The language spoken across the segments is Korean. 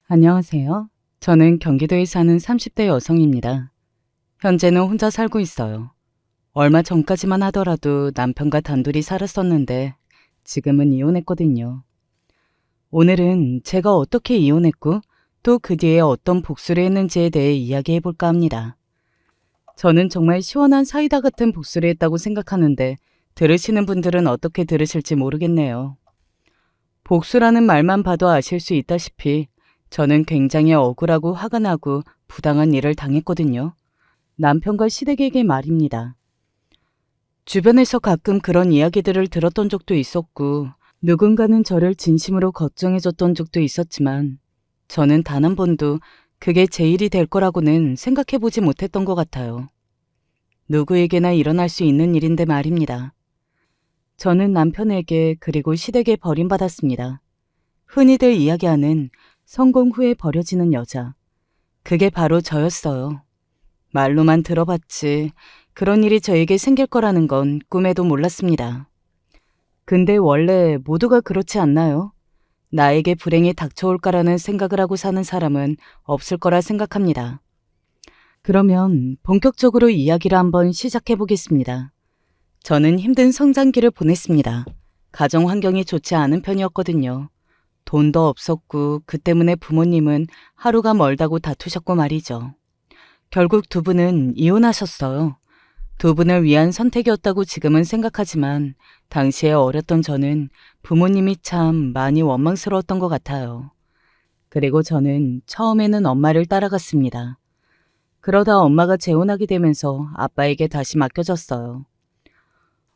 안녕하세요. 저는 경기도에 사는 30대 여성입니다. 현재는 혼자 살고 있어요. 얼마 전까지만 하더라도 남편과 단둘이 살았었는데 지금은 이혼했거든요. 오늘은 제가 어떻게 이혼했고 또 그 뒤에 어떤 복수를 했는지에 대해 이야기해 볼까 합니다. 저는 정말 시원한 사이다 같은 복수를 했다고 생각하는데 들으시는 분들은 어떻게 들으실지 모르겠네요. 복수라는 말만 봐도 아실 수 있다시피 저는 굉장히 억울하고 화가 나고 부당한 일을 당했거든요. 남편과 시댁에게 말입니다. 주변에서 가끔 그런 이야기들을 들었던 적도 있었고 누군가는 저를 진심으로 걱정해줬던 적도 있었지만 저는 단 한 번도 그게 제 일이 될 거라고는 생각해보지 못했던 것 같아요. 누구에게나 일어날 수 있는 일인데 말입니다. 저는 남편에게 그리고 시댁에 버림받았습니다. 흔히들 이야기하는 성공 후에 버려지는 여자. 그게 바로 저였어요. 말로만 들어봤지 그런 일이 저에게 생길 거라는 건 꿈에도 몰랐습니다. 근데 원래 모두가 그렇지 않나요? 나에게 불행이 닥쳐올까라는 생각을 하고 사는 사람은 없을 거라 생각합니다. 그러면 본격적으로 이야기를 한번 시작해 보겠습니다. 저는 힘든 성장기를 보냈습니다. 가정 환경이 좋지 않은 편이었거든요. 돈도 없었고 그 때문에 부모님은 하루가 멀다고 다투셨고 말이죠. 결국 두 분은 이혼하셨어요. 두 분을 위한 선택이었다고 지금은 생각하지만 당시에 어렸던 저는 부모님이 참 많이 원망스러웠던 것 같아요. 그리고 저는 처음에는 엄마를 따라갔습니다. 그러다 엄마가 재혼하게 되면서 아빠에게 다시 맡겨졌어요.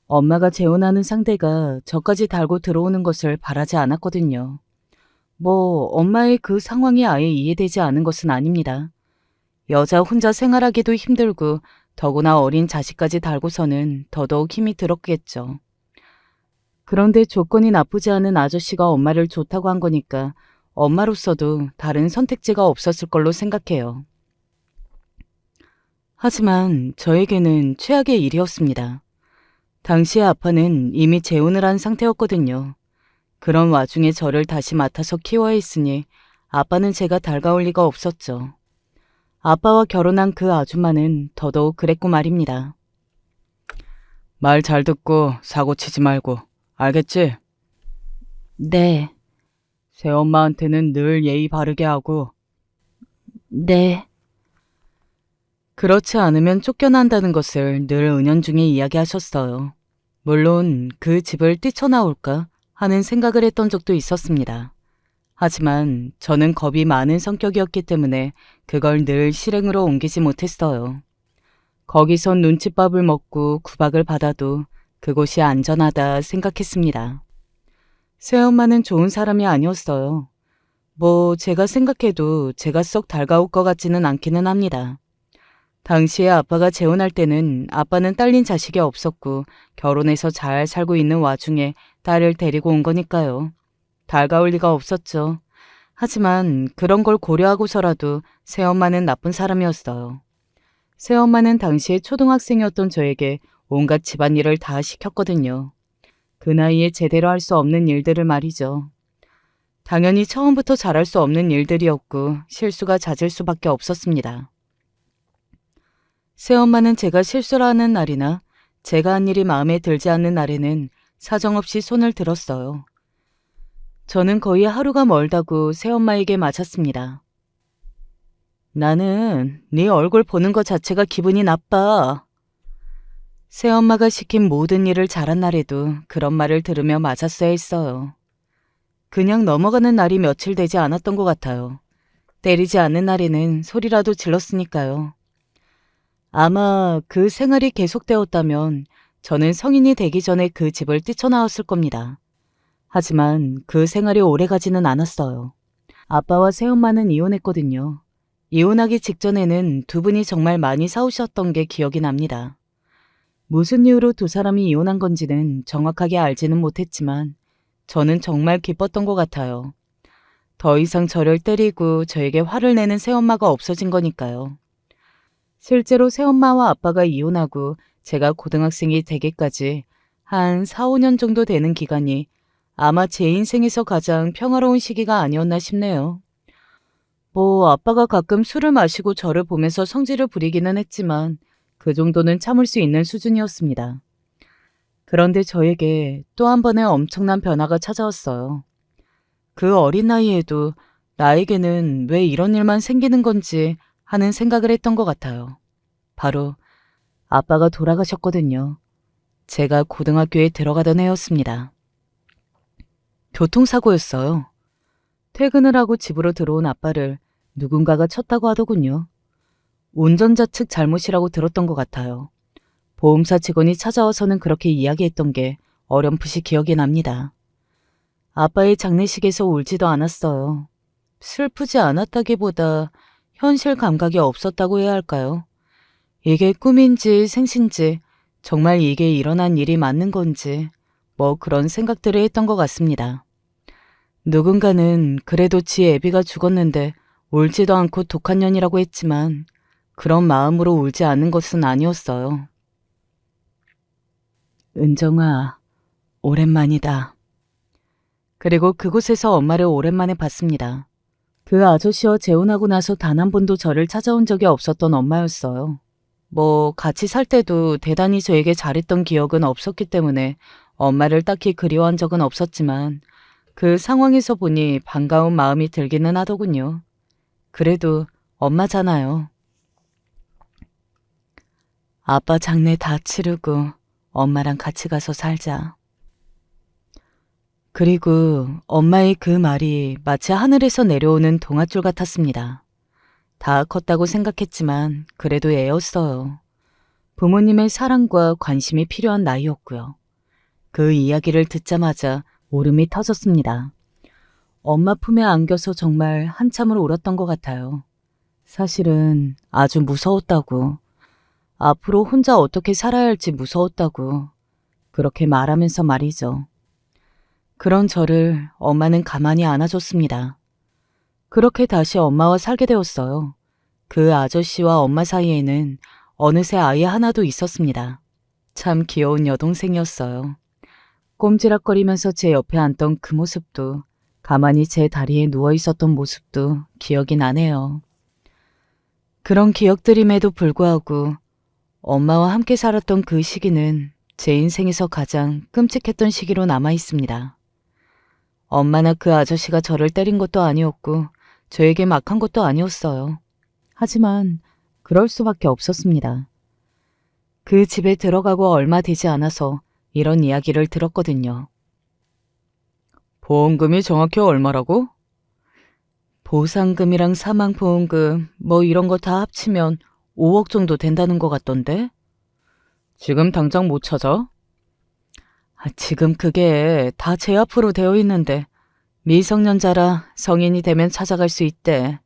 엄마가 재혼하는 상대가 저까지 달고 들어오는 것을 바라지 않았거든요. 엄마의 그 상황이 아예 이해되지 않은 것은 아닙니다. 여자 혼자 생활하기도 힘들고 더구나 어린 자식까지 달고서는 더더욱 힘이 들었겠죠. 그런데 조건이 나쁘지 않은 아저씨가 엄마를 좋다고 한 거니까 엄마로서도 다른 선택지가 없었을 걸로 생각해요. 하지만 저에게는 최악의 일이었습니다. 당시의 아빠는 이미 재혼을 한 상태였거든요. 그런 와중에 저를 다시 맡아서 키워야 했으니 아빠는 제가 달가울 리가 없었죠. 아빠와 결혼한 그 아줌마는 더더욱 그랬고 말입니다. 말 잘 듣고 사고 치지 말고, 알겠지? 네. 새엄마한테는 늘 예의 바르게 하고. 네. 그렇지 않으면 쫓겨난다는 것을 늘 은연중에 이야기하셨어요. 물론 그 집을 뛰쳐나올까 하는 생각을 했던 적도 있었습니다. 하지만 저는 겁이 많은 성격이었기 때문에 그걸 늘 실행으로 옮기지 못했어요. 거기선 눈칫밥을 먹고 구박을 받아도 그곳이 안전하다 생각했습니다. 새엄마는 좋은 사람이 아니었어요. 제가 생각해도 제가 썩 달가울 것 같지는 않기는 합니다. 당시에 아빠가 재혼할 때는 아빠는 딸린 자식이 없었고 결혼해서 잘 살고 있는 와중에 딸을 데리고 온 거니까요. 달가울 리가 없었죠. 하지만 그런 걸 고려하고서라도 새엄마는 나쁜 사람이었어요. 새엄마는 당시에 초등학생이었던 저에게 온갖 집안일을 다 시켰거든요. 그 나이에 제대로 할 수 없는 일들을 말이죠. 당연히 처음부터 잘할 수 없는 일들이었고 실수가 잦을 수밖에 없었습니다. 새엄마는 제가 실수를 하는 날이나 제가 한 일이 마음에 들지 않는 날에는 사정없이 손을 들었어요. 저는 거의 하루가 멀다고 새엄마에게 맞았습니다. 나는 네 얼굴 보는 것 자체가 기분이 나빠. 새엄마가 시킨 모든 일을 잘한 날에도 그런 말을 들으며 맞았어야 했어요. 그냥 넘어가는 날이 며칠 되지 않았던 것 같아요. 때리지 않는 날에는 소리라도 질렀으니까요. 아마 그 생활이 계속되었다면 저는 성인이 되기 전에 그 집을 뛰쳐나왔을 겁니다. 하지만 그 생활이 오래가지는 않았어요. 아빠와 새엄마는 이혼했거든요. 이혼하기 직전에는 두 분이 정말 많이 싸우셨던 게 기억이 납니다. 무슨 이유로 두 사람이 이혼한 건지는 정확하게 알지는 못했지만 저는 정말 기뻤던 것 같아요. 더 이상 저를 때리고 저에게 화를 내는 새엄마가 없어진 거니까요. 실제로 새엄마와 아빠가 이혼하고 제가 고등학생이 되기까지 한 4, 5년 정도 되는 기간이 아마 제 인생에서 가장 평화로운 시기가 아니었나 싶네요. 뭐 아빠가 가끔 술을 마시고 저를 보면서 성질을 부리기는 했지만 그 정도는 참을 수 있는 수준이었습니다. 그런데 저에게 또 한 번의 엄청난 변화가 찾아왔어요. 그 어린 나이에도 나에게는 왜 이런 일만 생기는 건지 하는 생각을 했던 것 같아요. 바로 아빠가 돌아가셨거든요. 제가 고등학교에 들어가던 해였습니다. 교통사고였어요. 퇴근을 하고 집으로 들어온 아빠를 누군가가 쳤다고 하더군요. 운전자 측 잘못이라고 들었던 것 같아요. 보험사 직원이 찾아와서는 그렇게 이야기했던 게 어렴풋이 기억이 납니다. 아빠의 장례식에서 울지도 않았어요. 슬프지 않았다기보다 현실 감각이 없었다고 해야 할까요? 이게 꿈인지 생신지, 정말 이게 일어난 일이 맞는 건지, 뭐 그런 생각들을 했던 것 같습니다. 누군가는 그래도 지 애비가 죽었는데 울지도 않고 독한 년이라고 했지만 그런 마음으로 울지 않는 것은 아니었어요. 은정아, 오랜만이다. 그리고 그곳에서 엄마를 오랜만에 봤습니다. 그 아저씨와 재혼하고 나서 단 한 번도 저를 찾아온 적이 없었던 엄마였어요. 뭐 같이 살 때도 대단히 저에게 잘했던 기억은 없었기 때문에 엄마를 딱히 그리워한 적은 없었지만 그 상황에서 보니 반가운 마음이 들기는 하더군요. 그래도 엄마잖아요. 아빠 장례 다 치르고 엄마랑 같이 가서 살자. 그리고 엄마의 그 말이 마치 하늘에서 내려오는 동아줄 같았습니다. 다 컸다고 생각했지만 그래도 애였어요. 부모님의 사랑과 관심이 필요한 나이였고요. 그 이야기를 듣자마자 울음이 터졌습니다. 엄마 품에 안겨서 정말 한참을 울었던 것 같아요. 사실은 아주 무서웠다고, 앞으로 혼자 어떻게 살아야 할지 무서웠다고, 그렇게 말하면서 말이죠. 그런 저를 엄마는 가만히 안아줬습니다. 그렇게 다시 엄마와 살게 되었어요. 그 아저씨와 엄마 사이에는 어느새 아이 하나도 있었습니다. 참 귀여운 여동생이었어요. 꼼지락거리면서 제 옆에 앉던 그 모습도, 가만히 제 다리에 누워 있었던 모습도 기억이 나네요. 그런 기억들임에도 불구하고 엄마와 함께 살았던 그 시기는 제 인생에서 가장 끔찍했던 시기로 남아 있습니다. 엄마나 그 아저씨가 저를 때린 것도 아니었고 저에게 막 한 것도 아니었어요. 하지만 그럴 수밖에 없었습니다. 그 집에 들어가고 얼마 되지 않아서 이런 이야기를 들었거든요. 보험금이 정확히 얼마라고? 보상금이랑 사망보험금 뭐 이런 거 다 합치면 5억 정도 된다는 것 같던데? 지금 당장 못 찾아? 지금 그게 다 제 앞으로 되어 있는데 미성년자라 성인이 되면 찾아갈 수 있대.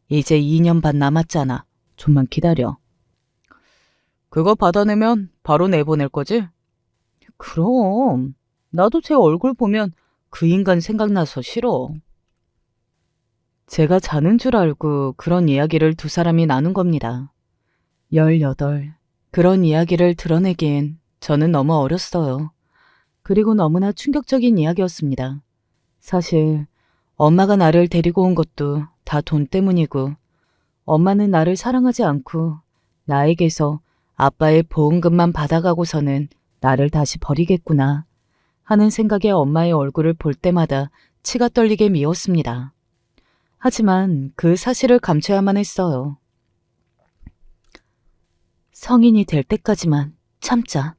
이제 2년 반 남았잖아. 좀만 기다려. 그거 받아내면 바로 내보낼 거지? 그럼. 나도 제 얼굴 보면 그 인간 생각나서 싫어. 제가 자는 줄 알고 그런 이야기를 두 사람이 나눈 겁니다. 18. 그런 이야기를 드러내기엔 저는 너무 어렸어요. 그리고 너무나 충격적인 이야기였습니다. 사실 엄마가 나를 데리고 온 것도 다 돈 때문이고 엄마는 나를 사랑하지 않고 나에게서 아빠의 보험금만 받아가고서는 나를 다시 버리겠구나 하는 생각에 엄마의 얼굴을 볼 때마다 치가 떨리게 미웠습니다. 하지만 그 사실을 감춰야만 했어요. 성인이 될 때까지만 참자.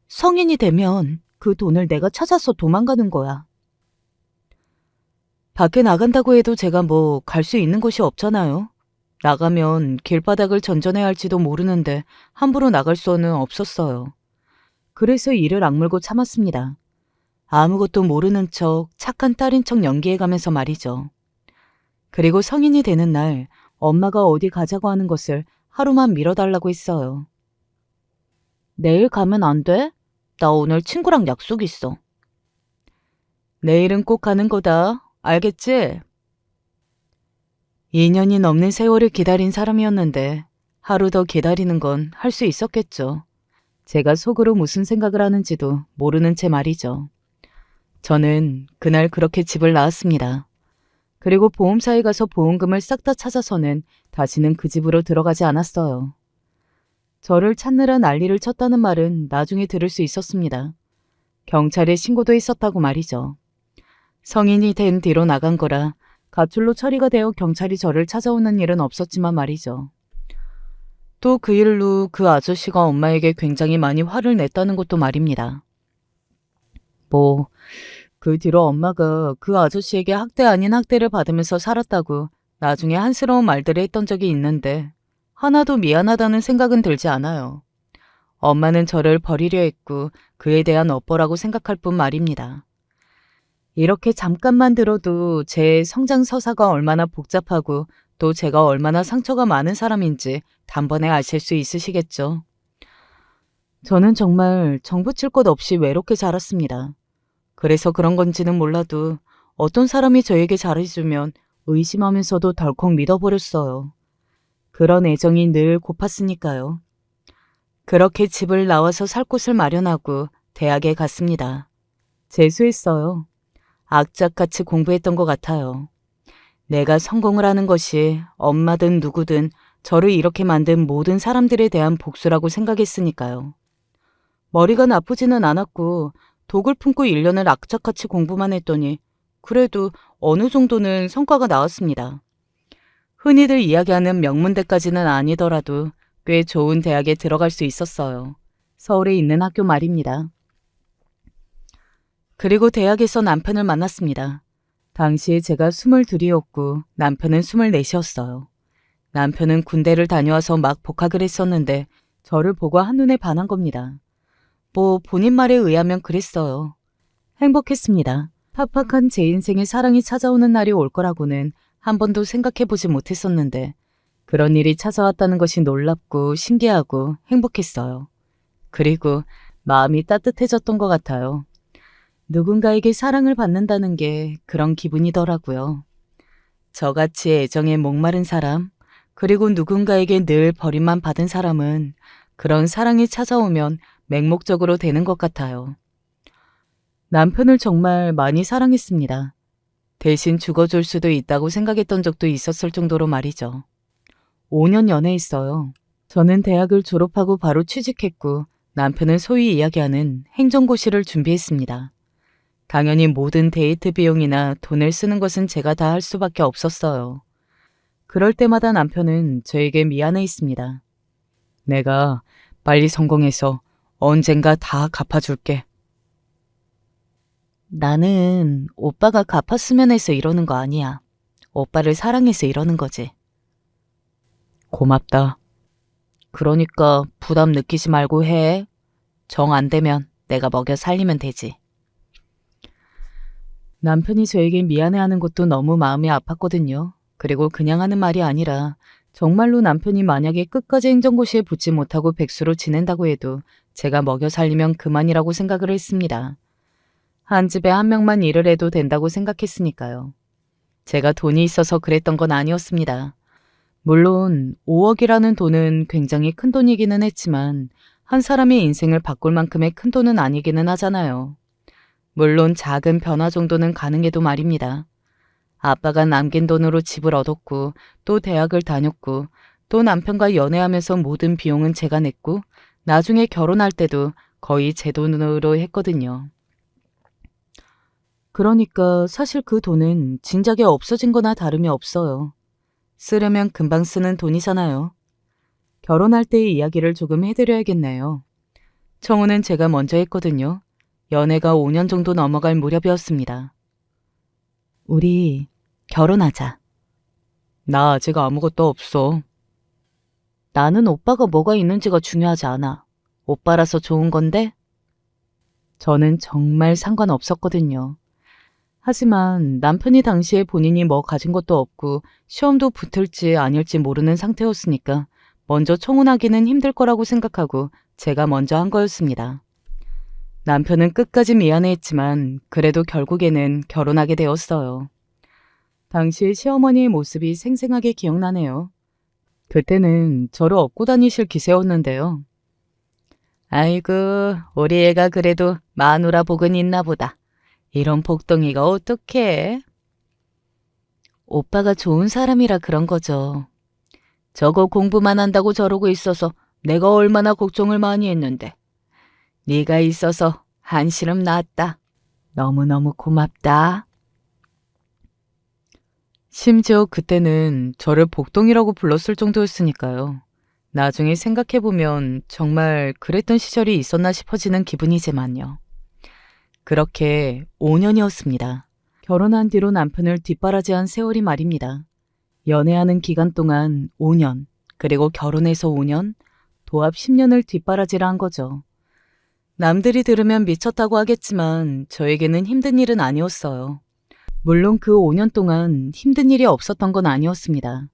성인이 되면 그 돈을 내가 찾아서 도망가는 거야. 밖에 나간다고 해도 제가 뭐 갈 수 있는 곳이 없잖아요. 나가면 길바닥을 전전해야 할지도 모르는데 함부로 나갈 수는 없었어요. 그래서 이를 악물고 참았습니다. 아무것도 모르는 척 착한 딸인 척 연기해가면서 말이죠. 그리고 성인이 되는 날 엄마가 어디 가자고 하는 것을 하루만 미뤄달라고 했어요. 내일 가면 안 돼? 나 오늘 친구랑 약속 있어. 내일은 꼭 가는 거다. 알겠지? 2년이 넘는 세월을 기다린 사람이었는데 하루 더 기다리는 건 할 수 있었겠죠. 제가 속으로 무슨 생각을 하는지도 모르는 채 말이죠. 저는 그날 그렇게 집을 나왔습니다. 그리고 보험사에 가서 보험금을 싹 다 찾아서는 다시는 그 집으로 들어가지 않았어요. 저를 찾느라 난리를 쳤다는 말은 나중에 들을 수 있었습니다. 경찰에 신고도 했었다고 말이죠. 성인이 된 뒤로 나간 거라 가출로 처리가 되어 경찰이 저를 찾아오는 일은 없었지만 말이죠. 또 그 일로 그 아저씨가 엄마에게 굉장히 많이 화를 냈다는 것도 말입니다. 그 뒤로 엄마가 그 아저씨에게 학대 아닌 학대를 받으면서 살았다고 나중에 한스러운 말들을 했던 적이 있는데 하나도 미안하다는 생각은 들지 않아요. 엄마는 저를 버리려 했고 그에 대한 업보라고 생각할 뿐 말입니다. 이렇게 잠깐만 들어도 제 성장 서사가 얼마나 복잡하고 또 제가 얼마나 상처가 많은 사람인지 단번에 아실 수 있으시겠죠. 저는 정말 정붙일 것 없이 외롭게 자랐습니다. 그래서 그런 건지는 몰라도 어떤 사람이 저에게 잘해주면 의심하면서도 덜컥 믿어버렸어요. 그런 애정이 늘 고팠으니까요. 그렇게 집을 나와서 살 곳을 마련하고 대학에 갔습니다. 재수했어요. 악착같이 공부했던 것 같아요. 내가 성공을 하는 것이 엄마든 누구든 저를 이렇게 만든 모든 사람들에 대한 복수라고 생각했으니까요. 머리가 나쁘지는 않았고 독을 품고 1년을 악착같이 공부만 했더니 그래도 어느 정도는 성과가 나왔습니다. 흔히들 이야기하는 명문대까지는 아니더라도 꽤 좋은 대학에 들어갈 수 있었어요. 서울에 있는 학교 말입니다. 그리고 대학에서 남편을 만났습니다. 당시에 제가 22이었고 남편은 24이었어요. 남편은 군대를 다녀와서 막 복학을 했었는데 저를 보고 한눈에 반한 겁니다. 본인 말에 의하면 그랬어요. 행복했습니다. 팍팍한 제 인생에 사랑이 찾아오는 날이 올 거라고는 한 번도 생각해보지 못했었는데 그런 일이 찾아왔다는 것이 놀랍고 신기하고 행복했어요. 그리고 마음이 따뜻해졌던 것 같아요. 누군가에게 사랑을 받는다는 게 그런 기분이더라고요. 저같이 애정에 목마른 사람, 그리고 누군가에게 늘 버림만 받은 사람은 그런 사랑이 찾아오면 맹목적으로 되는 것 같아요. 남편을 정말 많이 사랑했습니다. 대신 죽어줄 수도 있다고 생각했던 적도 있었을 정도로 말이죠. 5년 연애했어요. 저는 대학을 졸업하고 바로 취직했고 남편은 소위 이야기하는 행정고시를 준비했습니다. 당연히 모든 데이트 비용이나 돈을 쓰는 것은 제가 다 할 수밖에 없었어요. 그럴 때마다 남편은 저에게 미안해했습니다. 내가 빨리 성공해서 언젠가 다 갚아줄게. 나는 오빠가 갚았으면 해서 이러는 거 아니야. 오빠를 사랑해서 이러는 거지. 고맙다. 그러니까 부담 느끼지 말고 해. 정 안 되면 내가 먹여 살리면 되지. 남편이 저에게 미안해하는 것도 너무 마음이 아팠거든요. 그리고 그냥 하는 말이 아니라 정말로 남편이 만약에 끝까지 행정고시에 붙지 못하고 백수로 지낸다고 해도 제가 먹여 살리면 그만이라고 생각을 했습니다. 한 집에 한 명만 일을 해도 된다고 생각했으니까요. 제가 돈이 있어서 그랬던 건 아니었습니다. 물론 5억이라는 돈은 굉장히 큰 돈이기는 했지만 한 사람의 인생을 바꿀 만큼의 큰 돈은 아니기는 하잖아요. 물론 작은 변화 정도는 가능해도 말입니다. 아빠가 남긴 돈으로 집을 얻었고 또 대학을 다녔고 또 남편과 연애하면서 모든 비용은 제가 냈고 나중에 결혼할 때도 거의 제 돈으로 했거든요. 그러니까 사실 그 돈은 진작에 없어진 거나 다름이 없어요. 쓰려면 금방 쓰는 돈이잖아요. 결혼할 때의 이야기를 조금 해드려야겠네요. 청혼은 제가 먼저 했거든요. 연애가 5년 정도 넘어갈 무렵이었습니다. 우리 결혼하자. 나 아직 아무것도 없어. 나는 오빠가 뭐가 있는지가 중요하지 않아. 오빠라서 좋은 건데? 저는 정말 상관없었거든요. 하지만 남편이 당시에 본인이 뭐 가진 것도 없고 시험도 붙을지 아닐지 모르는 상태였으니까 먼저 청혼하기는 힘들 거라고 생각하고 제가 먼저 한 거였습니다. 남편은 끝까지 미안해했지만 그래도 결국에는 결혼하게 되었어요. 당시의 시어머니의 모습이 생생하게 기억나네요. 그때는 저를 업고 다니실 기세였는데요. 아이고, 우리 애가 그래도 마누라 복은 있나 보다. 이런 복덩이가 어떡해? 오빠가 좋은 사람이라 그런 거죠. 저거 공부만 한다고 저러고 있어서 내가 얼마나 걱정을 많이 했는데. 네가 있어서 한시름 났다. 너무너무 고맙다. 심지어 그때는 저를 복동이라고 불렀을 정도였으니까요. 나중에 생각해보면 정말 그랬던 시절이 있었나 싶어지는 기분이지만요. 그렇게 5년이었습니다. 결혼한 뒤로 남편을 뒷바라지한 세월이 말입니다. 연애하는 기간 동안 5년, 그리고 결혼해서 5년, 도합 10년을 뒷바라지를 한 거죠. 남들이 들으면 미쳤다고 하겠지만 저에게는 힘든 일은 아니었어요. 물론 그 5년 동안 힘든 일이 없었던 건 아니었습니다.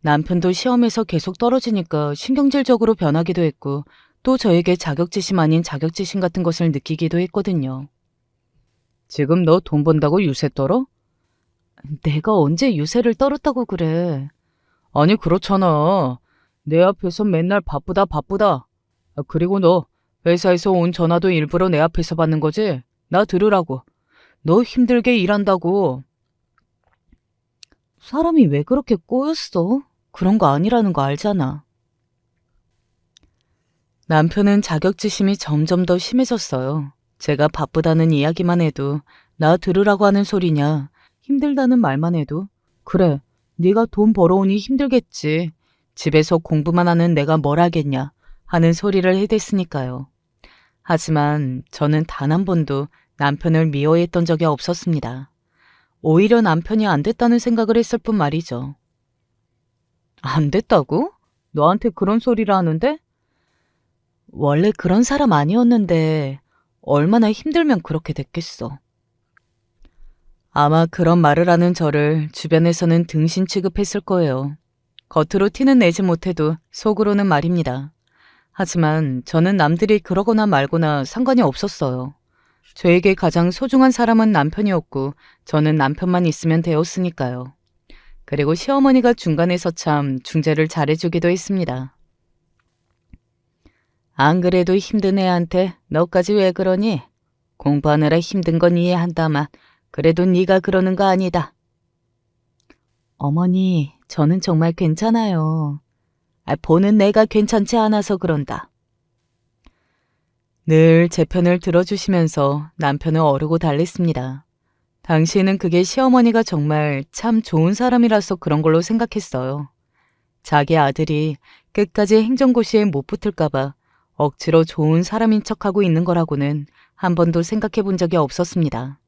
남편도 시험에서 계속 떨어지니까 신경질적으로 변하기도 했고 또 저에게 자격지심 아닌 자격지심 같은 것을 느끼기도 했거든요. 지금 너 돈 번다고 유세 떨어? 내가 언제 유세를 떨었다고 그래. 아니 그렇잖아. 내 앞에서 맨날 바쁘다 바쁘다. 그리고 너 회사에서 온 전화도 일부러 내 앞에서 받는 거지? 나 들으라고. 너 힘들게 일한다고. 사람이 왜 그렇게 꼬였어? 그런 거 아니라는 거 알잖아. 남편은 자격지심이 점점 더 심해졌어요. 제가 바쁘다는 이야기만 해도 나 들으라고 하는 소리냐, 힘들다는 말만 해도 그래, 네가 돈 벌어오니 힘들겠지. 집에서 공부만 하는 내가 뭘 하겠냐 하는 소리를 해댔으니까요. 하지만 저는 단 한 번도 남편을 미워했던 적이 없었습니다. 오히려 남편이 안 됐다는 생각을 했을 뿐 말이죠. 안 됐다고? 너한테 그런 소리를 하는데? 원래 그런 사람 아니었는데 얼마나 힘들면 그렇게 됐겠어. 아마 그런 말을 하는 저를 주변에서는 등신 취급했을 거예요. 겉으로 티는 내지 못해도 속으로는 말입니다. 하지만 저는 남들이 그러거나 말거나 상관이 없었어요. 저에게 가장 소중한 사람은 남편이었고 저는 남편만 있으면 되었으니까요. 그리고 시어머니가 중간에서 참 중재를 잘해주기도 했습니다. 안 그래도 힘든 애한테 너까지 왜 그러니? 공부하느라 힘든 건 이해한다만 그래도 네가 그러는 거 아니다. 어머니, 저는 정말 괜찮아요. 보는 내가 괜찮지 않아서 그런다. 늘 제 편을 들어주시면서 남편을 어르고 달랬습니다. 당시에는 그게 시어머니가 정말 참 좋은 사람이라서 그런 걸로 생각했어요. 자기 아들이 끝까지 행정고시에 못 붙을까봐 억지로 좋은 사람인 척하고 있는 거라고는 한 번도 생각해 본 적이 없었습니다.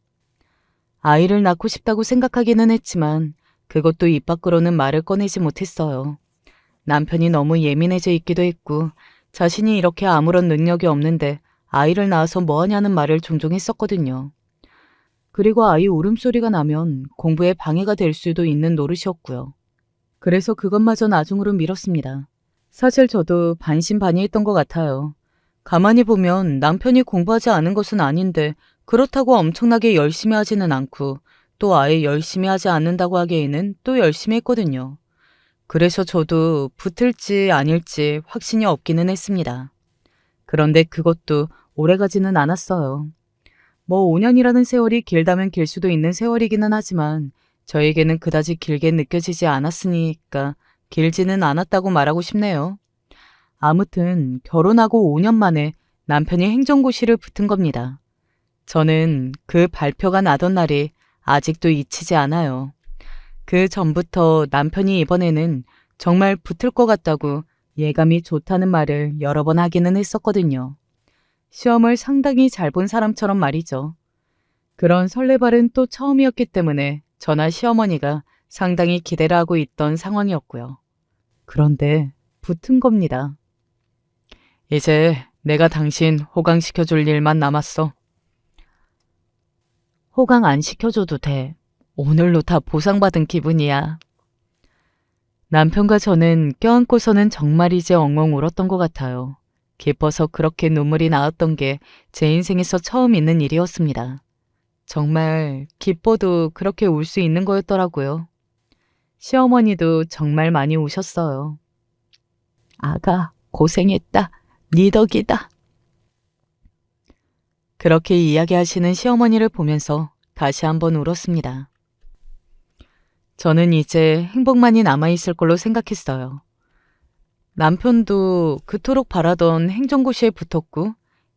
아이를 낳고 싶다고 생각하기는 했지만 그것도 입 밖으로는 말을 꺼내지 못했어요. 남편이 너무 예민해져 있기도 했고 자신이 이렇게 아무런 능력이 없는데 아이를 낳아서 뭐하냐는 말을 종종 했었거든요. 그리고 아이 울음소리가 나면 공부에 방해가 될 수도 있는 노릇이었고요. 그래서 그것마저 나중으로 미뤘습니다. 사실 저도 반신반의했던 것 같아요. 가만히 보면 남편이 공부하지 않은 것은 아닌데 그렇다고 엄청나게 열심히 하지는 않고 또 아예 열심히 하지 않는다고 하기에는 또 열심히 했거든요. 그래서 저도 붙을지 아닐지 확신이 없기는 했습니다. 그런데 그것도 오래가지는 않았어요. 뭐 5년이라는 세월이 길다면 길 수도 있는 세월이기는 하지만 저에게는 그다지 길게 느껴지지 않았으니까 길지는 않았다고 말하고 싶네요. 아무튼 결혼하고 5년 만에 남편이 행정고시를 붙은 겁니다. 저는 그 발표가 나던 날이 아직도 잊히지 않아요. 그 전부터 남편이 이번에는 정말 붙을 것 같다고 예감이 좋다는 말을 여러 번 하기는 했었거든요. 시험을 상당히 잘 본 사람처럼 말이죠. 그런 설레발은 또 처음이었기 때문에 저나 시어머니가 상당히 기대를 하고 있던 상황이었고요. 그런데 붙은 겁니다. 이제 내가 당신 호강시켜줄 일만 남았어. 호강 안 시켜줘도 돼. 오늘로 다 보상받은 기분이야. 남편과 저는 껴안고서는 정말 이제 엉엉 울었던 것 같아요. 기뻐서 그렇게 눈물이 나왔던 게 제 인생에서 처음 있는 일이었습니다. 정말 기뻐도 그렇게 울 수 있는 거였더라고요. 시어머니도 정말 많이 우셨어요. 아가, 고생했다. 네 덕이다. 그렇게 이야기하시는 시어머니를 보면서 다시 한번 울었습니다. 저는 이제 행복만이 남아있을 걸로 생각했어요. 남편도 그토록 바라던 행정고시에 붙었고,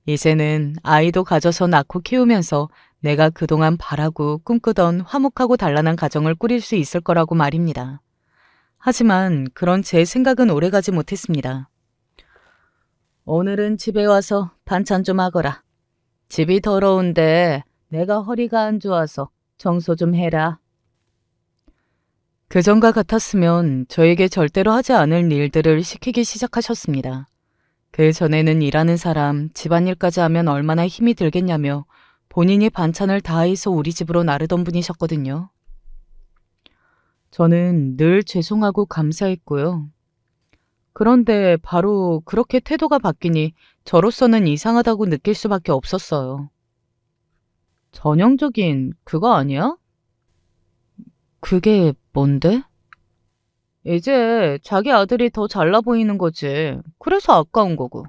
이제는 아이도 가져서 낳고 키우면서 내가 그동안 바라고 꿈꾸던 화목하고 단란한 가정을 꾸릴 수 있을 거라고 말입니다. 하지만 그런 제 생각은 오래가지 못했습니다. 오늘은 집에 와서 반찬 좀 하거라. 집이 더러운데 내가 허리가 안 좋아서 청소 좀 해라. 그전과 같았으면 저에게 절대로 하지 않을 일들을 시키기 시작하셨습니다. 그 전에는 일하는 사람, 집안일까지 하면 얼마나 힘이 들겠냐며 본인이 반찬을 다 해서 우리 집으로 나르던 분이셨거든요. 저는 늘 죄송하고 감사했고요. 그런데 바로 그렇게 태도가 바뀌니 저로서는 이상하다고 느낄 수밖에 없었어요. 전형적인 그거 아니야? 그게 뭔데? 이제 자기 아들이 더 잘나 보이는 거지. 그래서 아까운 거고.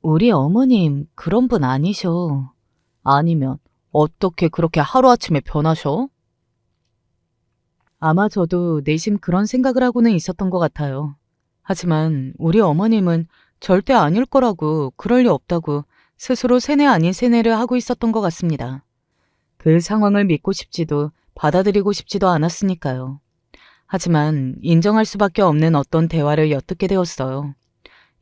우리 어머님 그런 분 아니셔. 아니면 어떻게 그렇게 하루아침에 변하셔? 아마 저도 내심 그런 생각을 하고는 있었던 것 같아요. 하지만 우리 어머님은 절대 아닐 거라고, 그럴 리 없다고 스스로 세뇌 아닌 세뇌를 하고 있었던 것 같습니다. 그 상황을 믿고 싶지도 받아들이고 싶지도 않았으니까요. 하지만 인정할 수밖에 없는 어떤 대화를 엿듣게 되었어요.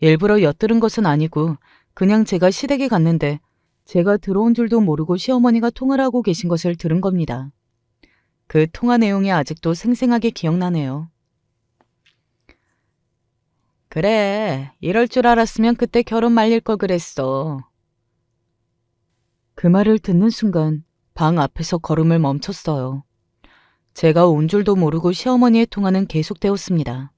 일부러 엿들은 것은 아니고 그냥 제가 시댁에 갔는데 제가 들어온 줄도 모르고 시어머니가 통화를 하고 계신 것을 들은 겁니다. 그 통화 내용이 아직도 생생하게 기억나네요. 그래, 이럴 줄 알았으면 그때 결혼 말릴 걸 그랬어. 그 말을 듣는 순간 방 앞에서 걸음을 멈췄어요. 제가 온 줄도 모르고 시어머니의 통화는 계속되었습니다.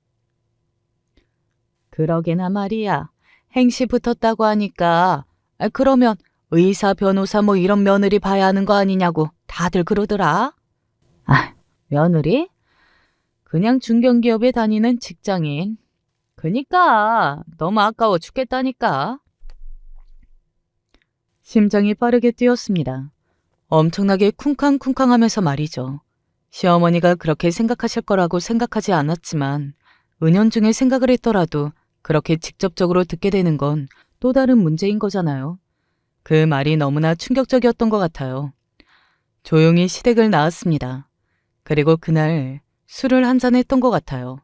그러게나 말이야. 행시 붙었다고 하니까 그러면 의사, 변호사 뭐 이런 며느리 봐야 하는 거 아니냐고 다들 그러더라. 아, 며느리? 그냥 중견기업에 다니는 직장인. 그니까 너무 아까워 죽겠다니까. 심장이 빠르게 뛰었습니다. 엄청나게 쿵쾅쿵쾅하면서 말이죠. 시어머니가 그렇게 생각하실 거라고 생각하지 않았지만 은연중에 생각을 했더라도 그렇게 직접적으로 듣게 되는 건 또 다른 문제인 거잖아요. 그 말이 너무나 충격적이었던 것 같아요. 조용히 시댁을 나왔습니다. 그리고 그날 술을 한잔 했던 것 같아요.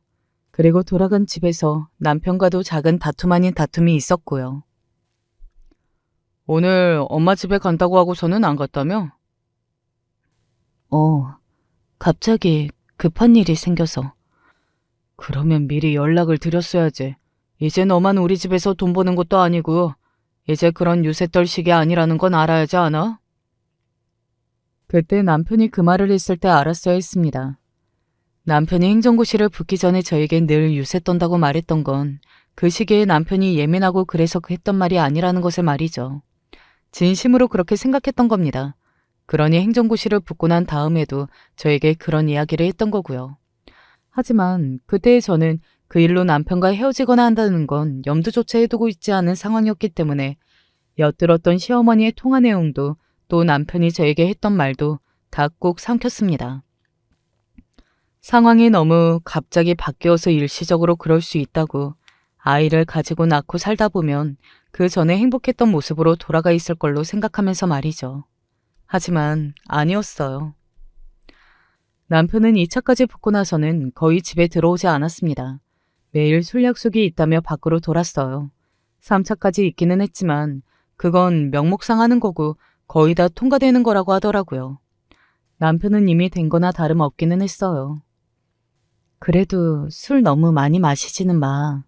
그리고 돌아간 집에서 남편과도 작은 다툼 아닌 다툼이 있었고요. 오늘 엄마 집에 간다고 하고서는 안 갔다며? 갑자기 급한 일이 생겨서. 그러면 미리 연락을 드렸어야지. 이제 너만 우리 집에서 돈 버는 것도 아니고 이제 그런 유세 떨 시기 아니라는 건 알아야지 않아? 그때 남편이 그 말을 했을 때 알았어야 했습니다. 남편이 행정고시를 붙기 전에 저에게 늘 유세 떤다고 말했던 건 그 시기에 남편이 예민하고 그래서 했던 말이 아니라는 것을 말이죠. 진심으로 그렇게 생각했던 겁니다. 그러니 행정고시를 붙고 난 다음에도 저에게 그런 이야기를 했던 거고요. 하지만 그때의 저는 그 일로 남편과 헤어지거나 한다는 건 염두조차 해두고 있지 않은 상황이었기 때문에 엿들었던 시어머니의 통화 내용도 또 남편이 저에게 했던 말도 다 꼭 삼켰습니다. 상황이 너무 갑자기 바뀌어서 일시적으로 그럴 수 있다고 아이를 가지고 낳고 살다 보면 그 전에 행복했던 모습으로 돌아가 있을 걸로 생각하면서 말이죠. 하지만 아니었어요. 남편은 2차까지 붙고 나서는 거의 집에 들어오지 않았습니다. 매일 술 약속이 있다며 밖으로 돌았어요. 3차까지 있기는 했지만 그건 명목상 하는 거고 거의 다 통과되는 거라고 하더라고요. 남편은 이미 된 거나 다름없기는 했어요. 그래도 술 너무 많이 마시지는 마.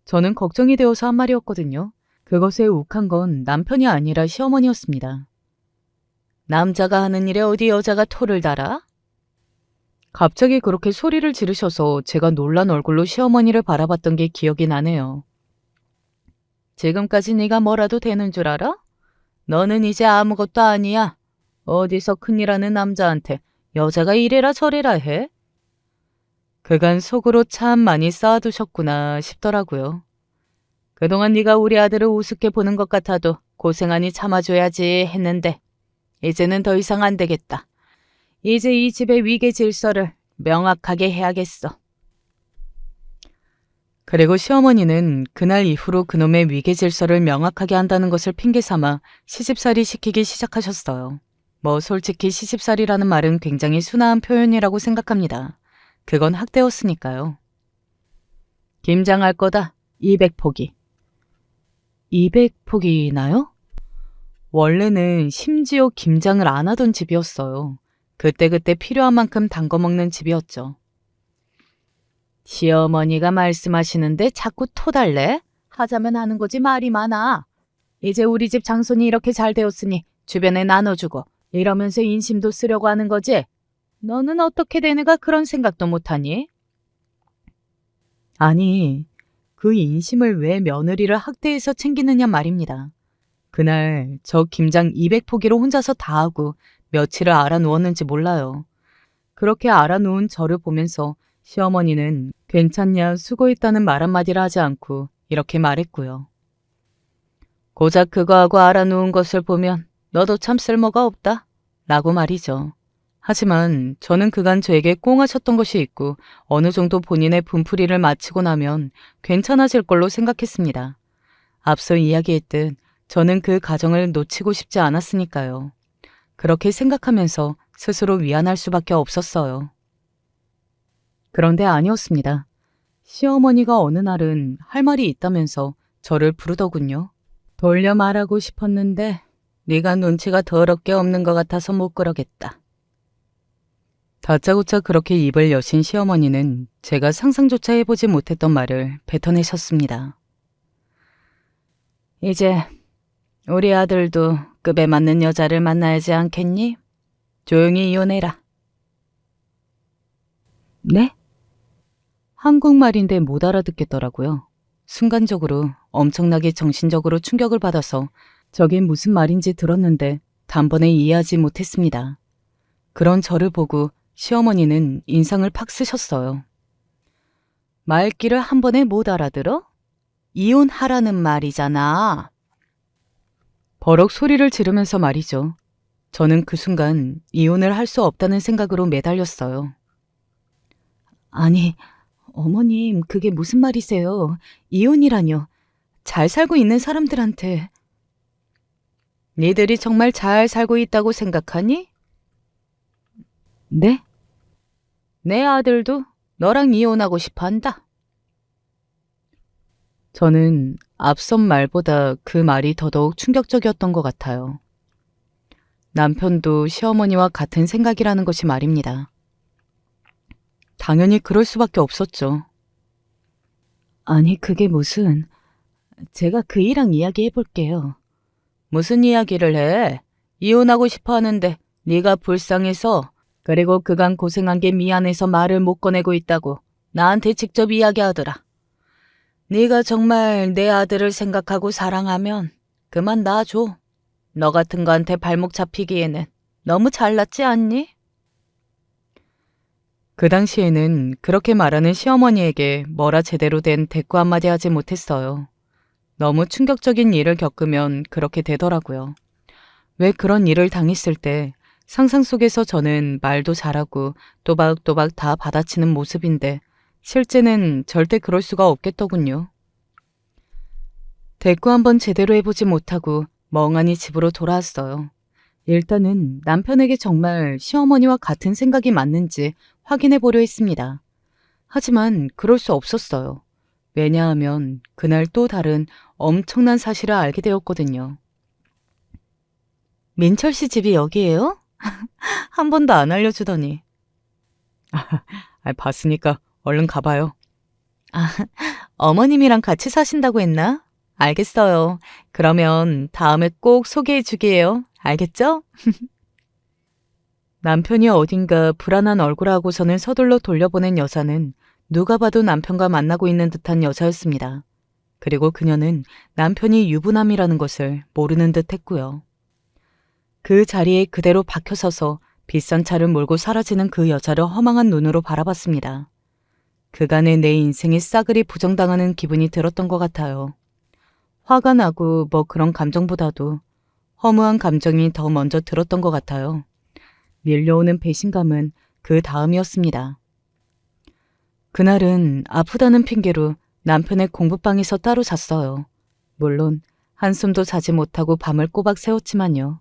저는 걱정이 되어서 한 말이었거든요. 그것에 욱한 건 남편이 아니라 시어머니였습니다. 남자가 하는 일에 어디 여자가 토를 달아? 갑자기 그렇게 소리를 지르셔서 제가 놀란 얼굴로 시어머니를 바라봤던 게 기억이 나네요. 지금까지 네가 뭐라도 되는 줄 알아? 너는 이제 아무것도 아니야. 어디서 큰일하는 남자한테 여자가 이래라 저래라 해? 그간 속으로 참 많이 쌓아두셨구나 싶더라고요. 그동안 네가 우리 아들을 우습게 보는 것 같아도 고생하니 참아줘야지 했는데 이제는 더 이상 안 되겠다. 이제 이 집의 위계 질서를 명확하게 해야겠어. 그리고 시어머니는 그날 이후로 그놈의 위계 질서를 명확하게 한다는 것을 핑계 삼아 시집살이 시키기 시작하셨어요. 뭐 솔직히 시집살이라는 말은 굉장히 순화한 표현이라고 생각합니다. 그건 학대였으니까요. 김장할 거다. 200포기. 200포기나요? 원래는 심지어 김장을 안 하던 집이었어요. 그때그때 필요한 만큼 담궈 먹는 집이었죠. 시어머니가 말씀하시는데 자꾸 토달래? 하자면 하는 거지 말이 많아. 이제 우리 집 장손이 이렇게 잘 되었으니 주변에 나눠주고 이러면서 인심도 쓰려고 하는 거지? 너는 어떻게 되느가 그런 생각도 못하니? 아니, 그 인심을 왜 며느리를 학대해서 챙기느냐 말입니다. 그날 저 김장 200포기로 혼자서 다 하고 며칠을 알아누웠는지 몰라요. 그렇게 알아누운 저를 보면서 시어머니는 괜찮냐 수고했다는 말 한마디를 하지 않고 이렇게 말했고요. 고작 그거하고 알아누운 것을 보면 너도 참 쓸모가 없다 라고 말이죠. 하지만 저는 그간 저에게 꽁하셨던 것이 있고 어느 정도 본인의 분풀이를 마치고 나면 괜찮아질 걸로 생각했습니다. 앞서 이야기했듯 저는 그 가정을 놓치고 싶지 않았으니까요. 그렇게 생각하면서 스스로 위안할 수밖에 없었어요. 그런데 아니었습니다. 시어머니가 어느 날은 할 말이 있다면서 저를 부르더군요. 돌려 말하고 싶었는데 네가 눈치가 더럽게 없는 것 같아서 못 그러겠다. 다짜고짜 그렇게 입을 여신 시어머니는 제가 상상조차 해보지 못했던 말을 뱉어내셨습니다. 이제 우리 아들도 급에 맞는 여자를 만나야지 않겠니? 조용히 이혼해라. 네? 한국말인데 못 알아듣겠더라고요. 순간적으로 엄청나게 정신적으로 충격을 받아서 저게 무슨 말인지 들었는데 단번에 이해하지 못했습니다. 그런 저를 보고 시어머니는 인상을 팍 쓰셨어요. 말귀를 한 번에 못 알아들어? 이혼하라는 말이잖아. 버럭 소리를 지르면서 말이죠. 저는 그 순간 이혼을 할 수 없다는 생각으로 매달렸어요. 아니, 어머님, 그게 무슨 말이세요? 이혼이라뇨. 잘 살고 있는 사람들한테. 니들이 정말 잘 살고 있다고 생각하니? 네? 내 아들도 너랑 이혼하고 싶어 한다. 저는 앞선 말보다 그 말이 더더욱 충격적이었던 것 같아요. 남편도 시어머니와 같은 생각이라는 것이 말입니다. 당연히 그럴 수밖에 없었죠. 아니, 그게 무슨... 제가 그이랑 이야기해 볼게요. 무슨 이야기를 해? 이혼하고 싶어 하는데 네가 불쌍해서 그리고 그간 고생한 게 미안해서 말을 못 꺼내고 있다고 나한테 직접 이야기하더라. 네가 정말 내 아들을 생각하고 사랑하면 그만 놔줘. 너 같은 거한테 발목 잡히기에는 너무 잘났지 않니? 그 당시에는 그렇게 말하는 시어머니에게 뭐라 제대로 된 대꾸 한마디 하지 못했어요. 너무 충격적인 일을 겪으면 그렇게 되더라고요. 왜 그런 일을 당했을 때 상상 속에서 저는 말도 잘하고 또박또박 다 받아치는 모습인데 실제는 절대 그럴 수가 없겠더군요. 대꾸 한번 제대로 해보지 못하고 멍하니 집으로 돌아왔어요. 일단은 남편에게 정말 시어머니와 같은 생각이 맞는지 확인해 보려 했습니다. 하지만 그럴 수 없었어요. 왜냐하면 그날 또 다른 엄청난 사실을 알게 되었거든요. 민철 씨 집이 여기예요? 한 번도 안 알려주더니. 봤으니까 얼른 가봐요. 어머님이랑 같이 사신다고 했나? 알겠어요. 그러면 다음에 꼭 소개해 주게요. 알겠죠? 남편이 어딘가 불안한 얼굴하고서는 서둘러 돌려보낸 여자는 누가 봐도 남편과 만나고 있는 듯한 여자였습니다. 그리고 그녀는 남편이 유부남이라는 것을 모르는 듯 했고요. 그 자리에 그대로 박혀서서 비싼 차를 몰고 사라지는 그 여자를 허망한 눈으로 바라봤습니다. 그간의 내 인생에 싸그리 부정당하는 기분이 들었던 것 같아요. 화가 나고 뭐 그런 감정보다도 허무한 감정이 더 먼저 들었던 것 같아요. 밀려오는 배신감은 그 다음이었습니다. 그날은 아프다는 핑계로 남편의 공부방에서 따로 잤어요. 물론 한숨도 자지 못하고 밤을 꼬박 새웠지만요.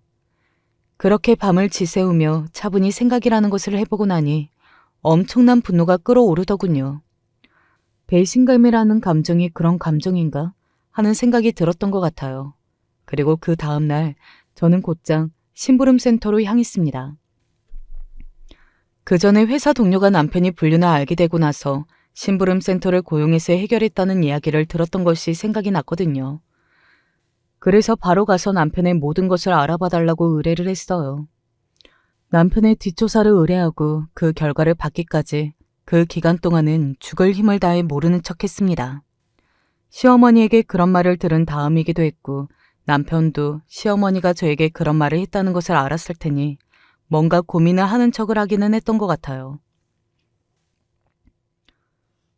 그렇게 밤을 지새우며 차분히 생각이라는 것을 해보고 나니 엄청난 분노가 끓어오르더군요. 배신감이라는 감정이 그런 감정인가 하는 생각이 들었던 것 같아요. 그리고 그 다음날 저는 곧장 심부름센터로 향했습니다. 그 전에 회사 동료가 남편이 불륜을 알게 되고 나서 심부름센터를 고용해서 해결했다는 이야기를 들었던 것이 생각이 났거든요. 그래서 바로 가서 남편의 모든 것을 알아봐 달라고 의뢰를 했어요. 남편의 뒷조사를 의뢰하고 그 결과를 받기까지 그 기간 동안은 죽을 힘을 다해 모르는 척했습니다. 시어머니에게 그런 말을 들은 다음이기도 했고 남편도 시어머니가 저에게 그런 말을 했다는 것을 알았을 테니 뭔가 고민을 하는 척을 하기는 했던 것 같아요.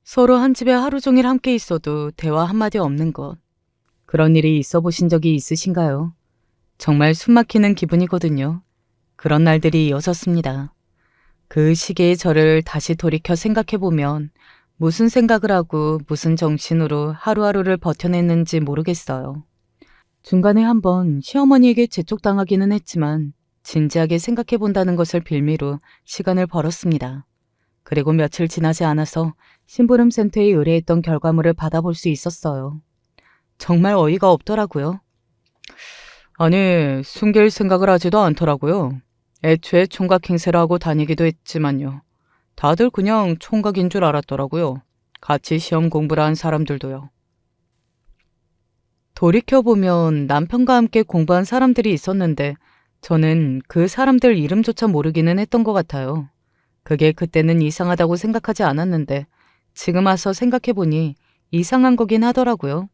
서로 한 집에 하루 종일 함께 있어도 대화 한마디 없는 것. 그런 일이 있어 보신 적이 있으신가요? 정말 숨막히는 기분이거든요. 그런 날들이 이어졌습니다. 그 시기의 저를 다시 돌이켜 생각해보면 무슨 생각을 하고 무슨 정신으로 하루하루를 버텨냈는지 모르겠어요. 중간에 한번 시어머니에게 재촉당하기는 했지만 진지하게 생각해본다는 것을 빌미로 시간을 벌었습니다. 그리고 며칠 지나지 않아서 심부름센터에 의뢰했던 결과물을 받아볼 수 있었어요. 정말 어이가 없더라고요. 아니, 숨길 생각을 하지도 않더라고요. 애초에 총각 행세를 하고 다니기도 했지만요. 다들 그냥 총각인 줄 알았더라고요. 같이 시험 공부를 한 사람들도요. 돌이켜보면 남편과 함께 공부한 사람들이 있었는데 저는 그 사람들 이름조차 모르기는 했던 것 같아요. 그게 그때는 이상하다고 생각하지 않았는데 지금 와서 생각해보니 이상한 거긴 하더라고요.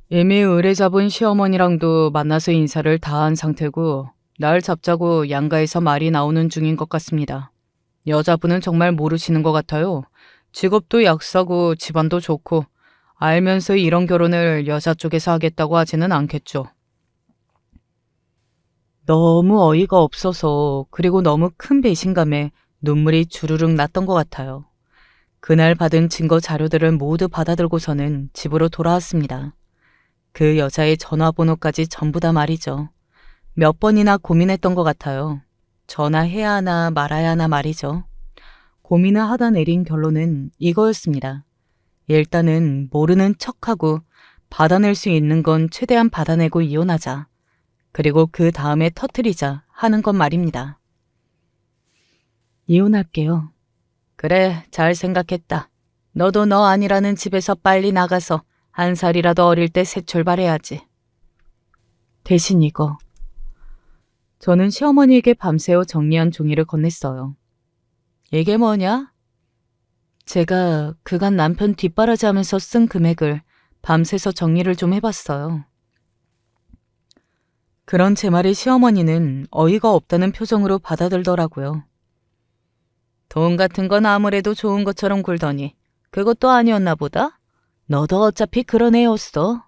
이미 의뢰 잡은 시어머니랑도 만나서 인사를 다 한 상태고 날 잡자고 양가에서 말이 나오는 중인 것 같습니다. 여자분은 정말 모르시는 것 같아요. 직업도 약사고 집안도 좋고 알면서 이런 결혼을 여자 쪽에서 하겠다고 하지는 않겠죠. 너무 어이가 없어서 그리고 너무 큰 배신감에 눈물이 주르륵 났던 것 같아요. 그날 받은 증거 자료들을 모두 받아들고서는 집으로 돌아왔습니다. 그 여자의 전화번호까지 전부 다 말이죠. 몇 번이나 고민했던 것 같아요. 전화해야 하나 말아야 하나 말이죠. 고민을 하다 내린 결론은 이거였습니다. 일단은 모르는 척하고 받아낼 수 있는 건 최대한 받아내고 이혼하자. 그리고 그 다음에 터트리자 하는 건 말입니다. 이혼할게요. 그래, 잘 생각했다. 너도 너 아니라는 집에서 빨리 나가서 한 살이라도 어릴 때 새 출발해야지. 대신 이거. 저는 시어머니에게 밤새워 정리한 종이를 건넸어요. 이게 뭐냐? 제가 그간 남편 뒷바라지하면서 쓴 금액을 밤새서 정리를 좀 해봤어요. 그런 제 말에 시어머니는 어이가 없다는 표정으로 받아들더라고요. 돈 같은 건 아무래도 좋은 것처럼 굴더니 그것도 아니었나 보다? 너도 어차피 그런 애였어.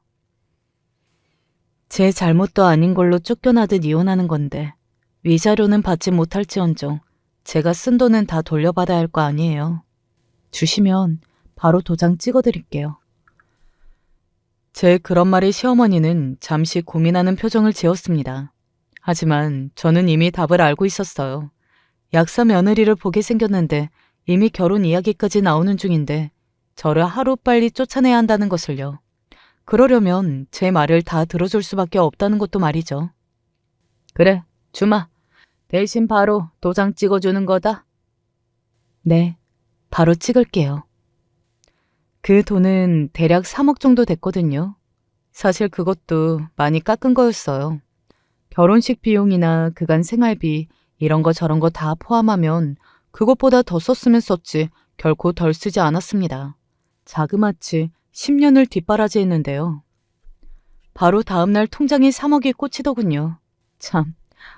제 잘못도 아닌 걸로 쫓겨나듯 이혼하는 건데 위자료는 받지 못할지언정 제가 쓴 돈은 다 돌려받아야 할 거 아니에요. 주시면 바로 도장 찍어드릴게요. 제 그런 말에 시어머니는 잠시 고민하는 표정을 지었습니다. 하지만 저는 이미 답을 알고 있었어요. 약사 며느리를 보게 생겼는데 이미 결혼 이야기까지 나오는 중인데 저를 하루빨리 쫓아내야 한다는 것을요. 그러려면 제 말을 다 들어줄 수밖에 없다는 것도 말이죠. 그래, 주마. 대신 바로 도장 찍어주는 거다. 네, 바로 찍을게요. 그 돈은 대략 3억 정도 됐거든요. 사실 그것도 많이 깎은 거였어요. 결혼식 비용이나 그간 생활비 이런 거 저런 거 다 포함하면 그것보다 더 썼으면 썼지 결코 덜 쓰지 않았습니다. 자그마치 10년을 뒷바라지했는데요. 바로 다음날 통장에 3억이 꽂히더군요. 참,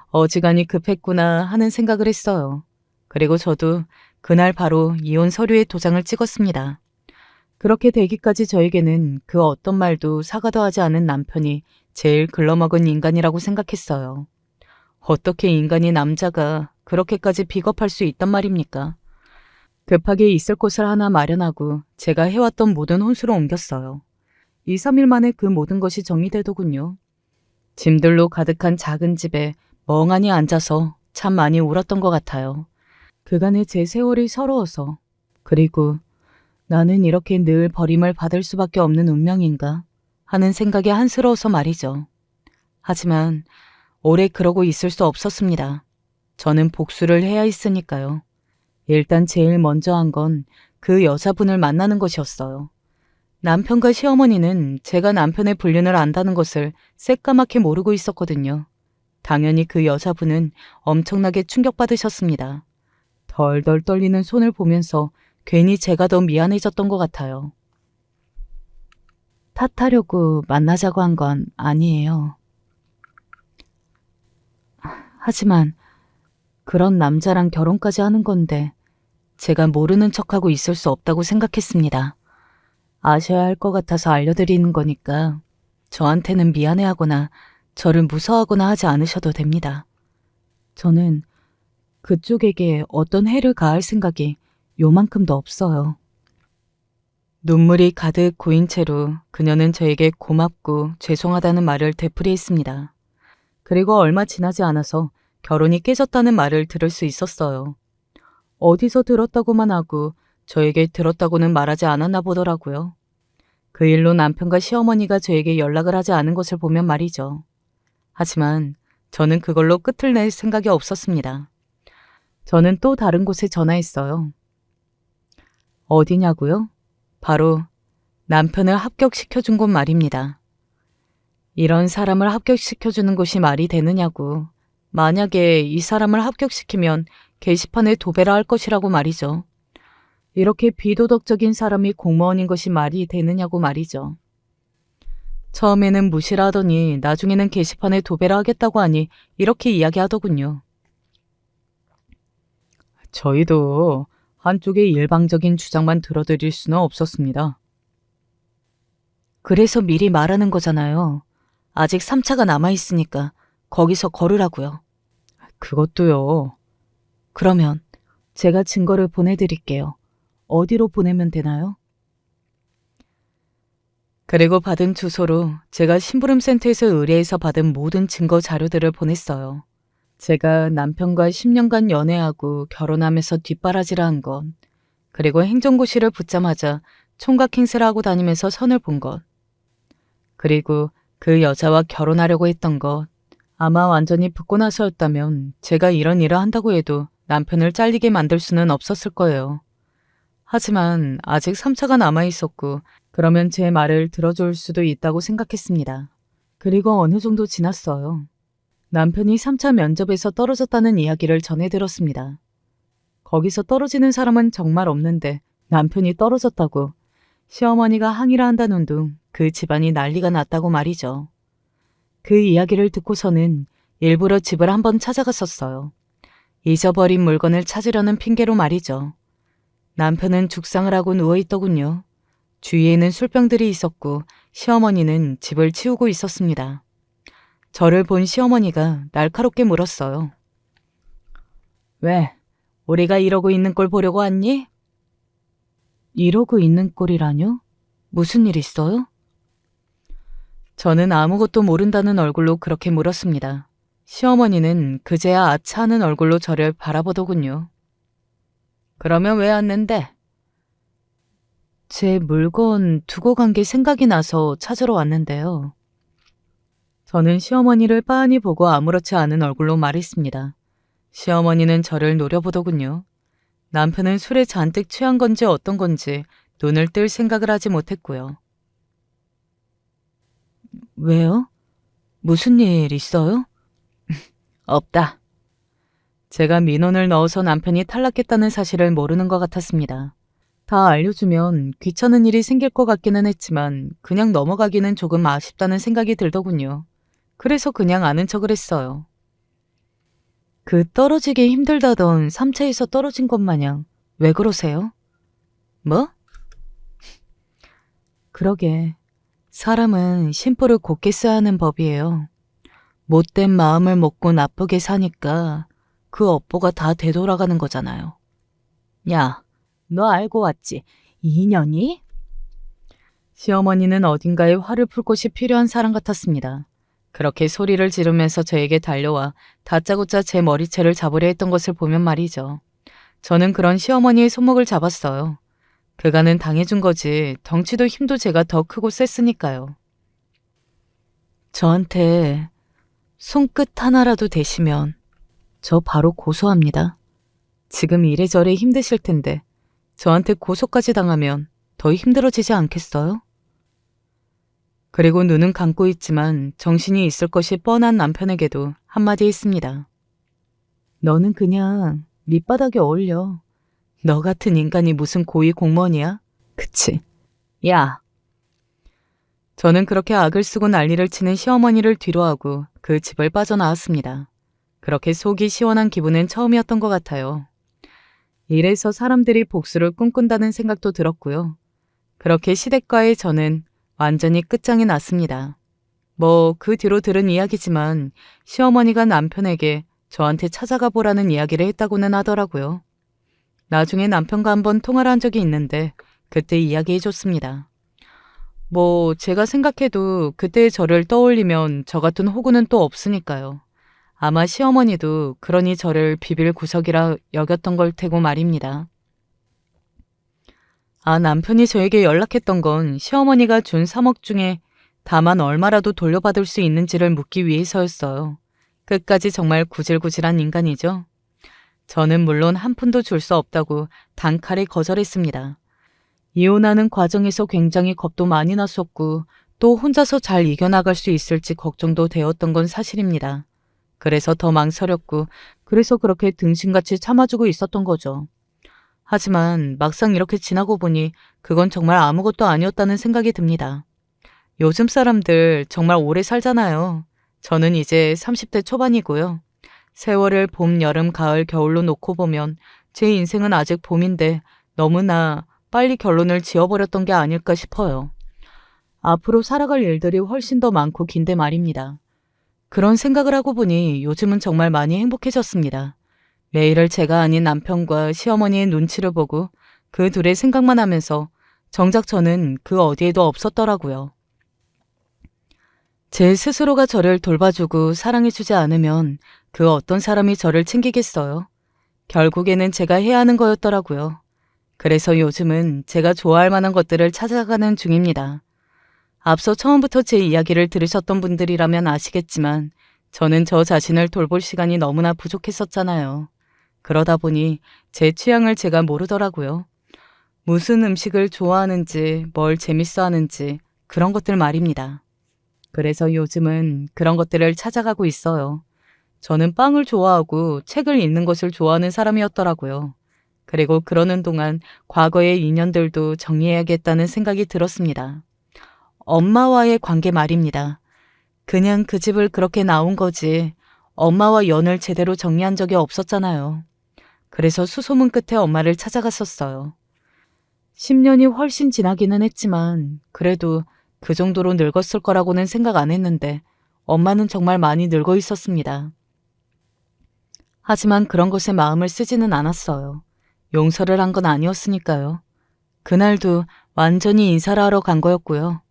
어지간히 급했구나 하는 생각을 했어요. 그리고 저도 그날 바로 이혼 서류에 도장을 찍었습니다. 그렇게 되기까지 저에게는 그 어떤 말도 사과도 하지 않은 남편이 제일 글러먹은 인간이라고 생각했어요. 어떻게 인간이 남자가 그렇게까지 비겁할 수 있단 말입니까? 급하게 있을 곳을 하나 마련하고 제가 해왔던 모든 혼수로 옮겼어요. 2, 3일 만에 그 모든 것이 정리되더군요. 짐들로 가득한 작은 집에 멍하니 앉아서 참 많이 울었던 것 같아요. 그간의 제 세월이 서러워서, 그리고 나는 이렇게 늘 버림을 받을 수밖에 없는 운명인가 하는 생각에 한스러워서 말이죠. 하지만 오래 그러고 있을 수 없었습니다. 저는 복수를 해야 했으니까요. 일단 제일 먼저 한 건 그 여자분을 만나는 것이었어요. 남편과 시어머니는 제가 남편의 불륜을 안다는 것을 새까맣게 모르고 있었거든요. 당연히 그 여자분은 엄청나게 충격받으셨습니다. 덜덜 떨리는 손을 보면서 괜히 제가 더 미안해졌던 것 같아요. 탓하려고 만나자고 한 건 아니에요. 하지만 그런 남자랑 결혼까지 하는 건데 제가 모르는 척하고 있을 수 없다고 생각했습니다. 아셔야 할 것 같아서 알려드리는 거니까 저한테는 미안해하거나 저를 무서워하거나 하지 않으셔도 됩니다. 저는 그쪽에게 어떤 해를 가할 생각이 요만큼도 없어요. 눈물이 가득 고인 채로 그녀는 저에게 고맙고 죄송하다는 말을 되풀이했습니다. 그리고 얼마 지나지 않아서 결혼이 깨졌다는 말을 들을 수 있었어요. 어디서 들었다고만 하고 저에게 들었다고는 말하지 않았나 보더라고요. 그 일로 남편과 시어머니가 저에게 연락을 하지 않은 것을 보면 말이죠. 하지만 저는 그걸로 끝을 낼 생각이 없었습니다. 저는 또 다른 곳에 전화했어요. 어디냐고요? 바로 남편을 합격시켜준 곳 말입니다. 이런 사람을 합격시켜주는 곳이 말이 되느냐고. 만약에 이 사람을 합격시키면 게시판에 도배를 할 것이라고 말이죠. 이렇게 비도덕적인 사람이 공무원인 것이 말이 되느냐고 말이죠. 처음에는 무시를 하더니 나중에는 게시판에 도배를 하겠다고 하니 이렇게 이야기하더군요. 저희도 한쪽의 일방적인 주장만 들어드릴 수는 없었습니다. 그래서 미리 말하는 거잖아요. 아직 3차가 남아있으니까 거기서 걸으라고요. 그것도요. 그러면 제가 증거를 보내드릴게요. 어디로 보내면 되나요? 그리고 받은 주소로 제가 심부름센터에서 의뢰해서 받은 모든 증거 자료들을 보냈어요. 제가 남편과 10년간 연애하고 결혼하면서 뒷바라지를 한 것, 그리고 행정고시를 붙자마자 총각 행세를 하고 다니면서 선을 본 것, 그리고 그 여자와 결혼하려고 했던 것, 아마 완전히 붙고 나서였다면 제가 이런 일을 한다고 해도 남편을 잘리게 만들 수는 없었을 거예요. 하지만 아직 3차가 남아있었고 그러면 제 말을 들어줄 수도 있다고 생각했습니다. 그리고 어느 정도 지났어요. 남편이 3차 면접에서 떨어졌다는 이야기를 전해 들었습니다. 거기서 떨어지는 사람은 정말 없는데 남편이 떨어졌다고 시어머니가 항의를 한다는 둥 그 집안이 난리가 났다고 말이죠. 그 이야기를 듣고서는 일부러 집을 한번 찾아갔었어요. 잊어버린 물건을 찾으려는 핑계로 말이죠. 남편은 죽상을 하고 누워있더군요. 주위에는 술병들이 있었고 시어머니는 집을 치우고 있었습니다. 저를 본 시어머니가 날카롭게 물었어요. 왜? 우리가 이러고 있는 꼴 보려고 왔니? 이러고 있는 꼴이라뇨? 무슨 일 있어요? 저는 아무것도 모른다는 얼굴로 그렇게 물었습니다. 시어머니는 그제야 아차하는 얼굴로 저를 바라보더군요. 그러면 왜 왔는데? 제 물건 두고 간 게 생각이 나서 찾으러 왔는데요. 저는 시어머니를 빤히 보고 아무렇지 않은 얼굴로 말했습니다. 시어머니는 저를 노려보더군요. 남편은 술에 잔뜩 취한 건지 어떤 건지 눈을 뜰 생각을 하지 못했고요. 왜요? 무슨 일 있어요? 없다. 제가 민원을 넣어서 남편이 탈락했다는 사실을 모르는 것 같았습니다. 다 알려주면 귀찮은 일이 생길 것 같기는 했지만 그냥 넘어가기는 조금 아쉽다는 생각이 들더군요. 그래서 그냥 아는 척을 했어요. 그 떨어지기 힘들다던 3차에서 떨어진 것 마냥 왜 그러세요? 뭐? 그러게. 사람은 심보를 곧게 써야 하는 법이에요. 못된 마음을 먹고 나쁘게 사니까 그 업보가 다 되돌아가는 거잖아요. 야, 너 알고 왔지? 이 인연이? 시어머니는 어딘가에 화를 풀 곳이 필요한 사람 같았습니다. 그렇게 소리를 지르면서 저에게 달려와 다짜고짜 제 머리채를 잡으려 했던 것을 보면 말이죠. 저는 그런 시어머니의 손목을 잡았어요. 그간은 당해준 거지 덩치도 힘도 제가 더 크고 셌으니까요. 저한테 손끝 하나라도 대시면 저 바로 고소합니다. 지금 이래저래 힘드실 텐데 저한테 고소까지 당하면 더 힘들어지지 않겠어요? 그리고 눈은 감고 있지만 정신이 있을 것이 뻔한 남편에게도 한마디 했습니다. 너는 그냥 밑바닥에 어울려. 너 같은 인간이 무슨 고위 공무원이야? 그치? 야! 저는 그렇게 악을 쓰고 난리를 치는 시어머니를 뒤로하고 그 집을 빠져나왔습니다. 그렇게 속이 시원한 기분은 처음이었던 것 같아요. 이래서 사람들이 복수를 꿈꾼다는 생각도 들었고요. 그렇게 시댁과의 저는 완전히 끝장이 났습니다. 뭐 그 뒤로 들은 이야기지만 시어머니가 남편에게 저한테 찾아가 보라는 이야기를 했다고는 하더라고요. 나중에 남편과 한번 통화를 한 적이 있는데 그때 이야기해 줬습니다. 뭐 제가 생각해도 그때의 저를 떠올리면 저 같은 호구는 또 없으니까요. 아마 시어머니도 그러니 저를 비빌 구석이라 여겼던 걸 테고 말입니다. 남편이 저에게 연락했던 건 시어머니가 준 3억 중에 다만 얼마라도 돌려받을 수 있는지를 묻기 위해서였어요. 끝까지 정말 구질구질한 인간이죠. 저는 물론 한 푼도 줄 수 없다고 단칼에 거절했습니다. 이혼하는 과정에서 굉장히 겁도 많이 났었고 또 혼자서 잘 이겨나갈 수 있을지 걱정도 되었던 건 사실입니다. 그래서 더 망설였고 그래서 그렇게 등신같이 참아주고 있었던 거죠. 하지만 막상 이렇게 지나고 보니 그건 정말 아무것도 아니었다는 생각이 듭니다. 요즘 사람들 정말 오래 살잖아요. 저는 이제 30대 초반이고요. 세월을 봄, 여름, 가을, 겨울로 놓고 보면 제 인생은 아직 봄인데 너무나 빨리 결론을 지어버렸던 게 아닐까 싶어요. 앞으로 살아갈 일들이 훨씬 더 많고 긴데 말입니다. 그런 생각을 하고 보니 요즘은 정말 많이 행복해졌습니다. 매일을 제가 아닌 남편과 시어머니의 눈치를 보고 그 둘의 생각만 하면서 정작 저는 그 어디에도 없었더라고요. 제 스스로가 저를 돌봐주고 사랑해주지 않으면 그 어떤 사람이 저를 챙기겠어요. 결국에는 제가 해야 하는 거였더라고요. 그래서 요즘은 제가 좋아할 만한 것들을 찾아가는 중입니다. 앞서 처음부터 제 이야기를 들으셨던 분들이라면 아시겠지만 저는 저 자신을 돌볼 시간이 너무나 부족했었잖아요. 그러다 보니 제 취향을 제가 모르더라고요. 무슨 음식을 좋아하는지, 뭘 재밌어 하는지 그런 것들 말입니다. 그래서 요즘은 그런 것들을 찾아가고 있어요. 저는 빵을 좋아하고 책을 읽는 것을 좋아하는 사람이었더라고요. 그리고 그러는 동안 과거의 인연들도 정리해야겠다는 생각이 들었습니다. 엄마와의 관계 말입니다. 그냥 그 집을 그렇게 나온 거지 엄마와 연을 제대로 정리한 적이 없었잖아요. 그래서 수소문 끝에 엄마를 찾아갔었어요. 10년이 훨씬 지나기는 했지만 그래도 그 정도로 늙었을 거라고는 생각 안 했는데 엄마는 정말 많이 늙어 있었습니다. 하지만 그런 것에 마음을 쓰지는 않았어요. 용서를 한 건 아니었으니까요. 그날도 완전히 인사를 하러 간 거였고요.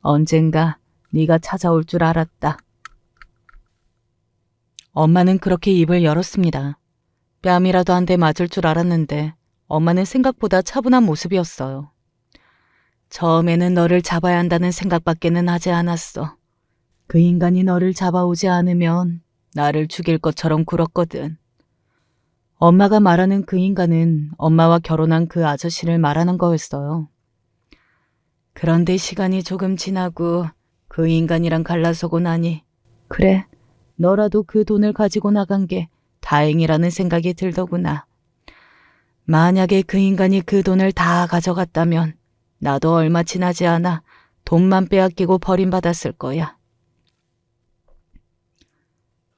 언젠가 네가 찾아올 줄 알았다. 엄마는 그렇게 입을 열었습니다. 뺨이라도 한 대 맞을 줄 알았는데 엄마는 생각보다 차분한 모습이었어요. 처음에는 너를 잡아야 한다는 생각밖에는 하지 않았어. 그 인간이 너를 잡아오지 않으면 나를 죽일 것처럼 굴었거든. 엄마가 말하는 그 인간은 엄마와 결혼한 그 아저씨를 말하는 거였어요. 그런데 시간이 조금 지나고 그 인간이랑 갈라서고 나니 그래, 너라도 그 돈을 가지고 나간 게 다행이라는 생각이 들더구나. 만약에 그 인간이 그 돈을 다 가져갔다면 나도 얼마 지나지 않아 돈만 빼앗기고 버림받았을 거야.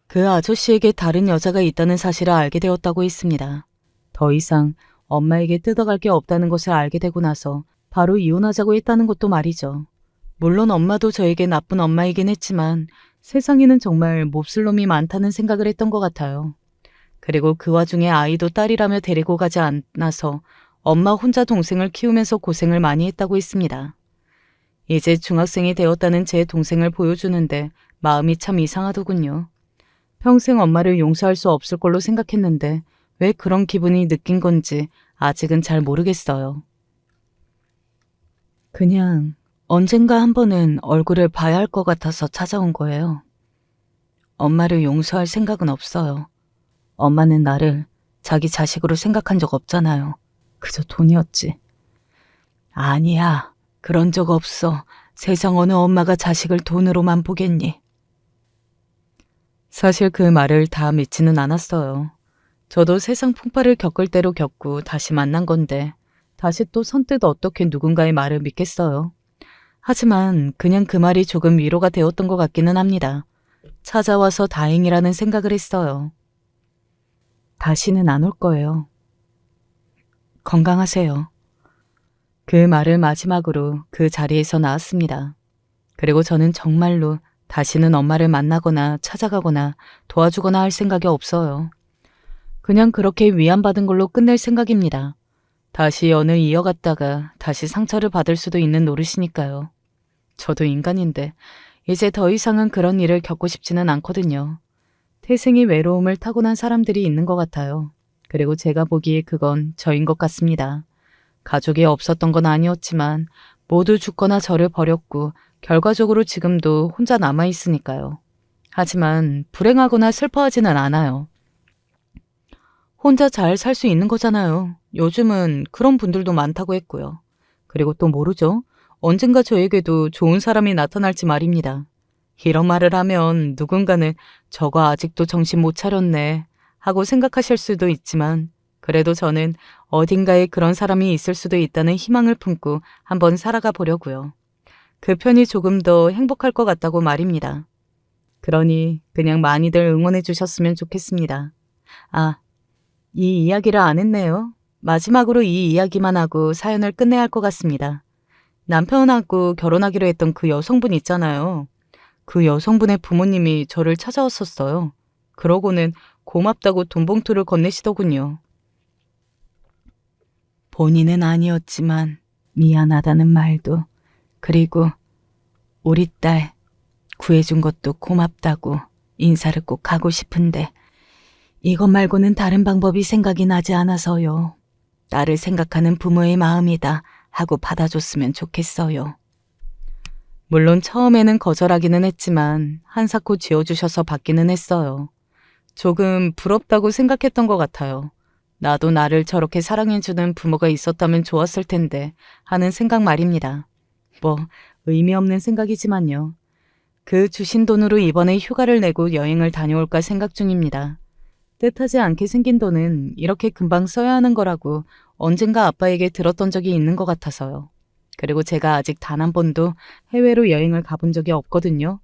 그 아저씨에게 다른 여자가 있다는 사실을 알게 되었다고 했습니다. 더 이상 엄마에게 뜯어갈 게 없다는 것을 알게 되고 나서 바로 이혼하자고 했다는 것도 말이죠. 물론 엄마도 저에게 나쁜 엄마이긴 했지만 세상에는 정말 몹쓸 놈이 많다는 생각을 했던 것 같아요. 그리고 그 와중에 아이도 딸이라며 데리고 가지 않아서 엄마 혼자 동생을 키우면서 고생을 많이 했다고 했습니다. 이제 중학생이 되었다는 제 동생을 보여주는데 마음이 참 이상하더군요. 평생 엄마를 용서할 수 없을 걸로 생각했는데 왜 그런 기분이 느낀 건지 아직은 잘 모르겠어요. 그냥 언젠가 한 번은 얼굴을 봐야 할 것 같아서 찾아온 거예요. 엄마를 용서할 생각은 없어요. 엄마는 나를 자기 자식으로 생각한 적 없잖아요. 그저 돈이었지. 아니야. 그런 적 없어. 세상 어느 엄마가 자식을 돈으로만 보겠니? 사실 그 말을 다 믿지는 않았어요. 저도 세상 풍파를 겪을 대로 겪고 다시 만난 건데 다시 또 선뜻 어떻게 누군가의 말을 믿겠어요. 하지만 그냥 그 말이 조금 위로가 되었던 것 같기는 합니다. 찾아와서 다행이라는 생각을 했어요. 다시는 안 올 거예요. 건강하세요. 그 말을 마지막으로 그 자리에서 나왔습니다. 그리고 저는 정말로 다시는 엄마를 만나거나 찾아가거나 도와주거나 할 생각이 없어요. 그냥 그렇게 위안받은 걸로 끝낼 생각입니다. 다시 연을 이어갔다가 다시 상처를 받을 수도 있는 노릇이니까요. 저도 인간인데 이제 더 이상은 그런 일을 겪고 싶지는 않거든요. 태생이 외로움을 타고난 사람들이 있는 것 같아요. 그리고 제가 보기에 그건 저인 것 같습니다. 가족이 없었던 건 아니었지만 모두 죽거나 저를 버렸고 결과적으로 지금도 혼자 남아있으니까요. 하지만 불행하거나 슬퍼하지는 않아요. 혼자 잘 살 수 있는 거잖아요. 요즘은 그런 분들도 많다고 했고요. 그리고 또 모르죠. 언젠가 저에게도 좋은 사람이 나타날지 말입니다. 이런 말을 하면 누군가는 저거 아직도 정신 못 차렸네 하고 생각하실 수도 있지만 그래도 저는 어딘가에 그런 사람이 있을 수도 있다는 희망을 품고 한번 살아가 보려고요. 그 편이 조금 더 행복할 것 같다고 말입니다. 그러니 그냥 많이들 응원해 주셨으면 좋겠습니다. 아, 이 이야기를 안 했네요. 마지막으로 이 이야기만 하고 사연을 끝내야 할 것 같습니다. 남편하고 결혼하기로 했던 그 여성분 있잖아요. 그 여성분의 부모님이 저를 찾아왔었어요. 그러고는 고맙다고 돈 봉투를 건네시더군요. 본인은 아니었지만 미안하다는 말도 그리고 우리 딸 구해준 것도 고맙다고 인사를 꼭 하고 싶은데 이것 말고는 다른 방법이 생각이 나지 않아서요. 딸을 생각하는 부모의 마음이다 하고 받아줬으면 좋겠어요. 물론 처음에는 거절하기는 했지만 한사코 지어주셔서 받기는 했어요. 조금 부럽다고 생각했던 것 같아요. 나도 나를 저렇게 사랑해주는 부모가 있었다면 좋았을 텐데 하는 생각 말입니다. 뭐 의미 없는 생각이지만요. 그 주신 돈으로 이번에 휴가를 내고 여행을 다녀올까 생각 중입니다. 뜻하지 않게 생긴 돈은 이렇게 금방 써야 하는 거라고 언젠가 아빠에게 들었던 적이 있는 것 같아서요. 그리고 제가 아직 단 한 번도 해외로 여행을 가본 적이 없거든요.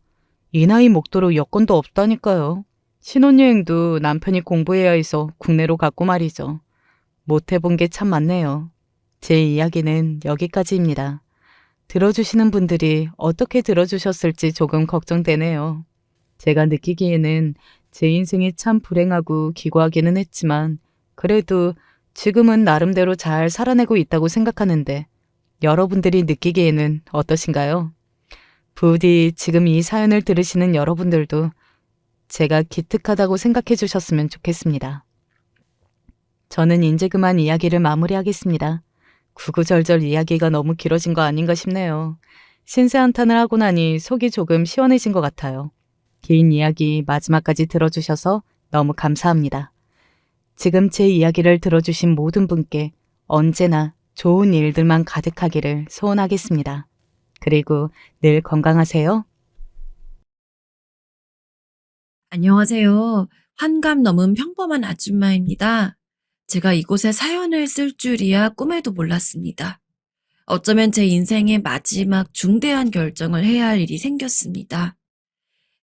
이 나이 먹도록 여권도 없다니까요. 신혼여행도 남편이 공부해야 해서 국내로 갔고 말이죠. 못 해본 게 참 많네요. 제 이야기는 여기까지입니다. 들어주시는 분들이 어떻게 들어주셨을지 조금 걱정되네요. 제가 느끼기에는 제 인생이 참 불행하고 기구하기는 했지만 그래도 지금은 나름대로 잘 살아내고 있다고 생각하는데 여러분들이 느끼기에는 어떠신가요? 부디 지금 이 사연을 들으시는 여러분들도 제가 기특하다고 생각해 주셨으면 좋겠습니다. 저는 이제 그만 이야기를 마무리하겠습니다. 구구절절 이야기가 너무 길어진 거 아닌가 싶네요. 신세한탄을 하고 나니 속이 조금 시원해진 것 같아요. 긴 이야기 마지막까지 들어주셔서 너무 감사합니다. 지금 제 이야기를 들어주신 모든 분께 언제나 좋은 일들만 가득하기를 소원하겠습니다. 그리고 늘 건강하세요. 안녕하세요. 환감 넘은 평범한 아줌마입니다. 제가 이곳에 사연을 쓸 줄이야 꿈에도 몰랐습니다. 어쩌면 제 인생의 마지막 중대한 결정을 해야 할 일이 생겼습니다.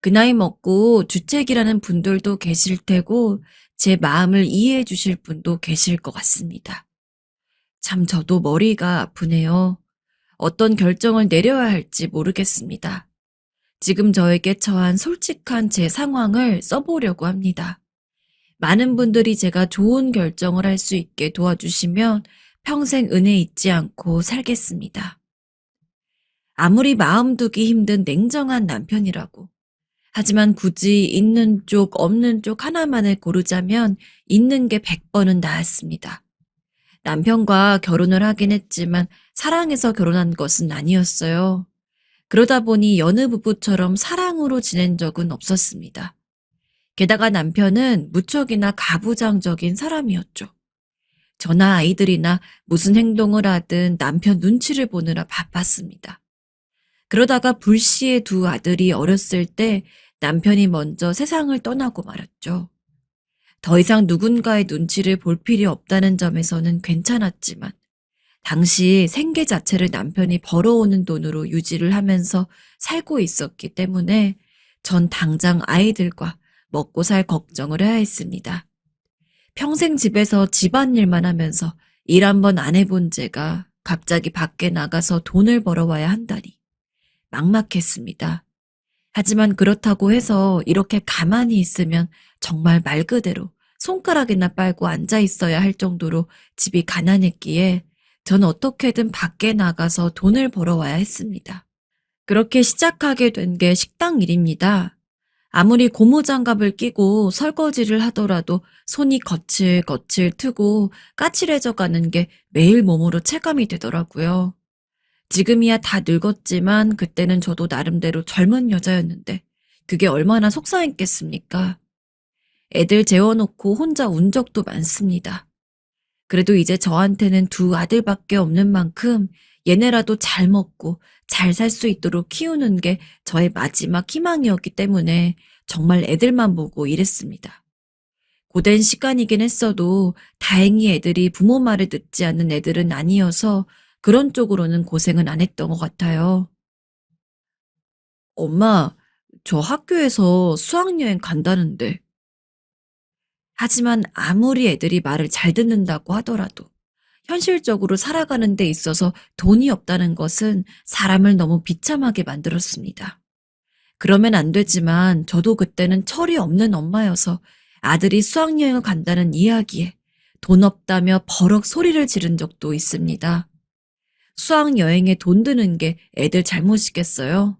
그 나이 먹고 주책이라는 분들도 계실 테고 제 마음을 이해해 주실 분도 계실 것 같습니다. 참 저도 머리가 아프네요. 어떤 결정을 내려야 할지 모르겠습니다. 지금 저에게 처한 솔직한 제 상황을 써보려고 합니다. 많은 분들이 제가 좋은 결정을 할 수 있게 도와주시면 평생 은혜 잊지 않고 살겠습니다. 아무리 마음 두기 힘든 냉정한 남편이라고. 하지만 굳이 있는 쪽, 없는 쪽 하나만을 고르자면 있는 게 100번은 나았습니다. 남편과 결혼을 하긴 했지만 사랑해서 결혼한 것은 아니었어요. 그러다 보니 여느 부부처럼 사랑으로 지낸 적은 없었습니다. 게다가 남편은 무척이나 가부장적인 사람이었죠. 저나 아이들이나 무슨 행동을 하든 남편 눈치를 보느라 바빴습니다. 그러다가 불시에 두 아들이 어렸을 때 남편이 먼저 세상을 떠나고 말았죠. 더 이상 누군가의 눈치를 볼 필요 없다는 점에서는 괜찮았지만 당시 생계 자체를 남편이 벌어오는 돈으로 유지를 하면서 살고 있었기 때문에 전 당장 아이들과 먹고 살 걱정을 해야 했습니다. 평생 집에서 집안일만 하면서 일 한 번 안 해본 제가 갑자기 밖에 나가서 돈을 벌어와야 한다니 막막했습니다. 하지만 그렇다고 해서 이렇게 가만히 있으면 정말 말 그대로 손가락이나 빨고 앉아 있어야 할 정도로 집이 가난했기에 전 어떻게든 밖에 나가서 돈을 벌어와야 했습니다. 그렇게 시작하게 된 게 식당 일입니다. 아무리 고무장갑을 끼고 설거지를 하더라도 손이 거칠거칠 트고 까칠해져 가는 게 매일 몸으로 체감이 되더라고요. 지금이야 다 늙었지만 그때는 저도 나름대로 젊은 여자였는데 그게 얼마나 속상했겠습니까? 애들 재워놓고 혼자 운 적도 많습니다. 그래도 이제 저한테는 두 아들밖에 없는 만큼 얘네라도 잘 먹고 잘 살 수 있도록 키우는 게 저의 마지막 희망이었기 때문에 정말 애들만 보고 일했습니다. 고된 시간이긴 했어도 다행히 애들이 부모 말을 듣지 않는 애들은 아니어서 그런 쪽으로는 고생은 안 했던 것 같아요. 엄마, 저 학교에서 수학여행 간다는데. 하지만 아무리 애들이 말을 잘 듣는다고 하더라도 현실적으로 살아가는 데 있어서 돈이 없다는 것은 사람을 너무 비참하게 만들었습니다. 그러면 안 되지만 저도 그때는 철이 없는 엄마여서 아들이 수학여행을 간다는 이야기에 돈 없다며 버럭 소리를 지른 적도 있습니다. 수학여행에 돈 드는 게 애들 잘못이겠어요?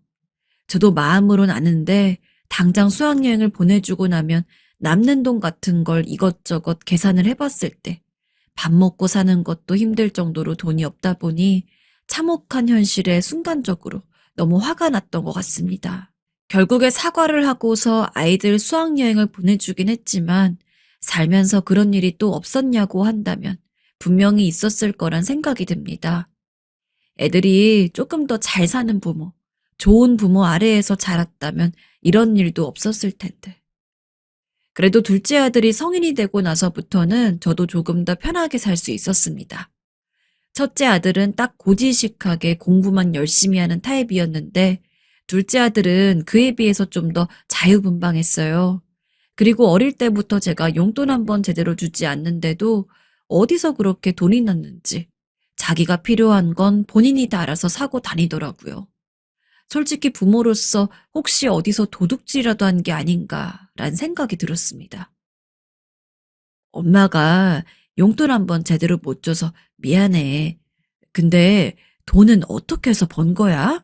저도 마음으론 아는데 당장 수학여행을 보내주고 나면 남는 돈 같은 걸 이것저것 계산을 해봤을 때 밥 먹고 사는 것도 힘들 정도로 돈이 없다 보니 참혹한 현실에 순간적으로 너무 화가 났던 것 같습니다. 결국에 사과를 하고서 아이들 수학여행을 보내주긴 했지만 살면서 그런 일이 또 없었냐고 한다면 분명히 있었을 거란 생각이 듭니다. 애들이 조금 더 잘 사는 부모, 좋은 부모 아래에서 자랐다면 이런 일도 없었을 텐데. 그래도 둘째 아들이 성인이 되고 나서부터는 저도 조금 더 편하게 살 수 있었습니다. 첫째 아들은 딱 고지식하게 공부만 열심히 하는 타입이었는데 둘째 아들은 그에 비해서 좀 더 자유분방했어요. 그리고 어릴 때부터 제가 용돈 한 번 제대로 주지 않는데도 어디서 그렇게 돈이 났는지 자기가 필요한 건 본인이 다 알아서 사고 다니더라고요. 솔직히 부모로서 혹시 어디서 도둑질이라도 한 게 아닌가란 생각이 들었습니다. 엄마가 용돈 한 번 제대로 못 줘서 미안해. 근데 돈은 어떻게 해서 번 거야?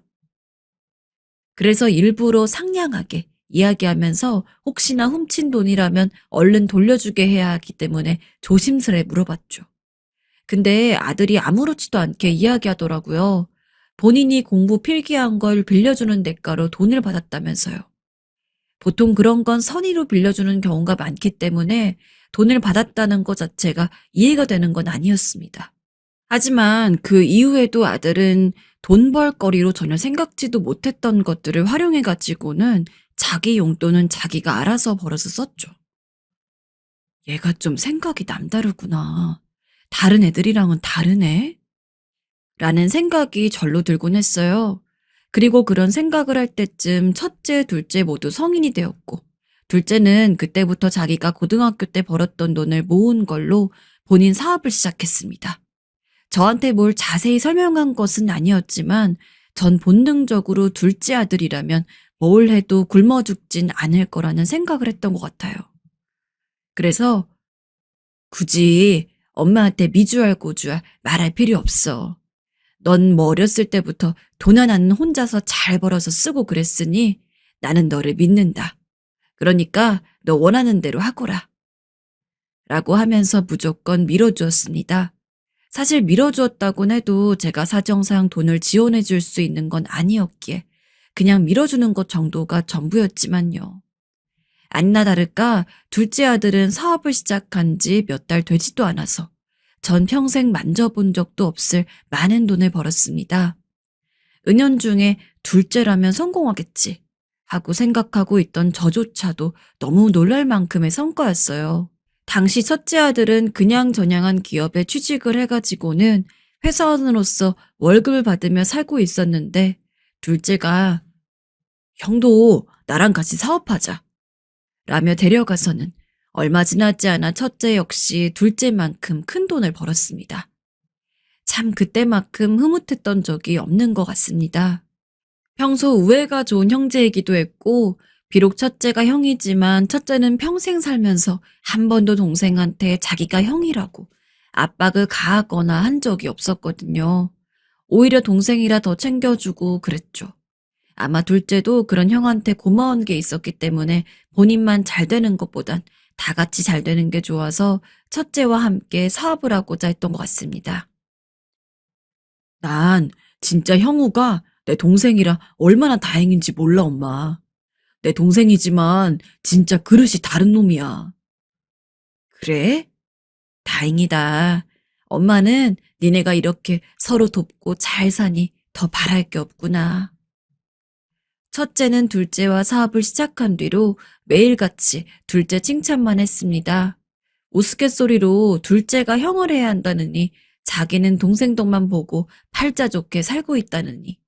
그래서 일부러 상냥하게 이야기하면서 혹시나 훔친 돈이라면 얼른 돌려주게 해야 하기 때문에 조심스레 물어봤죠. 근데 아들이 아무렇지도 않게 이야기하더라고요. 본인이 공부 필기한 걸 빌려주는 대가로 돈을 받았다면서요. 보통 그런 건 선의로 빌려주는 경우가 많기 때문에 돈을 받았다는 것 자체가 이해가 되는 건 아니었습니다. 하지만 그 이후에도 아들은 돈 벌거리로 전혀 생각지도 못했던 것들을 활용해가지고는 자기 용돈은 자기가 알아서 벌어서 썼죠. 얘가 좀 생각이 남다르구나. 다른 애들이랑은 다르네? 라는 생각이 절로 들곤 했어요. 그리고 그런 생각을 할 때쯤 첫째, 둘째 모두 성인이 되었고 둘째는 그때부터 자기가 고등학교 때 벌었던 돈을 모은 걸로 본인 사업을 시작했습니다. 저한테 뭘 자세히 설명한 것은 아니었지만 전 본능적으로 둘째 아들이라면 뭘 해도 굶어 죽진 않을 거라는 생각을 했던 것 같아요. 그래서 굳이 엄마한테 미주알 고주알 말할 필요 없어. 넌 뭐 어렸을 때부터 돈 하나는 혼자서 잘 벌어서 쓰고 그랬으니 나는 너를 믿는다. 그러니까 너 원하는 대로 하거라. 라고 하면서 무조건 밀어주었습니다. 사실 밀어주었다곤 해도 제가 사정상 돈을 지원해 줄 수 있는 건 아니었기에 그냥 밀어주는 것 정도가 전부였지만요. 아니나 다를까 둘째 아들은 사업을 시작한 지 몇 달 되지도 않아서 전 평생 만져본 적도 없을 많은 돈을 벌었습니다. 은연중에 둘째라면 성공하겠지 하고 생각하고 있던 저조차도 너무 놀랄 만큼의 성과였어요. 당시 첫째 아들은 그냥저냥한 기업에 취직을 해가지고는 회사원으로서 월급을 받으며 살고 있었는데 둘째가 형도 나랑 같이 사업하자 라며 데려가서는 얼마 지나지 않아 첫째 역시 둘째만큼 큰 돈을 벌었습니다. 참 그때만큼 흐뭇했던 적이 없는 것 같습니다. 평소 우애가 좋은 형제이기도 했고 비록 첫째가 형이지만 첫째는 평생 살면서 한 번도 동생한테 자기가 형이라고 압박을 가하거나 한 적이 없었거든요. 오히려 동생이라 더 챙겨주고 그랬죠. 아마 둘째도 그런 형한테 고마운 게 있었기 때문에 본인만 잘 되는 것보단 다 같이 잘 되는 게 좋아서 첫째와 함께 사업을 하고자 했던 것 같습니다. 난 진짜 형우가 내 동생이라 얼마나 다행인지 몰라, 엄마. 내 동생이지만 진짜 그릇이 다른 놈이야. 그래? 다행이다. 엄마는 니네가 이렇게 서로 돕고 잘 사니 더 바랄 게 없구나. 첫째는 둘째와 사업을 시작한 뒤로 매일같이 둘째 칭찬만 했습니다. 우스갯소리로 둘째가 형을 해야 한다느니 자기는 동생 덕만 보고 팔자 좋게 살고 있다느니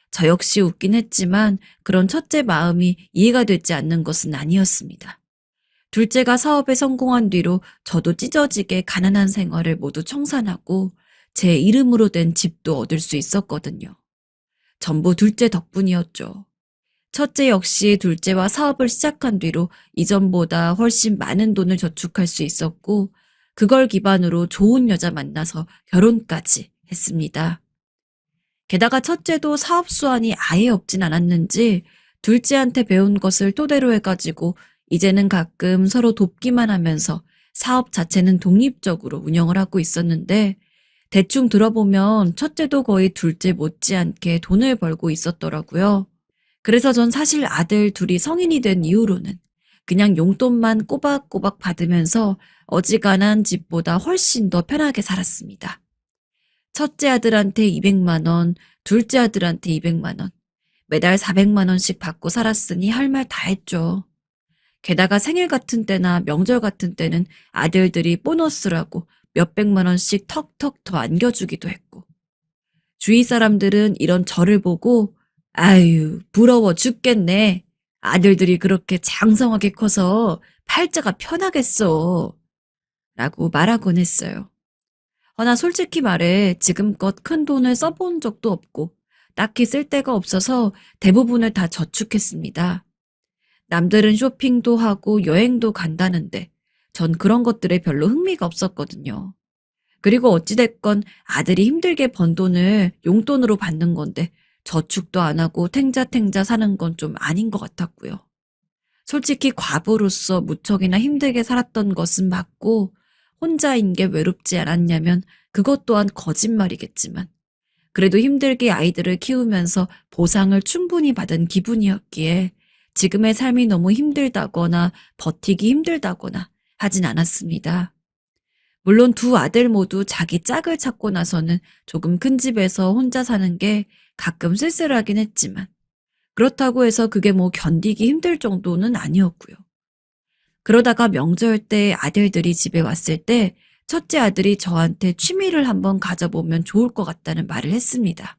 저 역시 웃긴 했지만 그런 첫째 마음이 이해가 되지 않는 것은 아니었습니다. 둘째가 사업에 성공한 뒤로 저도 찢어지게 가난한 생활을 모두 청산하고 제 이름으로 된 집도 얻을 수 있었거든요. 전부 둘째 덕분이었죠. 첫째 역시 둘째와 사업을 시작한 뒤로 이전보다 훨씬 많은 돈을 저축할 수 있었고 그걸 기반으로 좋은 여자 만나서 결혼까지 했습니다. 게다가 첫째도 사업 수완이 아예 없진 않았는지 둘째한테 배운 것을 토대로 해가지고 이제는 가끔 서로 돕기만 하면서 사업 자체는 독립적으로 운영을 하고 있었는데 대충 들어보면 첫째도 거의 둘째 못지않게 돈을 벌고 있었더라고요. 그래서 전 사실 아들 둘이 성인이 된 이후로는 그냥 용돈만 꼬박꼬박 받으면서 어지간한 집보다 훨씬 더 편하게 살았습니다. 첫째 아들한테 200만 원, 둘째 아들한테 200만 원, 매달 400만 원씩 받고 살았으니 할 말 다 했죠. 게다가 생일 같은 때나 명절 같은 때는 아들들이 보너스라고 몇백만 원씩 턱턱 더 안겨주기도 했고. 주위 사람들은 이런 저를 보고 아유, 부러워 죽겠네. 아들들이 그렇게 장성하게 커서 팔자가 편하겠어. 라고 말하곤 했어요. 허나 솔직히 말해 지금껏 큰 돈을 써본 적도 없고 딱히 쓸 데가 없어서 대부분을 다 저축했습니다. 남들은 쇼핑도 하고 여행도 간다는데 전 그런 것들에 별로 흥미가 없었거든요. 그리고 어찌됐건 아들이 힘들게 번 돈을 용돈으로 받는 건데 저축도 안 하고 탱자탱자 사는 건 좀 아닌 것 같았고요. 솔직히 과부로서 무척이나 힘들게 살았던 것은 맞고 혼자인 게 외롭지 않았냐면 그것 또한 거짓말이겠지만 그래도 힘들게 아이들을 키우면서 보상을 충분히 받은 기분이었기에 지금의 삶이 너무 힘들다거나 버티기 힘들다거나 하진 않았습니다. 물론 두 아들 모두 자기 짝을 찾고 나서는 조금 큰 집에서 혼자 사는 게 가끔 쓸쓸하긴 했지만 그렇다고 해서 그게 뭐 견디기 힘들 정도는 아니었고요. 그러다가 명절 때 아들들이 집에 왔을 때 첫째 아들이 저한테 취미를 한번 가져보면 좋을 것 같다는 말을 했습니다.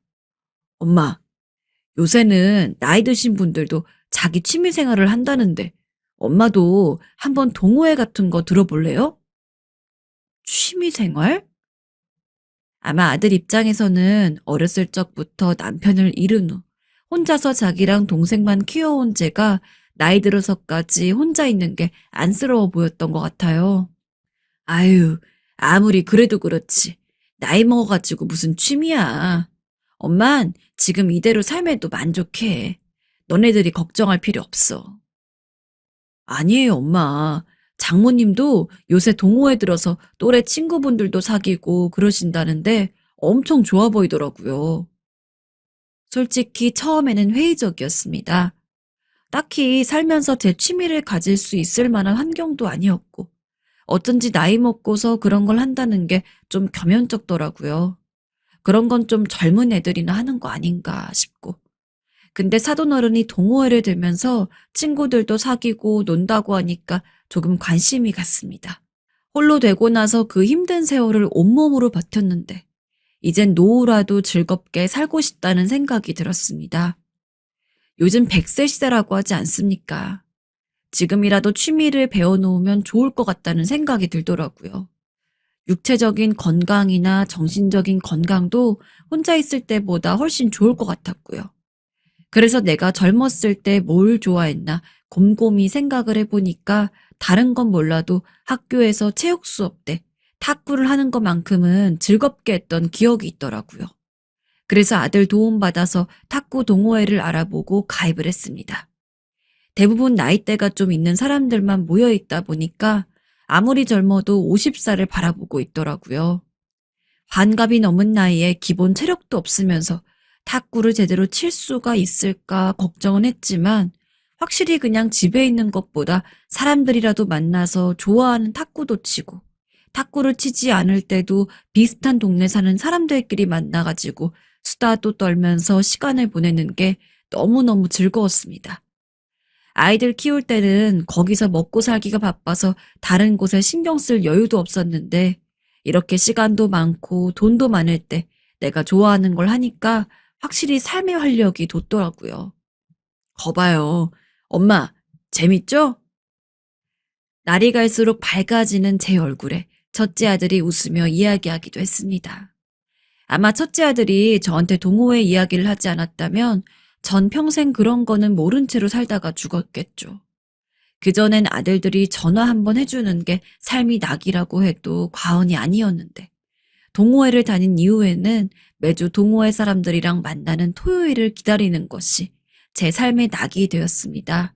엄마, 요새는 나이 드신 분들도 자기 취미 생활을 한다는데 엄마도 한번 동호회 같은 거 들어볼래요? 취미 생활? 아마 아들 입장에서는 어렸을 적부터 남편을 잃은 후 혼자서 자기랑 동생만 키워온 제가 나이 들어서까지 혼자 있는 게 안쓰러워 보였던 것 같아요. 아유, 아무리 그래도 그렇지. 나이 먹어가지고 무슨 취미야. 엄만 지금 이대로 삶에도 만족해. 너네들이 걱정할 필요 없어. 아니에요, 엄마. 장모님도 요새 동호회 들어서 또래 친구분들도 사귀고 그러신다는데 엄청 좋아 보이더라고요. 솔직히 처음에는 회의적이었습니다. 딱히 살면서 제 취미를 가질 수 있을 만한 환경도 아니었고, 어쩐지 나이 먹고서 그런 걸 한다는 게 좀 겸연쩍더라고요. 그런 건 좀 젊은 애들이나 하는 거 아닌가 싶고. 근데 사돈어른이 동호회를 들면서 친구들도 사귀고 논다고 하니까 조금 관심이 갔습니다. 홀로 되고 나서 그 힘든 세월을 온몸으로 버텼는데, 이젠 노후라도 즐겁게 살고 싶다는 생각이 들었습니다. 요즘 100세 시대라고 하지 않습니까? 지금이라도 취미를 배워놓으면 좋을 것 같다는 생각이 들더라고요. 육체적인 건강이나 정신적인 건강도 혼자 있을 때보다 훨씬 좋을 것 같았고요. 그래서 내가 젊었을 때 뭘 좋아했나 곰곰이 생각을 해보니까 다른 건 몰라도 학교에서 체육 수업 때 탁구를 하는 것만큼은 즐겁게 했던 기억이 있더라고요. 그래서 아들 도움받아서 탁구 동호회를 알아보고 가입을 했습니다. 대부분 나이대가 좀 있는 사람들만 모여 있다 보니까 아무리 젊어도 50살을 바라보고 있더라고요. 환갑이 넘은 나이에 기본 체력도 없으면서 탁구를 제대로 칠 수가 있을까 걱정은 했지만 확실히 그냥 집에 있는 것보다 사람들이라도 만나서 좋아하는 탁구도 치고 탁구를 치지 않을 때도 비슷한 동네 사는 사람들끼리 만나가지고 수다도 떨면서 시간을 보내는 게 너무너무 즐거웠습니다. 아이들 키울 때는 거기서 먹고 살기가 바빠서 다른 곳에 신경 쓸 여유도 없었는데 이렇게 시간도 많고 돈도 많을 때 내가 좋아하는 걸 하니까 확실히 삶의 활력이 돋더라고요. 거봐요. 엄마, 재밌죠? 날이 갈수록 밝아지는 제 얼굴에 첫째 아들이 웃으며 이야기하기도 했습니다. 아마 첫째 아들이 저한테 동호회 이야기를 하지 않았다면 전 평생 그런 거는 모른 채로 살다가 죽었겠죠. 그전엔 아들들이 전화 한번 해주는 게 삶이 낙이라고 해도 과언이 아니었는데 동호회를 다닌 이후에는 매주 동호회 사람들이랑 만나는 토요일을 기다리는 것이 제 삶의 낙이 되었습니다.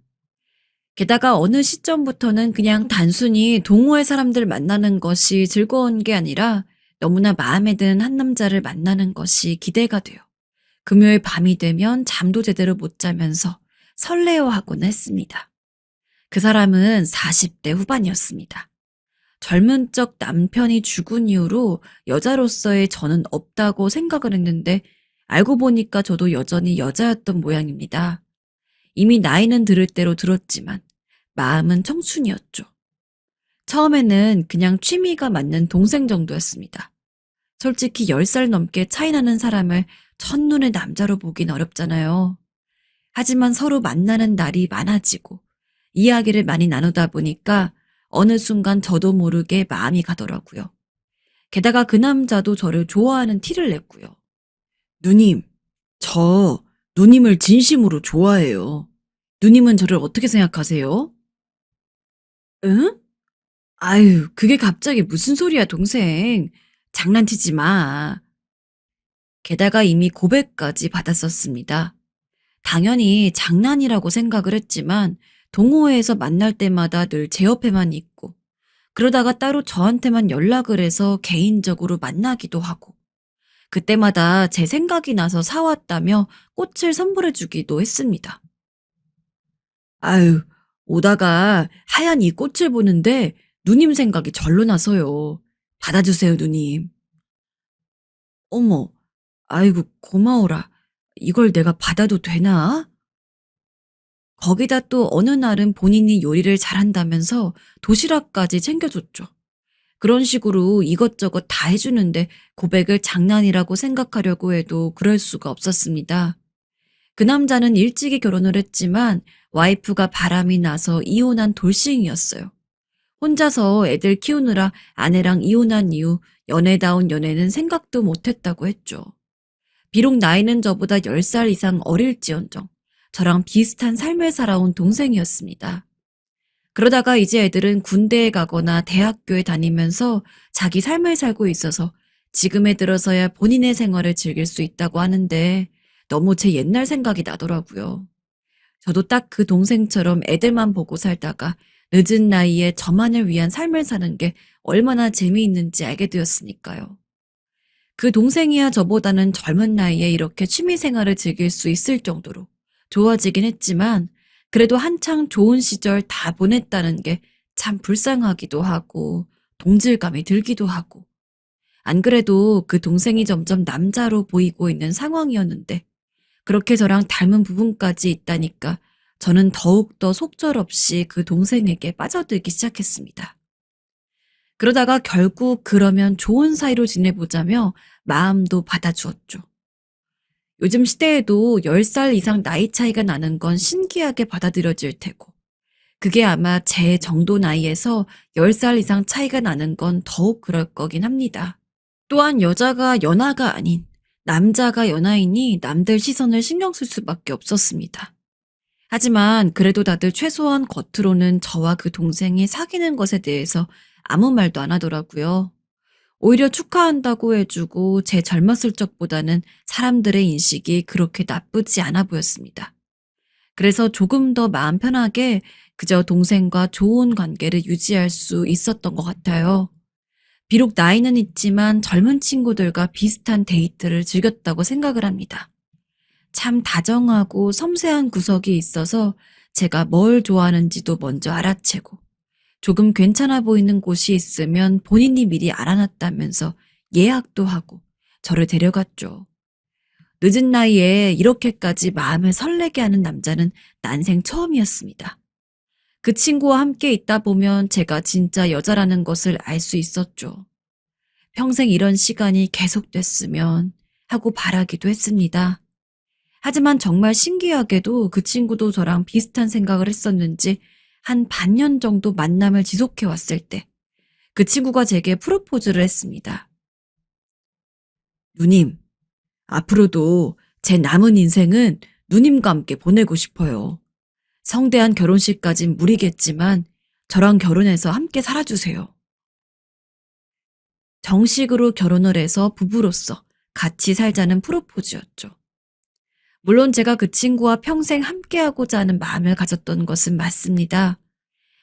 게다가 어느 시점부터는 그냥 단순히 동호회 사람들 만나는 것이 즐거운 게 아니라 너무나 마음에 드는 한 남자를 만나는 것이 기대가 돼요. 금요일 밤이 되면 잠도 제대로 못 자면서 설레어하곤 했습니다. 그 사람은 40대 후반이었습니다. 젊은 적 남편이 죽은 이후로 여자로서의 저는 없다고 생각을 했는데 알고 보니까 저도 여전히 여자였던 모양입니다. 이미 나이는 들을 대로 들었지만 마음은 청춘이었죠. 처음에는 그냥 취미가 맞는 동생 정도였습니다. 솔직히 10살 넘게 차이 나는 사람을 첫눈에 남자로 보긴 어렵잖아요. 하지만 서로 만나는 날이 많아지고 이야기를 많이 나누다 보니까 어느 순간 저도 모르게 마음이 가더라고요. 게다가 그 남자도 저를 좋아하는 티를 냈고요. 누님, 저 누님을 진심으로 좋아해요. 누님은 저를 어떻게 생각하세요? 응? 아유, 그게 갑자기 무슨 소리야, 동생. 장난치지 마. 게다가 이미 고백까지 받았었습니다. 당연히 장난이라고 생각을 했지만 동호회에서 만날 때마다 늘 제 옆에만 있고 그러다가 따로 저한테만 연락을 해서 개인적으로 만나기도 하고 그때마다 제 생각이 나서 사왔다며 꽃을 선물해주기도 했습니다. 아유, 오다가 하얀 이 꽃을 보는데 누님 생각이 절로 나서요. 받아주세요, 누님. 어머, 아이고, 고마워라. 이걸 내가 받아도 되나? 거기다 또 어느 날은 본인이 요리를 잘한다면서 도시락까지 챙겨줬죠. 그런 식으로 이것저것 다 해주는데 고백을 장난이라고 생각하려고 해도 그럴 수가 없었습니다. 그 남자는 일찍이 결혼을 했지만 와이프가 바람이 나서 이혼한 돌싱이었어요. 혼자서 애들 키우느라 아내랑 이혼한 이후 연애다운 연애는 생각도 못했다고 했죠. 비록 나이는 저보다 10살 이상 어릴지언정 저랑 비슷한 삶을 살아온 동생이었습니다. 그러다가 이제 애들은 군대에 가거나 대학교에 다니면서 자기 삶을 살고 있어서 지금에 들어서야 본인의 생활을 즐길 수 있다고 하는데 너무 제 옛날 생각이 나더라고요. 저도 딱 그 동생처럼 애들만 보고 살다가 늦은 나이에 저만을 위한 삶을 사는 게 얼마나 재미있는지 알게 되었으니까요. 그 동생이야 저보다는 젊은 나이에 이렇게 취미 생활을 즐길 수 있을 정도로 좋아지긴 했지만 그래도 한창 좋은 시절 다 보냈다는 게 참 불쌍하기도 하고 동질감이 들기도 하고 안 그래도 그 동생이 점점 남자로 보이고 있는 상황이었는데 그렇게 저랑 닮은 부분까지 있다니까 저는 더욱더 속절없이 그 동생에게 빠져들기 시작했습니다. 그러다가 결국 그러면 좋은 사이로 지내보자며 마음도 받아주었죠. 요즘 시대에도 10살 이상 나이 차이가 나는 건 신기하게 받아들여질 테고, 그게 아마 제 정도 나이에서 10살 이상 차이가 나는 건 더욱 그럴 거긴 합니다. 또한 여자가 연하가 아닌 남자가 연하이니 남들 시선을 신경 쓸 수밖에 없었습니다. 하지만 그래도 다들 최소한 겉으로는 저와 그 동생이 사귀는 것에 대해서 아무 말도 안 하더라고요. 오히려 축하한다고 해주고 제 젊었을 적보다는 사람들의 인식이 그렇게 나쁘지 않아 보였습니다. 그래서 조금 더 마음 편하게 그저 동생과 좋은 관계를 유지할 수 있었던 것 같아요. 비록 나이는 있지만 젊은 친구들과 비슷한 데이트를 즐겼다고 생각을 합니다. 참 다정하고 섬세한 구석이 있어서 제가 뭘 좋아하는지도 먼저 알아채고 조금 괜찮아 보이는 곳이 있으면 본인이 미리 알아놨다면서 예약도 하고 저를 데려갔죠. 늦은 나이에 이렇게까지 마음을 설레게 하는 남자는 난생 처음이었습니다. 그 친구와 함께 있다 보면 제가 진짜 여자라는 것을 알 수 있었죠. 평생 이런 시간이 계속됐으면 하고 바라기도 했습니다. 하지만 정말 신기하게도 그 친구도 저랑 비슷한 생각을 했었는지 한 반년 정도 만남을 지속해 왔을 때 그 친구가 제게 프로포즈를 했습니다. 누님, 앞으로도 제 남은 인생은 누님과 함께 보내고 싶어요. 성대한 결혼식까진 무리겠지만 저랑 결혼해서 함께 살아주세요. 정식으로 결혼을 해서 부부로서 같이 살자는 프로포즈였죠. 물론 제가 그 친구와 평생 함께하고자 하는 마음을 가졌던 것은 맞습니다.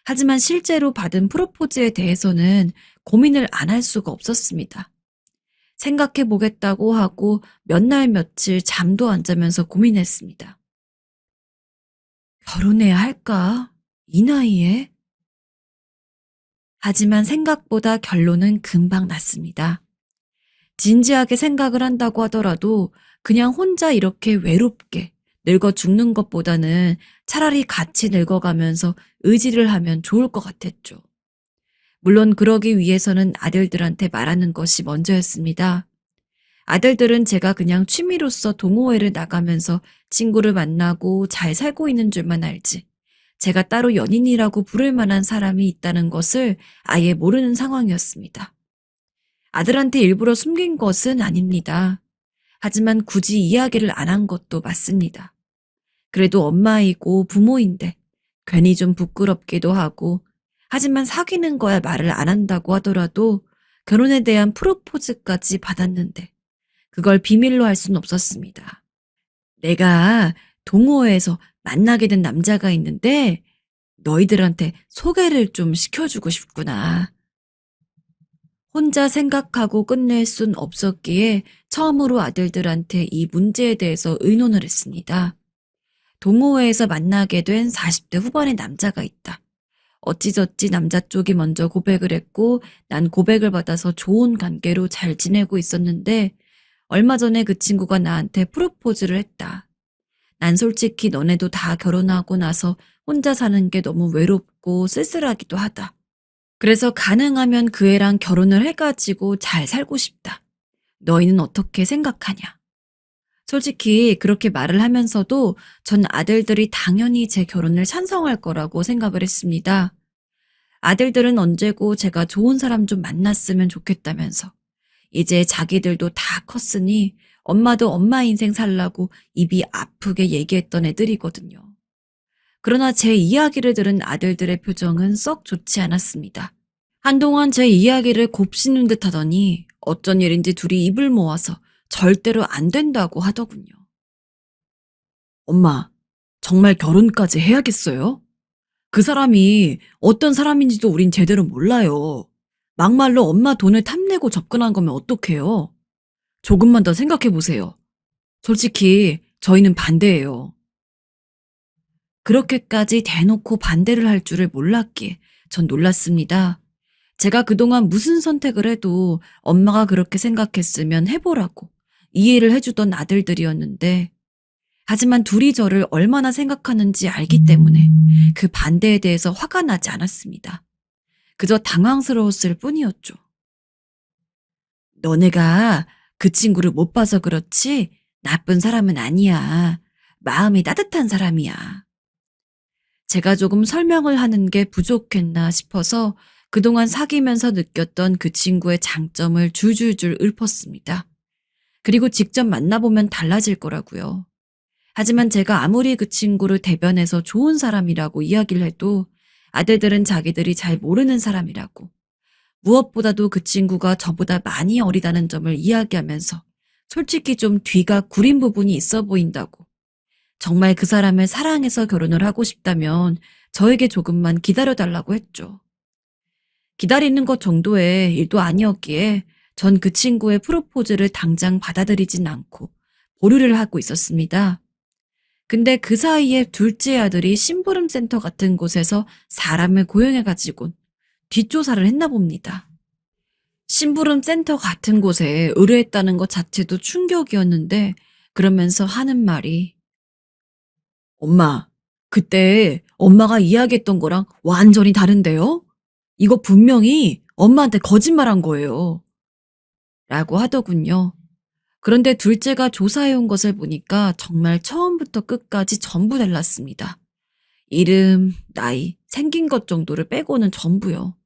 하지만 실제로 받은 프로포즈에 대해서는 고민을 안 할 수가 없었습니다. 생각해 보겠다고 하고 몇 날 며칠 잠도 안 자면서 고민했습니다. 결혼해야 할까? 이 나이에? 하지만 생각보다 결론은 금방 났습니다. 진지하게 생각을 한다고 하더라도 그냥 혼자 이렇게 외롭게 늙어 죽는 것보다는 차라리 같이 늙어가면서 의지를 하면 좋을 것 같았죠. 물론 그러기 위해서는 아들들한테 말하는 것이 먼저였습니다. 아들들은 제가 그냥 취미로서 동호회를 나가면서 친구를 만나고 잘 살고 있는 줄만 알지, 제가 따로 연인이라고 부를 만한 사람이 있다는 것을 아예 모르는 상황이었습니다. 아들한테 일부러 숨긴 것은 아닙니다. 하지만 굳이 이야기를 안 한 것도 맞습니다. 그래도 엄마이고 부모인데 괜히 좀 부끄럽기도 하고, 하지만 사귀는 거야 말을 안 한다고 하더라도 결혼에 대한 프로포즈까지 받았는데 그걸 비밀로 할 수는 없었습니다. 내가 동호회에서 만나게 된 남자가 있는데 너희들한테 소개를 좀 시켜주고 싶구나. 혼자 생각하고 끝낼 순 없었기에 처음으로 아들들한테 이 문제에 대해서 의논을 했습니다. 동호회에서 만나게 된 40대 후반의 남자가 있다. 어찌저찌 남자 쪽이 먼저 고백을 했고 난 고백을 받아서 좋은 관계로 잘 지내고 있었는데 얼마 전에 그 친구가 나한테 프로포즈를 했다. 난 솔직히 너네도 다 결혼하고 나서 혼자 사는 게 너무 외롭고 쓸쓸하기도 하다. 그래서 가능하면 그 애랑 결혼을 해가지고 잘 살고 싶다. 너희는 어떻게 생각하냐? 솔직히 그렇게 말을 하면서도 전 아들들이 당연히 제 결혼을 찬성할 거라고 생각을 했습니다. 아들들은 언제고 제가 좋은 사람 좀 만났으면 좋겠다면서 이제 자기들도 다 컸으니 엄마도 엄마 인생 살라고 입이 아프게 얘기했던 애들이거든요. 그러나 제 이야기를 들은 아들들의 표정은 썩 좋지 않았습니다. 한동안 제 이야기를 곱씹는 듯 하더니 어쩐 일인지 둘이 입을 모아서 절대로 안 된다고 하더군요. 엄마, 정말 결혼까지 해야겠어요? 그 사람이 어떤 사람인지도 우린 제대로 몰라요. 막말로 엄마 돈을 탐내고 접근한 거면 어떡해요? 조금만 더 생각해 보세요. 솔직히 저희는 반대예요. 그렇게까지 대놓고 반대를 할 줄을 몰랐기에 전 놀랐습니다. 제가 그동안 무슨 선택을 해도 엄마가 그렇게 생각했으면 해보라고 이해를 해주던 아들들이었는데, 하지만 둘이 저를 얼마나 생각하는지 알기 때문에 그 반대에 대해서 화가 나지 않았습니다. 그저 당황스러웠을 뿐이었죠. 너네가 그 친구를 못 봐서 그렇지 나쁜 사람은 아니야. 마음이 따뜻한 사람이야. 제가 조금 설명을 하는 게 부족했나 싶어서 그동안 사귀면서 느꼈던 그 친구의 장점을 줄줄줄 읊었습니다. 그리고 직접 만나보면 달라질 거라고요. 하지만 제가 아무리 그 친구를 대변해서 좋은 사람이라고 이야기를 해도 아들들은 자기들이 잘 모르는 사람이라고, 무엇보다도 그 친구가 저보다 많이 어리다는 점을 이야기하면서 솔직히 좀 뒤가 구린 부분이 있어 보인다고, 정말 그 사람을 사랑해서 결혼을 하고 싶다면 저에게 조금만 기다려달라고 했죠. 기다리는 것 정도의 일도 아니었기에 전 그 친구의 프로포즈를 당장 받아들이진 않고 보류를 하고 있었습니다. 근데 그 사이에 둘째 아들이 심부름센터 같은 곳에서 사람을 고용해가지고 뒷조사를 했나 봅니다. 심부름센터 같은 곳에 의뢰했다는 것 자체도 충격이었는데, 그러면서 하는 말이, 엄마, 그때 엄마가 이야기했던 거랑 완전히 다른데요? 이거 분명히 엄마한테 거짓말한 거예요. 라고 하더군요. 그런데 둘째가 조사해온 것을 보니까 정말 처음부터 끝까지 전부 달랐습니다. 이름, 나이, 생긴 것 정도를 빼고는 전부요.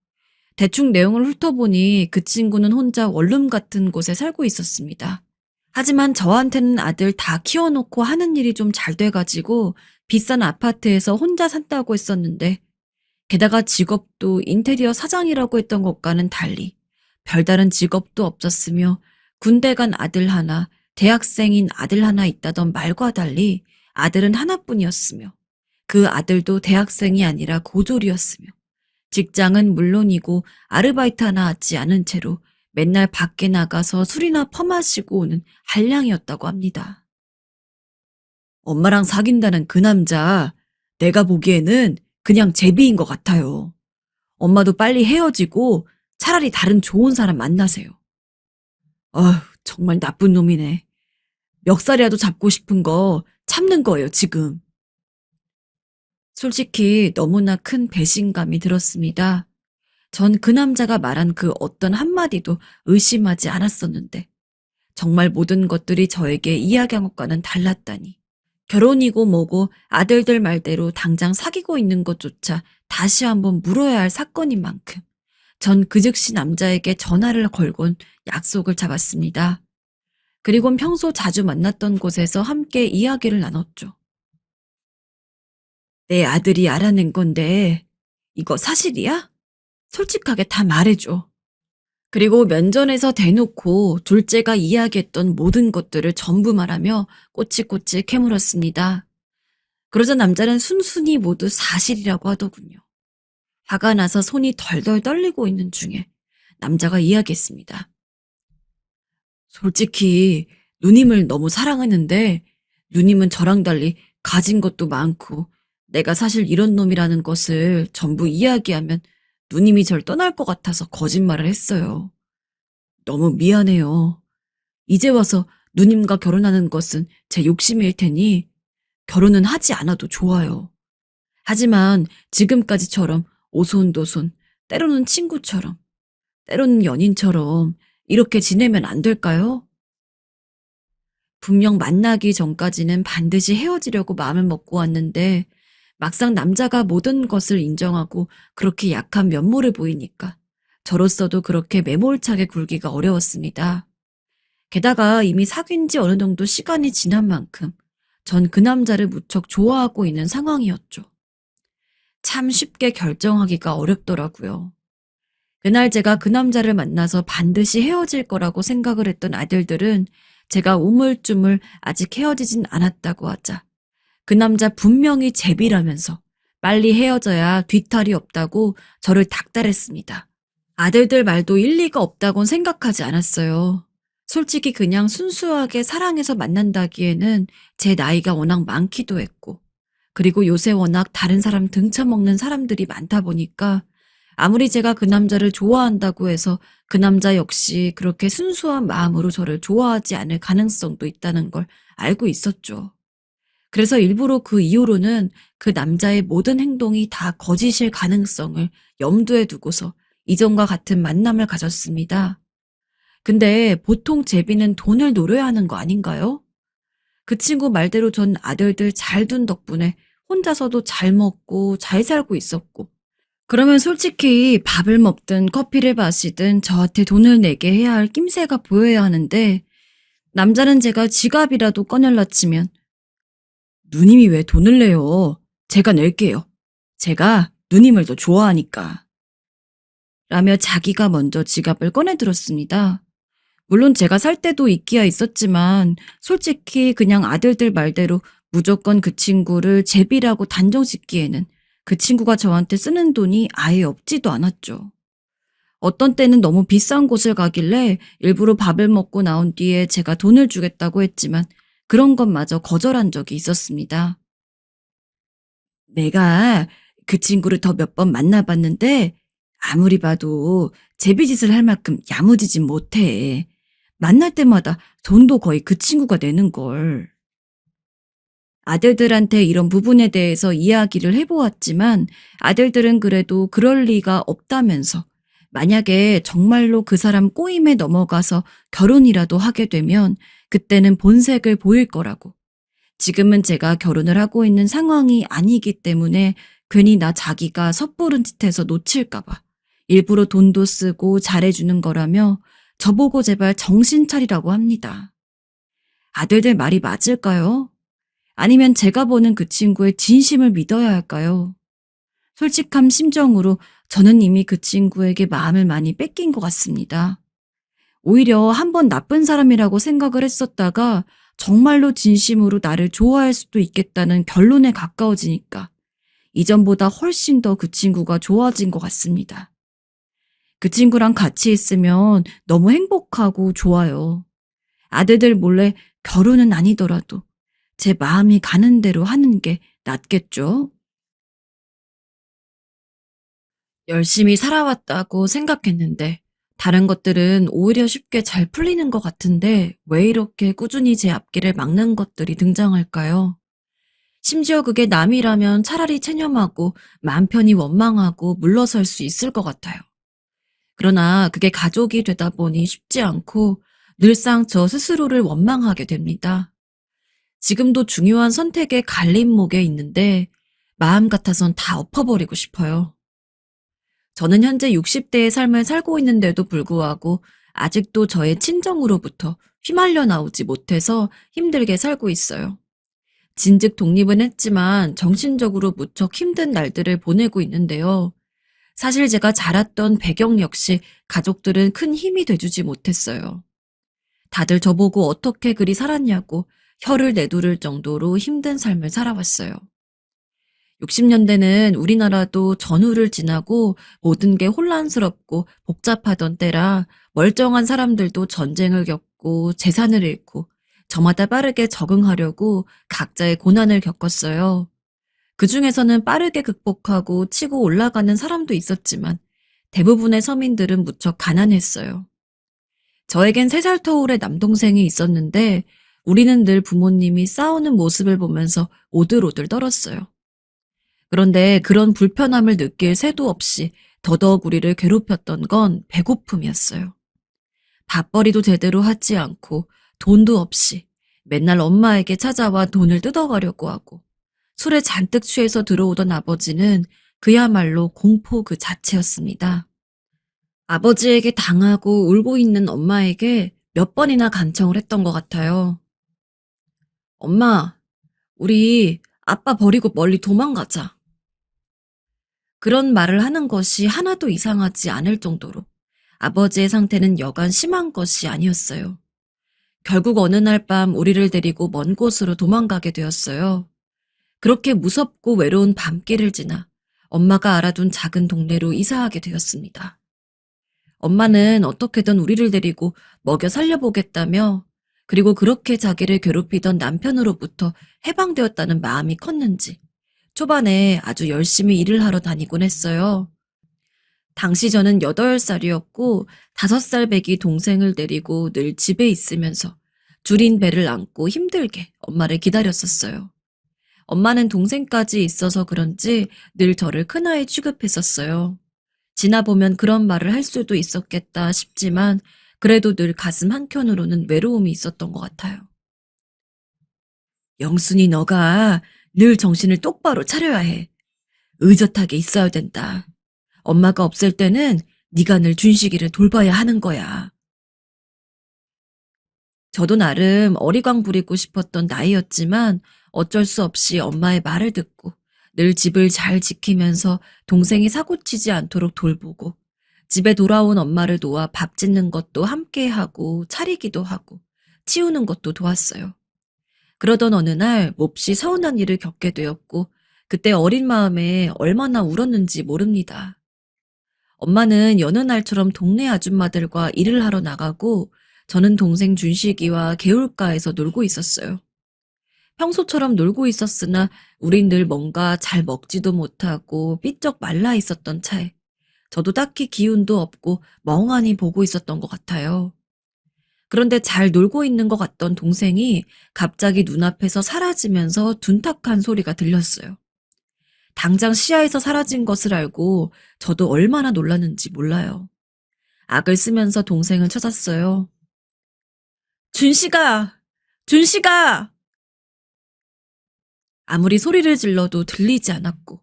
대충 내용을 훑어보니 그 친구는 혼자 원룸 같은 곳에 살고 있었습니다. 하지만 저한테는 아들 다 키워놓고 하는 일이 좀 잘 돼가지고 비싼 아파트에서 혼자 산다고 했었는데, 게다가 직업도 인테리어 사장이라고 했던 것과는 달리 별다른 직업도 없었으며, 군대 간 아들 하나, 대학생인 아들 하나 있다던 말과 달리 아들은 하나뿐이었으며, 그 아들도 대학생이 아니라 고졸이었으며, 직장은 물론이고 아르바이트 하나 하지 않은 채로 맨날 밖에 나가서 술이나 퍼마시고 오는 한량이었다고 합니다. 엄마랑 사귄다는 그 남자, 내가 보기에는 그냥 제비인 것 같아요. 엄마도 빨리 헤어지고 차라리 다른 좋은 사람 만나세요. 아휴, 정말 나쁜 놈이네. 멱살이라도 잡고 싶은 거 참는 거예요, 지금. 솔직히 너무나 큰 배신감이 들었습니다. 전 그 남자가 말한 그 어떤 한마디도 의심하지 않았었는데, 정말 모든 것들이 저에게 이야기한 것과는 달랐다니. 결혼이고 뭐고 아들들 말대로 당장 사귀고 있는 것조차 다시 한번 물어야 할 사건인 만큼 전 그 즉시 남자에게 전화를 걸곤 약속을 잡았습니다. 그리곤 평소 자주 만났던 곳에서 함께 이야기를 나눴죠. 내 아들이 알아낸 건데 이거 사실이야? 솔직하게 다 말해줘. 그리고 면전에서 대놓고 둘째가 이야기했던 모든 것들을 전부 말하며 꼬치꼬치 캐물었습니다. 그러자 남자는 순순히 모두 사실이라고 하더군요. 화가 나서 손이 덜덜 떨리고 있는 중에 남자가 이야기했습니다. 솔직히 누님을 너무 사랑했는데 누님은 저랑 달리 가진 것도 많고 내가 사실 이런 놈이라는 것을 전부 이야기하면 누님이 절 떠날 것 같아서 거짓말을 했어요. 너무 미안해요. 이제 와서 누님과 결혼하는 것은 제 욕심일 테니 결혼은 하지 않아도 좋아요. 하지만 지금까지처럼 오손도손, 때로는 친구처럼, 때로는 연인처럼 이렇게 지내면 안 될까요? 분명 만나기 전까지는 반드시 헤어지려고 마음을 먹고 왔는데 막상 남자가 모든 것을 인정하고 그렇게 약한 면모를 보이니까 저로서도 그렇게 매몰차게 굴기가 어려웠습니다. 게다가 이미 사귄 지 어느 정도 시간이 지난 만큼 전 그 남자를 무척 좋아하고 있는 상황이었죠. 참 쉽게 결정하기가 어렵더라고요. 그날 제가 그 남자를 만나서 반드시 헤어질 거라고 생각을 했던 아들들은 제가 우물쭈물 아직 헤어지진 않았다고 하자 그 남자 분명히 제비라면서 빨리 헤어져야 뒤탈이 없다고 저를 닥달했습니다. 아들들 말도 일리가 없다곤 생각하지 않았어요. 솔직히 그냥 순수하게 사랑해서 만난다기에는 제 나이가 워낙 많기도 했고, 그리고 요새 워낙 다른 사람 등쳐먹는 사람들이 많다 보니까 아무리 제가 그 남자를 좋아한다고 해서 그 남자 역시 그렇게 순수한 마음으로 저를 좋아하지 않을 가능성도 있다는 걸 알고 있었죠. 그래서 일부러 그 이후로는 그 남자의 모든 행동이 다 거짓일 가능성을 염두에 두고서 이전과 같은 만남을 가졌습니다. 근데 보통 제비는 돈을 노려야 하는 거 아닌가요? 그 친구 말대로 전 아들들 잘 둔 덕분에 혼자서도 잘 먹고 잘 살고 있었고, 그러면 솔직히 밥을 먹든 커피를 마시든 저한테 돈을 내게 해야 할 낌새가 보여야 하는데, 남자는 제가 지갑이라도 꺼낼라 치면 누님이 왜 돈을 내요? 제가 낼게요. 제가 누님을 더 좋아하니까. 라며 자기가 먼저 지갑을 꺼내들었습니다. 물론 제가 살 때도 있기야 있었지만 솔직히 그냥 아들들 말대로 무조건 그 친구를 제비라고 단정짓기에는 그 친구가 저한테 쓰는 돈이 아예 없지도 않았죠. 어떤 때는 너무 비싼 곳을 가길래 일부러 밥을 먹고 나온 뒤에 제가 돈을 주겠다고 했지만 그런 것마저 거절한 적이 있었습니다. 내가 그 친구를 더 몇 번 만나봤는데 아무리 봐도 제비짓을 할 만큼 야무지진 못해. 만날 때마다 돈도 거의 그 친구가 내는걸. 아들들한테 이런 부분에 대해서 이야기를 해보았지만 아들들은 그래도 그럴 리가 없다면서 만약에 정말로 그 사람 꼬임에 넘어가서 결혼이라도 하게 되면 그때는 본색을 보일 거라고. 지금은 제가 결혼을 하고 있는 상황이 아니기 때문에 괜히 나 자기가 섣부른 짓해서 놓칠까봐 일부러 돈도 쓰고 잘해주는 거라며 저보고 제발 정신 차리라고 합니다. 아들들 말이 맞을까요? 아니면 제가 보는 그 친구의 진심을 믿어야 할까요? 솔직한 심정으로 저는 이미 그 친구에게 마음을 많이 뺏긴 것 같습니다. 오히려 한번 나쁜 사람이라고 생각을 했었다가 정말로 진심으로 나를 좋아할 수도 있겠다는 결론에 가까워지니까 이전보다 훨씬 더 그 친구가 좋아진 것 같습니다. 그 친구랑 같이 있으면 너무 행복하고 좋아요. 아들들 몰래 결혼은 아니더라도 제 마음이 가는 대로 하는 게 낫겠죠? 열심히 살아왔다고 생각했는데 다른 것들은 오히려 쉽게 잘 풀리는 것 같은데 왜 이렇게 꾸준히 제 앞길을 막는 것들이 등장할까요? 심지어 그게 남이라면 차라리 체념하고 마음 편히 원망하고 물러설 수 있을 것 같아요. 그러나 그게 가족이 되다 보니 쉽지 않고 늘상 저 스스로를 원망하게 됩니다. 지금도 중요한 선택의 갈림목에 있는데 마음 같아선 다 엎어버리고 싶어요. 저는 현재 60대의 삶을 살고 있는데도 불구하고 아직도 저의 친정으로부터 휘말려 나오지 못해서 힘들게 살고 있어요. 진즉 독립은 했지만 정신적으로 무척 힘든 날들을 보내고 있는데요. 사실 제가 자랐던 배경 역시 가족들은 큰 힘이 돼주지 못했어요. 다들 저보고 어떻게 그리 살았냐고 혀를 내두를 정도로 힘든 삶을 살아왔어요. 60년대는 우리나라도 전후를 지나고 모든 게 혼란스럽고 복잡하던 때라 멀쩡한 사람들도 전쟁을 겪고 재산을 잃고 저마다 빠르게 적응하려고 각자의 고난을 겪었어요. 그 중에서는 빠르게 극복하고 치고 올라가는 사람도 있었지만 대부분의 서민들은 무척 가난했어요. 저에겐 3살 터울의 남동생이 있었는데 우리는 늘 부모님이 싸우는 모습을 보면서 오들오들 떨었어요. 그런데 그런 불편함을 느낄 새도 없이 더더욱 우리를 괴롭혔던 건 배고픔이었어요. 밥벌이도 제대로 하지 않고 돈도 없이 맨날 엄마에게 찾아와 돈을 뜯어가려고 하고 술에 잔뜩 취해서 들어오던 아버지는 그야말로 공포 그 자체였습니다. 아버지에게 당하고 울고 있는 엄마에게 몇 번이나 간청을 했던 것 같아요. 엄마, 우리 아빠 버리고 멀리 도망가자. 그런 말을 하는 것이 하나도 이상하지 않을 정도로 아버지의 상태는 여간 심한 것이 아니었어요. 결국 어느 날 밤 우리를 데리고 먼 곳으로 도망가게 되었어요. 그렇게 무섭고 외로운 밤길을 지나 엄마가 알아둔 작은 동네로 이사하게 되었습니다. 엄마는 어떻게든 우리를 데리고 먹여 살려보겠다며, 그리고 그렇게 자기를 괴롭히던 남편으로부터 해방되었다는 마음이 컸는지 초반에 아주 열심히 일을 하러 다니곤 했어요. 당시 저는 8살이었고 5살 배기 동생을 데리고 늘 집에 있으면서 줄인 배를 안고 힘들게 엄마를 기다렸었어요. 엄마는 동생까지 있어서 그런지 늘 저를 큰아이 취급했었어요. 지나보면 그런 말을 할 수도 있었겠다 싶지만 그래도 늘 가슴 한켠으로는 외로움이 있었던 것 같아요. 영순이 너가 늘 정신을 똑바로 차려야 해. 의젓하게 있어야 된다. 엄마가 없을 때는 네가 늘 준식이를 돌봐야 하는 거야. 저도 나름 어리광 부리고 싶었던 나이였지만 어쩔 수 없이 엄마의 말을 듣고 늘 집을 잘 지키면서 동생이 사고치지 않도록 돌보고 집에 돌아온 엄마를 도와 밥 짓는 것도 함께 하고 차리기도 하고 치우는 것도 도왔어요. 그러던 어느 날 몹시 서운한 일을 겪게 되었고 그때 어린 마음에 얼마나 울었는지 모릅니다. 엄마는 여느 날처럼 동네 아줌마들과 일을 하러 나가고 저는 동생 준식이와 개울가에서 놀고 있었어요. 평소처럼 놀고 있었으나 우린 늘 뭔가 잘 먹지도 못하고 삐쩍 말라 있었던 차에 저도 딱히 기운도 없고 멍하니 보고 있었던 것 같아요. 그런데 잘 놀고 있는 것 같던 동생이 갑자기 눈앞에서 사라지면서 둔탁한 소리가 들렸어요. 당장 시야에서 사라진 것을 알고 저도 얼마나 놀랐는지 몰라요. 악을 쓰면서 동생을 찾았어요. 준식아! 준식아! 아무리 소리를 질러도 들리지 않았고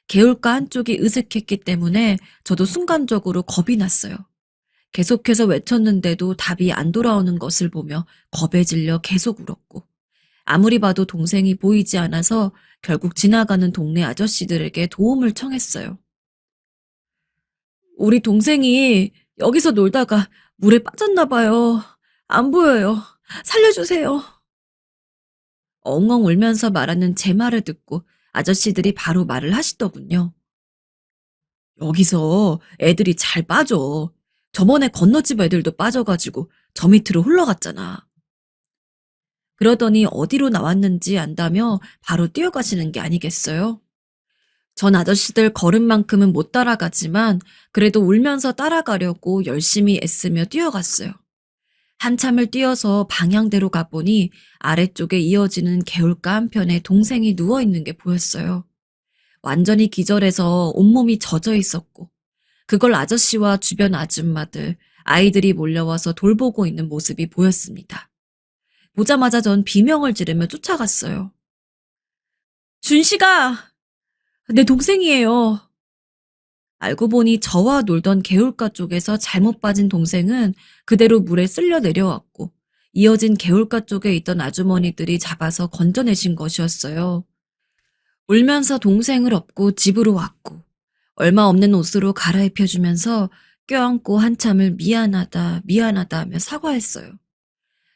개울가 한쪽이 으슥했기 때문에 저도 순간적으로 겁이 났어요. 계속해서 외쳤는데도 답이 안 돌아오는 것을 보며 겁에 질려 계속 울었고 아무리 봐도 동생이 보이지 않아서 결국 지나가는 동네 아저씨들에게 도움을 청했어요. 우리 동생이 여기서 놀다가 물에 빠졌나 봐요. 안 보여요. 살려주세요. 엉엉 울면서 말하는 제 말을 듣고 아저씨들이 바로 말을 하시더군요. 여기서 애들이 잘 빠져. 저번에 건너집 애들도 빠져가지고 저 밑으로 흘러갔잖아. 그러더니 어디로 나왔는지 안다며 바로 뛰어가시는 게 아니겠어요? 전 아저씨들 걸음만큼은 못 따라가지만 그래도 울면서 따라가려고 열심히 애쓰며 뛰어갔어요. 한참을 뛰어서 방향대로 가보니 아래쪽에 이어지는 개울가 한편에 동생이 누워있는 게 보였어요. 완전히 기절해서 온몸이 젖어 있었고 그걸 아저씨와 주변 아줌마들, 아이들이 몰려와서 돌보고 있는 모습이 보였습니다. 보자마자 전 비명을 지르며 쫓아갔어요. 준식아! 내 동생이에요. 알고 보니 저와 놀던 개울가 쪽에서 잘못 빠진 동생은 그대로 물에 쓸려 내려왔고 이어진 개울가 쪽에 있던 아주머니들이 잡아서 건져내신 것이었어요. 울면서 동생을 업고 집으로 왔고 얼마 없는 옷으로 갈아입혀주면서 껴안고 한참을 미안하다 미안하다 하며 사과했어요.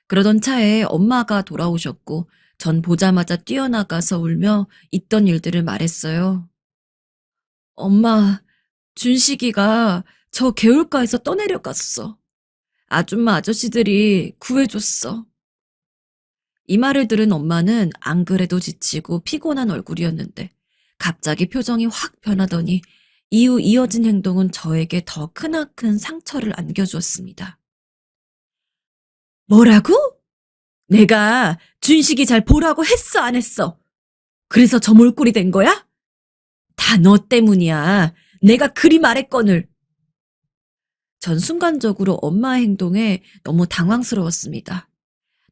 그러던 차에 엄마가 돌아오셨고 전 보자마자 뛰어나가서 울며 있던 일들을 말했어요. 엄마, 준식이가 저 개울가에서 떠내려갔어. 아줌마 아저씨들이 구해줬어. 이 말을 들은 엄마는 안 그래도 지치고 피곤한 얼굴이었는데 갑자기 표정이 확 변하더니 이후 이어진 행동은 저에게 더 크나큰 상처를 안겨주었습니다. 뭐라고? 내가 준식이 잘 보라고 했어, 안 했어? 그래서 저 몰골이 된 거야? 다 너 때문이야. 내가 그리 말했거늘. 전 순간적으로 엄마의 행동에 너무 당황스러웠습니다.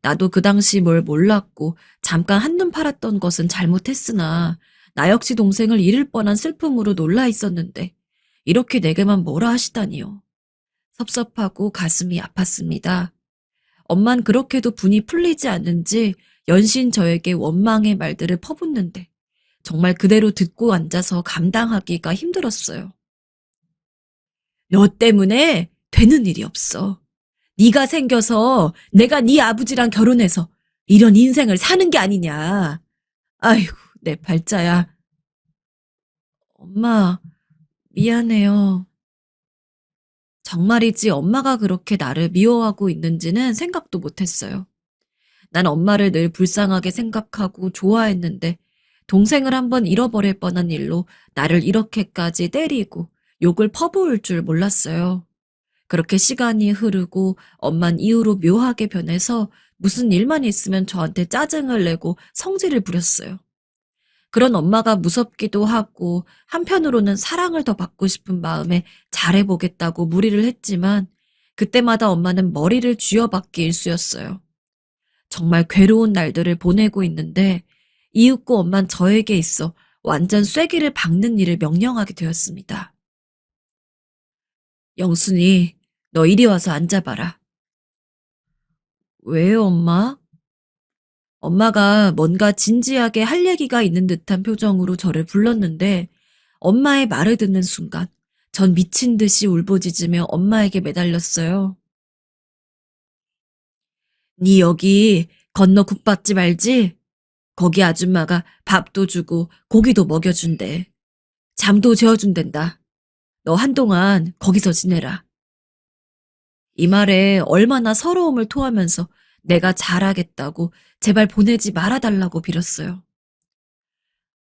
나도 그 당시 뭘 몰랐고 잠깐 한눈 팔았던 것은 잘못했으나 나 역시 동생을 잃을 뻔한 슬픔으로 놀라 있었는데 이렇게 내게만 뭐라 하시다니요. 섭섭하고 가슴이 아팠습니다. 엄만 그렇게도 분이 풀리지 않는지 연신 저에게 원망의 말들을 퍼붓는데 정말 그대로 듣고 앉아서 감당하기가 힘들었어요. 너 때문에 되는 일이 없어. 네가 생겨서 내가 네 아버지랑 결혼해서 이런 인생을 사는 게 아니냐. 아이고, 내 발자야. 엄마, 미안해요. 정말이지 엄마가 그렇게 나를 미워하고 있는지는 생각도 못했어요. 난 엄마를 늘 불쌍하게 생각하고 좋아했는데 동생을 한번 잃어버릴 뻔한 일로 나를 이렇게까지 때리고 욕을 퍼부을 줄 몰랐어요. 그렇게 시간이 흐르고 엄만 이후로 묘하게 변해서 무슨 일만 있으면 저한테 짜증을 내고 성질을 부렸어요. 그런 엄마가 무섭기도 하고 한편으로는 사랑을 더 받고 싶은 마음에 잘해보겠다고 무리를 했지만 그때마다 엄마는 머리를 쥐어박기 일쑤였어요. 정말 괴로운 날들을 보내고 있는데 이윽고 엄만 저에게 있어 완전 쐐기를 박는 일을 명령하게 되었습니다. 영순이, 너 이리 와서 앉아봐라. 왜요, 엄마? 엄마가 뭔가 진지하게 할 얘기가 있는 듯한 표정으로 저를 불렀는데 엄마의 말을 듣는 순간 전 미친 듯이 울부짖으며 엄마에게 매달렸어요. 네 여기 건너 국밥집 알지? 거기 아줌마가 밥도 주고 고기도 먹여준대. 잠도 재워준댄다. 너 한동안 거기서 지내라. 이 말에 얼마나 서러움을 토하면서 내가 잘하겠다고 제발 보내지 말아달라고 빌었어요.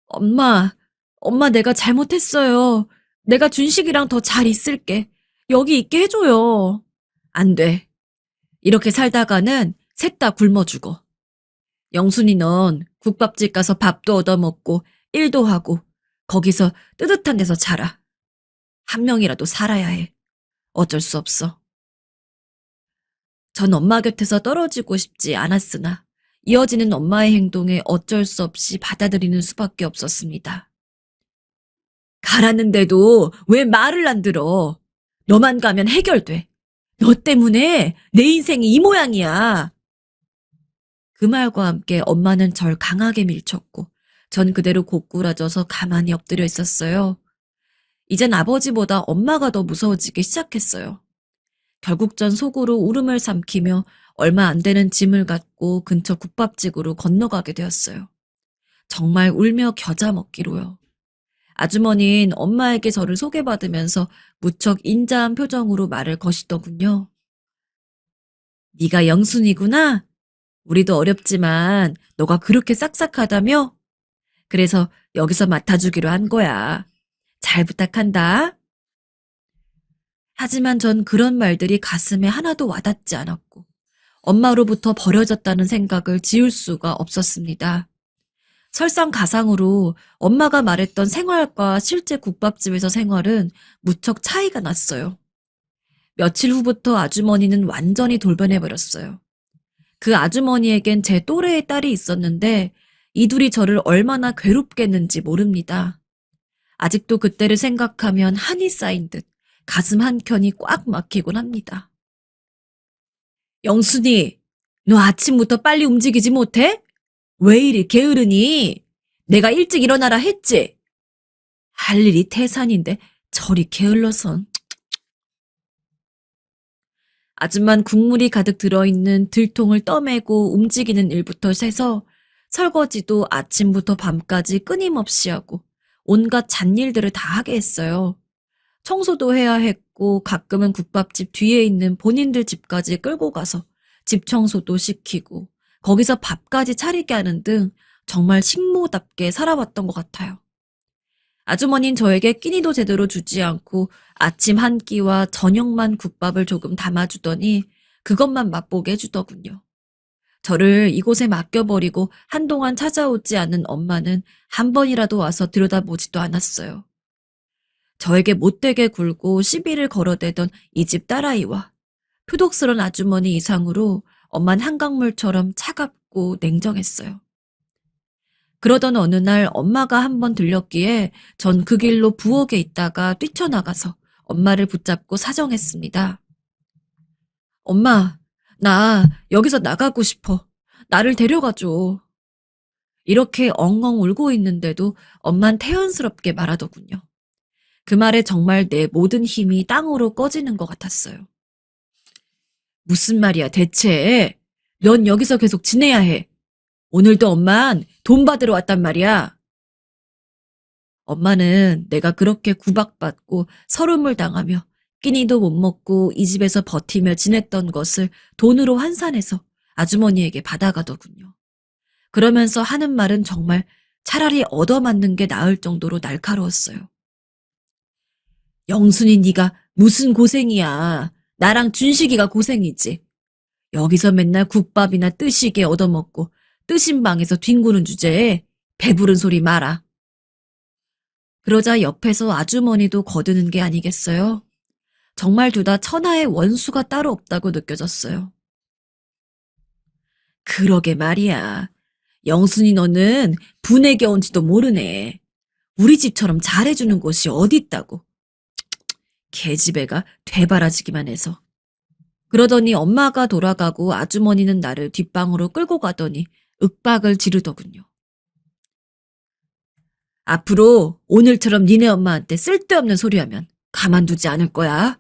엄마 내가 잘못했어요. 내가 준식이랑 더 잘 있을게. 여기 있게 해줘요. 안 돼. 이렇게 살다가는 셋 다 굶어 죽어. 영순이 넌 국밥집 가서 밥도 얻어먹고 일도 하고 거기서 뜨뜻한 데서 자라. 한 명이라도 살아야 해. 어쩔 수 없어. 전 엄마 곁에서 떨어지고 싶지 않았으나 이어지는 엄마의 행동에 어쩔 수 없이 받아들이는 수밖에 없었습니다. 가라는데도 왜 말을 안 들어? 너만 가면 해결돼. 너 때문에 내 인생이 이 모양이야. 그 말과 함께 엄마는 절 강하게 밀쳤고 전 그대로 고꾸라져서 가만히 엎드려 있었어요. 이젠 아버지보다 엄마가 더 무서워지기 시작했어요. 결국 전 속으로 울음을 삼키며 얼마 안 되는 짐을 갖고 근처 국밥집으로 건너가게 되었어요. 정말 울며 겨자 먹기로요. 아주머니는 엄마에게 저를 소개받으면서 무척 인자한 표정으로 말을 거시더군요. 네가 영순이구나? 우리도 어렵지만 너가 그렇게 싹싹하다며? 그래서 여기서 맡아주기로 한 거야. 잘 부탁한다. 하지만 전 그런 말들이 가슴에 하나도 와닿지 않았고 엄마로부터 버려졌다는 생각을 지울 수가 없었습니다. 설상가상으로 엄마가 말했던 생활과 실제 국밥집에서 생활은 무척 차이가 났어요. 며칠 후부터 아주머니는 완전히 돌변해버렸어요. 그 아주머니에겐 제 또래의 딸이 있었는데 이 둘이 저를 얼마나 괴롭게 했는지 모릅니다. 아직도 그때를 생각하면 한이 쌓인 듯 가슴 한켠이 꽉 막히곤 합니다. 영순이, 너 아침부터 빨리 움직이지 못해? 왜 이리 게으르니? 내가 일찍 일어나라 했지? 할 일이 태산인데 저리 게을러선. 아줌만 국물이 가득 들어있는 들통을 떠매고 움직이는 일부터 세서 설거지도 아침부터 밤까지 끊임없이 하고 온갖 잡일들을 다 하게 했어요. 청소도 해야 했고 가끔은 국밥집 뒤에 있는 본인들 집까지 끌고 가서 집 청소도 시키고 거기서 밥까지 차리게 하는 등 정말 식모답게 살아왔던 것 같아요. 아주머니는 저에게 끼니도 제대로 주지 않고 아침 한 끼와 저녁만 국밥을 조금 담아주더니 그것만 맛보게 해주더군요. 저를 이곳에 맡겨버리고 한동안 찾아오지 않은 엄마는 한 번이라도 와서 들여다보지도 않았어요. 저에게 못되게 굴고 시비를 걸어대던 이 집 딸아이와 표독스런 아주머니 이상으로 엄만 한강물처럼 차갑고 냉정했어요. 그러던 어느 날 엄마가 한번 들렸기에 전 그 길로 부엌에 있다가 뛰쳐나가서 엄마를 붙잡고 사정했습니다. 엄마, 나 여기서 나가고 싶어. 나를 데려가줘. 이렇게 엉엉 울고 있는데도 엄만 태연스럽게 말하더군요. 그 말에 정말 내 모든 힘이 땅으로 꺼지는 것 같았어요. 무슨 말이야 대체? 넌 여기서 계속 지내야 해. 오늘도 엄만 돈 받으러 왔단 말이야. 엄마는 내가 그렇게 구박받고 서름을 당하며 끼니도 못 먹고 이 집에서 버티며 지냈던 것을 돈으로 환산해서 아주머니에게 받아가더군요. 그러면서 하는 말은 정말 차라리 얻어맞는 게 나을 정도로 날카로웠어요. 영순이 네가 무슨 고생이야. 나랑 준식이가 고생이지. 여기서 맨날 국밥이나 뜨시게 얻어먹고 뜨신 방에서 뒹구는 주제에 배부른 소리 마라. 그러자 옆에서 아주머니도 거드는 게 아니겠어요? 정말 둘 다 천하의 원수가 따로 없다고 느껴졌어요. 그러게 말이야. 영순이 너는 분에 겨운지도 모르네. 우리 집처럼 잘해주는 곳이 어디 있다고. 계집애가 되바라지기만 해서. 그러더니 엄마가 돌아가고 아주머니는 나를 뒷방으로 끌고 가더니 윽박을 지르더군요. 앞으로 오늘처럼 니네 엄마한테 쓸데없는 소리하면 가만두지 않을 거야.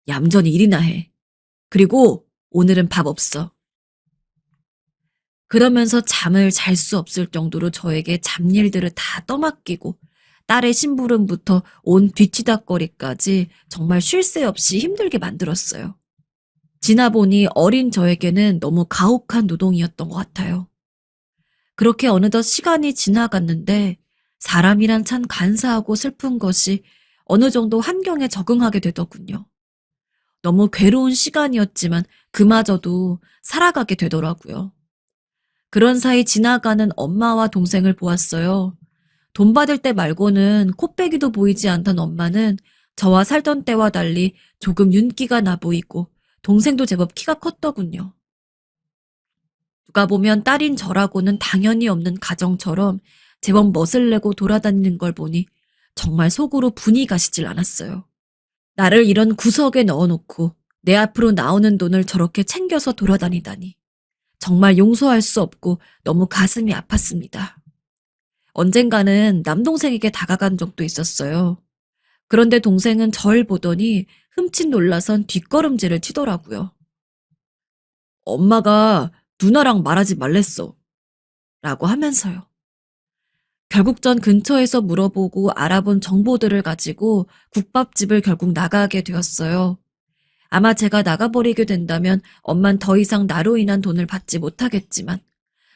얌전히 일이나 해. 그리고 오늘은 밥 없어. 그러면서 잠을 잘 수 없을 정도로 저에게 잡일들을 다 떠맡기고 딸의 심부름부터 온 뒤치다거리까지 정말 쉴 새 없이 힘들게 만들었어요. 지나보니 어린 저에게는 너무 가혹한 노동이었던 것 같아요. 그렇게 어느덧 시간이 지나갔는데 사람이란 참 간사하고 슬픈 것이 어느 정도 환경에 적응하게 되더군요. 너무 괴로운 시간이었지만 그마저도 살아가게 되더라고요. 그런 사이 지나가는 엄마와 동생을 보았어요. 돈 받을 때 말고는 코빼기도 보이지 않던 엄마는 저와 살던 때와 달리 조금 윤기가 나 보이고 동생도 제법 키가 컸더군요. 누가 보면 딸인 저라고는 당연히 없는 가정처럼 제법 멋을 내고 돌아다니는 걸 보니 정말 속으로 분이 가시질 않았어요. 나를 이런 구석에 넣어놓고 내 앞으로 나오는 돈을 저렇게 챙겨서 돌아다니다니. 정말 용서할 수 없고 너무 가슴이 아팠습니다. 언젠가는 남동생에게 다가간 적도 있었어요. 그런데 동생은 절 보더니 흠칫 놀라선 뒷걸음질을 치더라고요. 엄마가 누나랑 말하지 말랬어. 라고 하면서요. 결국 전 근처에서 물어보고 알아본 정보들을 가지고 국밥집을 결국 나가게 되었어요. 아마 제가 나가버리게 된다면 엄만 더 이상 나로 인한 돈을 받지 못하겠지만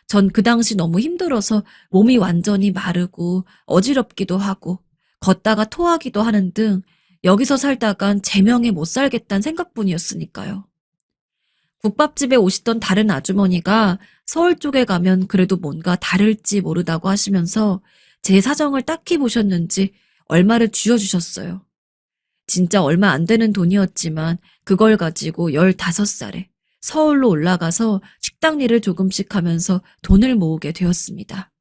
전 그 당시 너무 힘들어서 몸이 완전히 마르고 어지럽기도 하고 걷다가 토하기도 하는 등 여기서 살다간 제명에 못 살겠다는 생각뿐이었으니까요. 국밥집에 오시던 다른 아주머니가 서울 쪽에 가면 그래도 뭔가 다를지 모르다고 하시면서 제 사정을 딱히 보셨는지 얼마를 쥐어주셨어요. 진짜 얼마 안 되는 돈이었지만 그걸 가지고 15살에 서울로 올라가서 식당 일을 조금씩 하면서 돈을 모으게 되었습니다.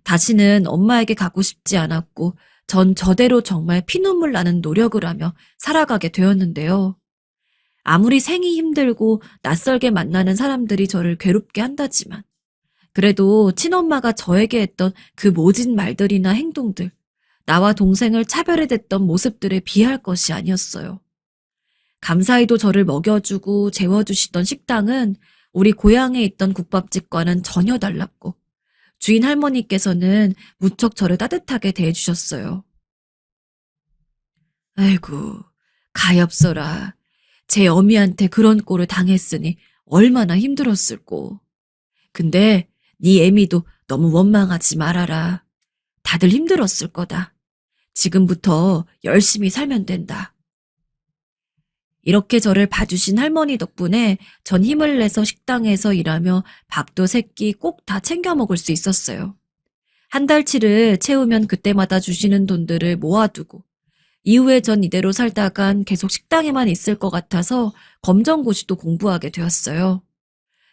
다시는 엄마에게 가고 싶지 않았고 전 저대로 정말 피눈물 나는 노력을 하며 살아가게 되었는데요. 아무리 생이 힘들고 낯설게 만나는 사람들이 저를 괴롭게 한다지만 그래도 친엄마가 저에게 했던 그 모진 말들이나 행동들, 나와 동생을 차별해댔던 모습들에 비할 것이 아니었어요. 감사히도 저를 먹여주고 재워주시던 식당은 우리 고향에 있던 국밥집과는 전혀 달랐고 주인 할머니께서는 무척 저를 따뜻하게 대해주셨어요. 아이고, 가엾어라. 제 어미한테 그런 꼴을 당했으니 얼마나 힘들었을꼬. 근데 네 애미도 너무 원망하지 말아라. 다들 힘들었을 거다. 지금부터 열심히 살면 된다. 이렇게 저를 봐주신 할머니 덕분에 전 힘을 내서 식당에서 일하며 밥도 세 끼 꼭 다 챙겨 먹을 수 있었어요. 한 달치를 채우면 그때마다 주시는 돈들을 모아두고 이후에 전 이대로 살다간 계속 식당에만 있을 것 같아서 검정고시도 공부하게 되었어요.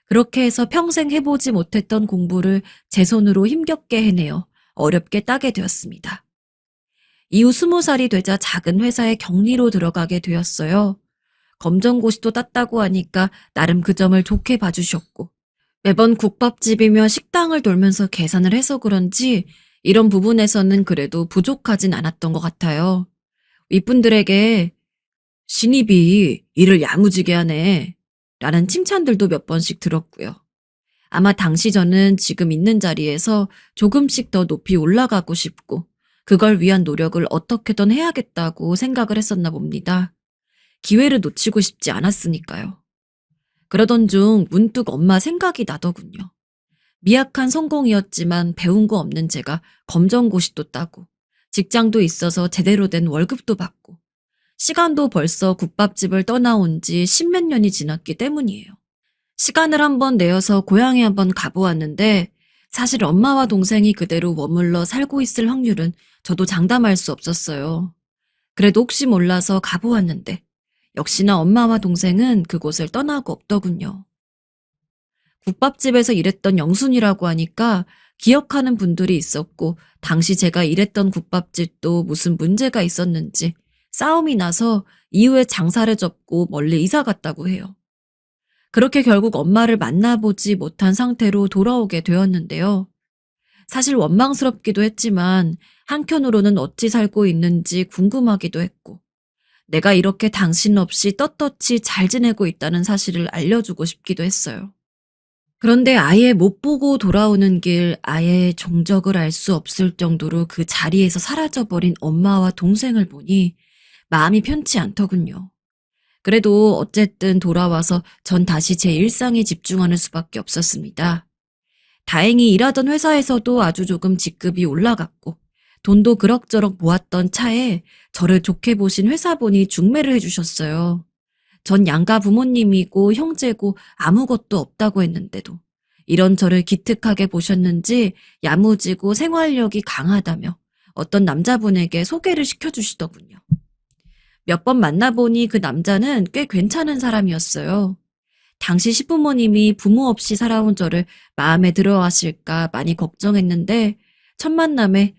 그렇게 해서 평생 해보지 못했던 공부를 제 손으로 힘겹게 해내어 어렵게 따게 되었습니다. 이후 20살이 되자 작은 회사에 격리로 들어가게 되었어요. 검정고시도 땄다고 하니까 나름 그 점을 좋게 봐주셨고, 매번 국밥집이며 식당을 돌면서 계산을 해서 그런지 이런 부분에서는 그래도 부족하진 않았던 것 같아요. 윗분들에게 신입이 일을 야무지게 하네 라는 칭찬들도 몇 번씩 들었고요. 아마 당시 저는 지금 있는 자리에서 조금씩 더 높이 올라가고 싶고 그걸 위한 노력을 어떻게든 해야겠다고 생각을 했었나 봅니다. 기회를 놓치고 싶지 않았으니까요. 그러던 중 문득 엄마 생각이 나더군요. 미약한 성공이었지만 배운 거 없는 제가 검정고시도 따고 직장도 있어서 제대로 된 월급도 받고 시간도 벌써 국밥집을 떠나온 지 십몇 년이 지났기 때문이에요. 시간을 한번 내어서 고향에 한번 가보았는데 사실 엄마와 동생이 그대로 머물러 살고 있을 확률은 저도 장담할 수 없었어요. 그래도 혹시 몰라서 가보았는데 역시나 엄마와 동생은 그곳을 떠나고 없더군요. 국밥집에서 일했던 영순이라고 하니까 기억하는 분들이 있었고 당시 제가 일했던 국밥집도 무슨 문제가 있었는지 싸움이 나서 이후에 장사를 접고 멀리 이사 갔다고 해요. 그렇게 결국 엄마를 만나보지 못한 상태로 돌아오게 되었는데요. 사실 원망스럽기도 했지만 한켠으로는 어찌 살고 있는지 궁금하기도 했고 내가 이렇게 당신 없이 떳떳이 잘 지내고 있다는 사실을 알려주고 싶기도 했어요. 그런데 아예 못 보고 돌아오는 길 아예 종적을 알 수 없을 정도로 그 자리에서 사라져버린 엄마와 동생을 보니 마음이 편치 않더군요. 그래도 어쨌든 돌아와서 전 다시 제 일상에 집중하는 수밖에 없었습니다. 다행히 일하던 회사에서도 아주 조금 직급이 올라갔고 돈도 그럭저럭 모았던 차에 저를 좋게 보신 회사분이 중매를 해주셨어요. 전 양가 부모님이고 형제고 아무것도 없다고 했는데도 이런 저를 기특하게 보셨는지 야무지고 생활력이 강하다며 어떤 남자분에게 소개를 시켜주시더군요. 몇 번 만나보니 그 남자는 꽤 괜찮은 사람이었어요. 당시 시부모님이 부모 없이 살아온 저를 마음에 들어 하실까 많이 걱정했는데 첫 만남에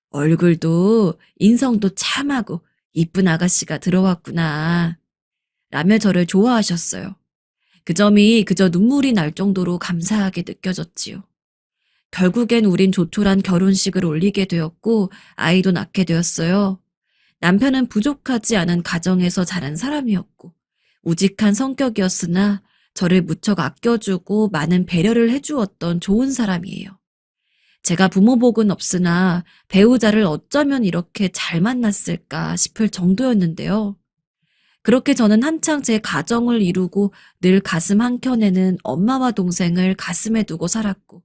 얼굴도 인성도 참하고 이쁜 아가씨가 들어왔구나 라며 저를 좋아하셨어요. 그 점이 그저 눈물이 날 정도로 감사하게 느껴졌지요. 결국엔 우린 조촐한 결혼식을 올리게 되었고 아이도 낳게 되었어요. 남편은 부족하지 않은 가정에서 자란 사람이었고 우직한 성격이었으나 저를 무척 아껴주고 많은 배려를 해주었던 좋은 사람이에요. 제가 부모복은 없으나 배우자를 어쩌면 이렇게 잘 만났을까 싶을 정도였는데요. 그렇게 저는 한창 제 가정을 이루고 늘 가슴 한켠에는 엄마와 동생을 가슴에 두고 살았고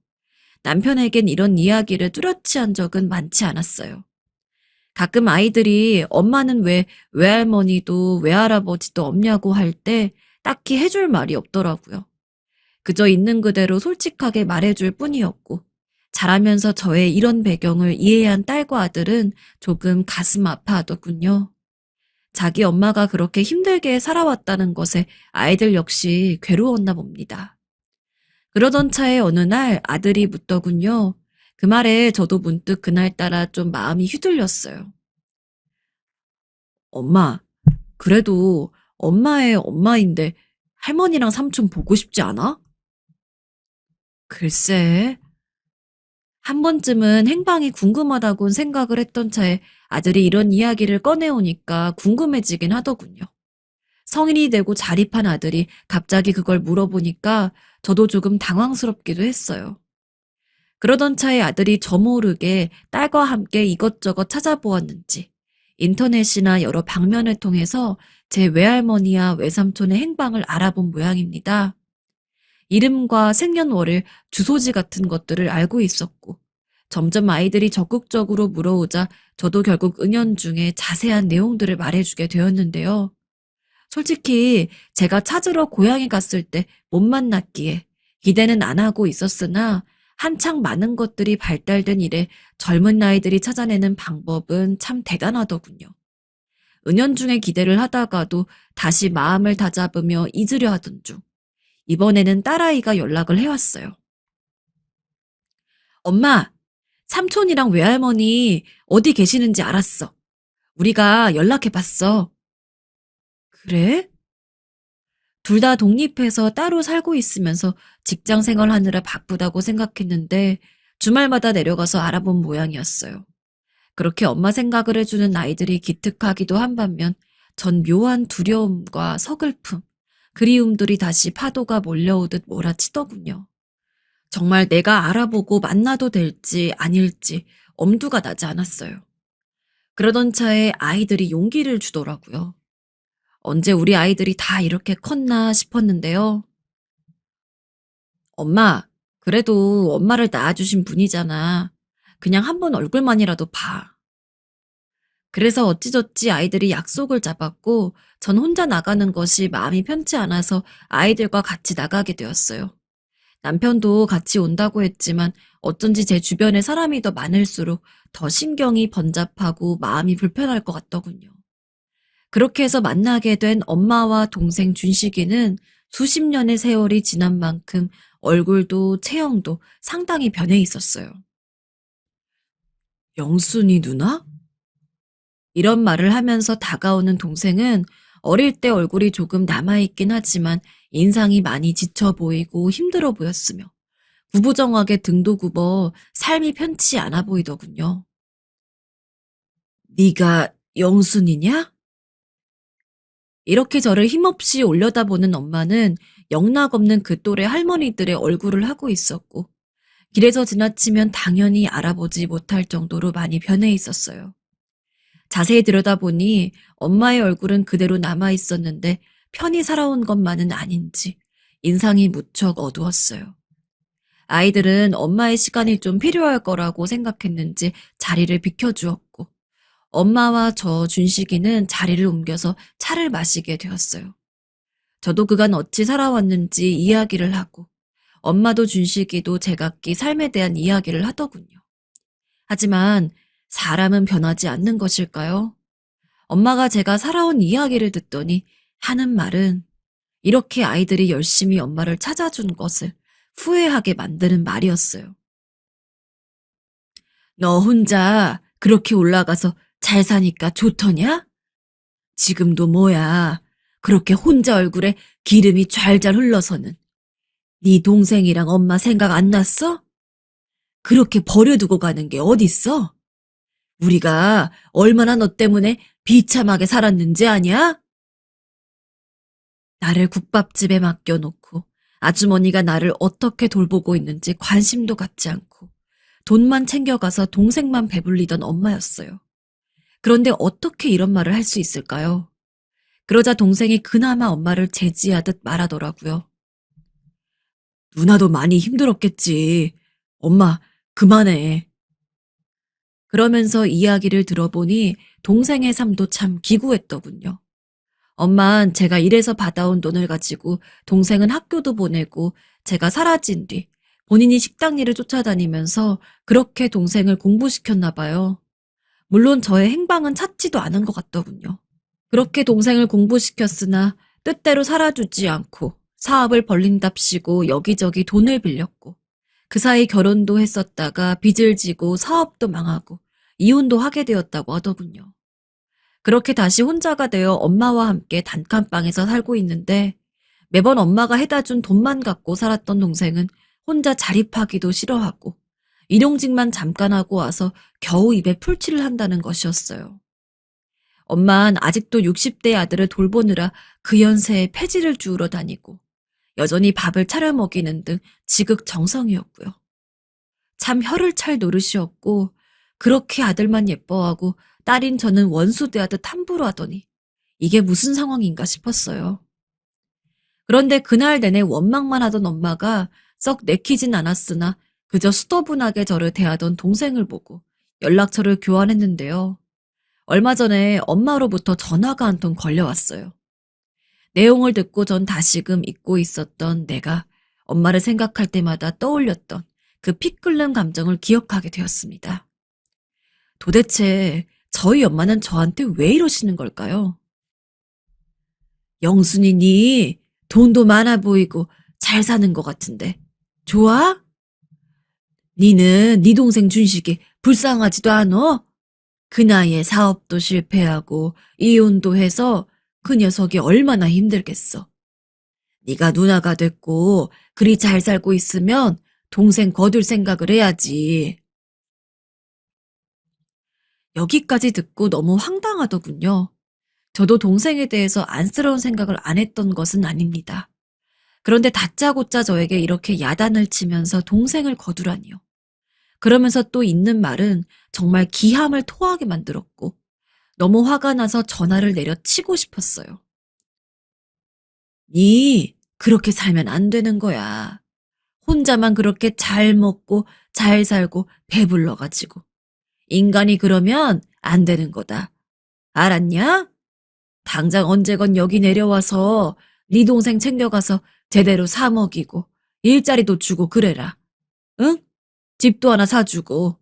남편에겐 이런 이야기를 뚜렷이 한 적은 많지 않았어요. 가끔 아이들이 엄마는 왜 외할머니도 외할아버지도 없냐고 할 때 딱히 해줄 말이 없더라고요. 그저 있는 그대로 솔직하게 말해줄 뿐이었고 자라면서 저의 이런 배경을 이해한 딸과 아들은 조금 가슴 아파하더군요. 자기 엄마가 그렇게 힘들게 살아왔다는 것에 아이들 역시 괴로웠나 봅니다. 그러던 차에 어느 날 아들이 묻더군요. 그 말에 저도 문득 그날따라 좀 마음이 휘둘렸어요. 엄마, 그래도 엄마의 엄마인데 할머니랑 삼촌 보고 싶지 않아? 글쎄, 한 번쯤은 행방이 궁금하다곤 생각을 했던 차에 아들이 이런 이야기를 꺼내오니까 궁금해지긴 하더군요. 성인이 되고 자립한 아들이 갑자기 그걸 물어보니까 저도 조금 당황스럽기도 했어요. 그러던 차에 아들이 저모르게 딸과 함께 이것저것 찾아보았는지 인터넷이나 여러 방면을 통해서 제 외할머니와 외삼촌의 행방을 알아본 모양입니다. 이름과 생년월일, 주소지 같은 것들을 알고 있었고 점점 아이들이 적극적으로 물어오자 저도 결국 은연중에 자세한 내용들을 말해주게 되었는데요. 솔직히 제가 찾으러 고향에 갔을 때 못 만났기에 기대는 안 하고 있었으나 한창 많은 것들이 발달된 이래 젊은 아이들이 찾아내는 방법은 참 대단하더군요. 은연중에 기대를 하다가도 다시 마음을 다잡으며 잊으려 하던 중 이번에는 딸아이가 연락을 해왔어요. 엄마, 삼촌이랑 외할머니 어디 계시는지 알았어. 우리가 연락해봤어. 그래? 둘 다 독립해서 따로 살고 있으면서 직장 생활하느라 바쁘다고 생각했는데 주말마다 내려가서 알아본 모양이었어요. 그렇게 엄마 생각을 해주는 아이들이 기특하기도 한 반면 전 묘한 두려움과 서글픔, 그리움들이 다시 파도가 몰려오듯 몰아치더군요. 정말 내가 알아보고 만나도 될지 아닐지 엄두가 나지 않았어요. 그러던 차에 아이들이 용기를 주더라고요. 언제 우리 아이들이 다 이렇게 컸나 싶었는데요. 엄마, 그래도 엄마를 낳아주신 분이잖아. 그냥 한번 얼굴만이라도 봐. 그래서 어찌저찌 아이들이 약속을 잡았고 전 혼자 나가는 것이 마음이 편치 않아서 아이들과 같이 나가게 되었어요. 남편도 같이 온다고 했지만 어쩐지 제 주변에 사람이 더 많을수록 더 신경이 번잡하고 마음이 불편할 것 같더군요. 그렇게 해서 만나게 된 엄마와 동생 준식이는 수십 년의 세월이 지난 만큼 얼굴도 체형도 상당히 변해 있었어요. 영순이 누나? 이런 말을 하면서 다가오는 동생은 어릴 때 얼굴이 조금 남아있긴 하지만 인상이 많이 지쳐 보이고 힘들어 보였으며 구부정하게 등도 굽어 삶이 편치 않아 보이더군요. 네가 영순이냐? 이렇게 저를 힘없이 올려다보는 엄마는 영락없는 그 또래 할머니들의 얼굴을 하고 있었고 길에서 지나치면 당연히 알아보지 못할 정도로 많이 변해 있었어요. 자세히 들여다보니 엄마의 얼굴은 그대로 남아 있었는데 편히 살아온 것만은 아닌지 인상이 무척 어두웠어요. 아이들은 엄마의 시간이 좀 필요할 거라고 생각했는지 자리를 비켜주었고 엄마와 저 준식이는 자리를 옮겨서 차를 마시게 되었어요. 저도 그간 어찌 살아왔는지 이야기를 하고 엄마도 준식이도 제각기 삶에 대한 이야기를 하더군요. 하지만 사람은 변하지 않는 것일까요? 엄마가 제가 살아온 이야기를 듣더니 하는 말은 이렇게 아이들이 열심히 엄마를 찾아준 것을 후회하게 만드는 말이었어요. 너 혼자 그렇게 올라가서 잘 사니까 좋더냐? 지금도 뭐야. 그렇게 혼자 얼굴에 기름이 좔좔 흘러서는. 네 동생이랑 엄마 생각 안 났어? 그렇게 버려두고 가는 게 어딨어? 우리가 얼마나 너 때문에 비참하게 살았는지 아냐? 나를 국밥집에 맡겨놓고 아주머니가 나를 어떻게 돌보고 있는지 관심도 갖지 않고 돈만 챙겨가서 동생만 배불리던 엄마였어요. 그런데 어떻게 이런 말을 할 수 있을까요? 그러자 동생이 그나마 엄마를 제지하듯 말하더라고요. 누나도 많이 힘들었겠지. 엄마, 그만해. 그러면서 이야기를 들어보니 동생의 삶도 참 기구했더군요. 엄만 제가 일해서 받아온 돈을 가지고 동생은 학교도 보내고 제가 사라진 뒤 본인이 식당 일을 쫓아다니면서 그렇게 동생을 공부시켰나 봐요. 물론 저의 행방은 찾지도 않은 것 같더군요. 그렇게 동생을 공부시켰으나 뜻대로 살아주지 않고 사업을 벌린답시고 여기저기 돈을 빌렸고 그 사이 결혼도 했었다가 빚을 지고 사업도 망하고 이혼도 하게 되었다고 하더군요. 그렇게 다시 혼자가 되어 엄마와 함께 단칸방에서 살고 있는데 매번 엄마가 해다 준 돈만 갖고 살았던 동생은 혼자 자립하기도 싫어하고 일용직만 잠깐 하고 와서 겨우 입에 풀칠을 한다는 것이었어요. 엄마는 아직도 60대 아들을 돌보느라 그 연세에 폐지를 주우러 다니고 여전히 밥을 차려 먹이는 등 지극정성이었고요. 참 혀를 찰 노릇이었고 그렇게 아들만 예뻐하고 딸인 저는 원수대하듯 함부로 하더니 이게 무슨 상황인가 싶었어요. 그런데 그날 내내 원망만 하던 엄마가 썩 내키진 않았으나 그저 수더분하게 저를 대하던 동생을 보고 연락처를 교환했는데요. 얼마 전에 엄마로부터 전화가 한 통 걸려왔어요. 내용을 듣고 전 다시금 잊고 있었던 내가 엄마를 생각할 때마다 떠올렸던 그 피 끓는 감정을 기억하게 되었습니다. 도대체 저희 엄마는 저한테 왜 이러시는 걸까요? 영순이니 돈도 많아 보이고 잘 사는 것 같은데 좋아? 니는 네 동생 준식이 불쌍하지도 않어? 그 나이에 사업도 실패하고 이혼도 해서 그 녀석이 얼마나 힘들겠어. 네가 누나가 됐고 그리 잘 살고 있으면 동생 거둘 생각을 해야지. 여기까지 듣고 너무 황당하더군요. 저도 동생에 대해서 안쓰러운 생각을 안 했던 것은 아닙니다. 그런데 다짜고짜 저에게 이렇게 야단을 치면서 동생을 거두라니요. 그러면서 또 있는 말은 정말 기함을 토하게 만들었고 너무 화가 나서 전화를 내려 치고 싶었어요. 니 그렇게 살면 안 되는 거야. 혼자만 그렇게 잘 먹고 잘 살고 배불러가지고. 인간이 그러면 안 되는 거다. 알았냐? 당장 언제건 여기 내려와서 네 동생 챙겨가서 제대로 사 먹이고 일자리도 주고 그래라. 응? 집도 하나 사주고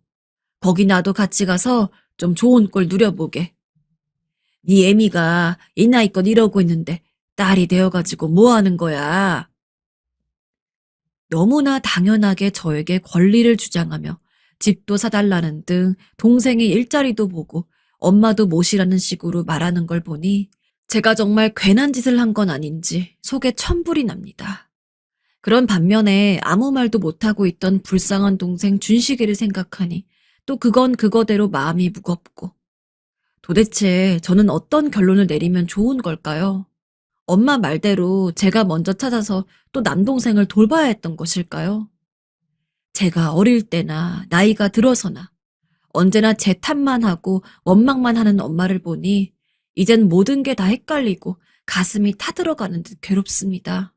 거기 나도 같이 가서 좀 좋은 꼴 누려보게. 네 애미가 이 나이껏 이러고 있는데 딸이 되어가지고 뭐 하는 거야? 너무나 당연하게 저에게 권리를 주장하며 집도 사달라는 등 동생의 일자리도 보고 엄마도 모시라는 식으로 말하는 걸 보니 제가 정말 괜한 짓을 한 건 아닌지 속에 천불이 납니다. 그런 반면에 아무 말도 못하고 있던 불쌍한 동생 준식이를 생각하니 또 그건 그거대로 마음이 무겁고 도대체 저는 어떤 결론을 내리면 좋은 걸까요? 엄마 말대로 제가 먼저 찾아서 또 남동생을 돌봐야 했던 것일까요? 제가 어릴 때나 나이가 들어서나 언제나 제 탓만 하고 원망만 하는 엄마를 보니 이젠 모든 게 다 헷갈리고 가슴이 타들어가는 듯 괴롭습니다.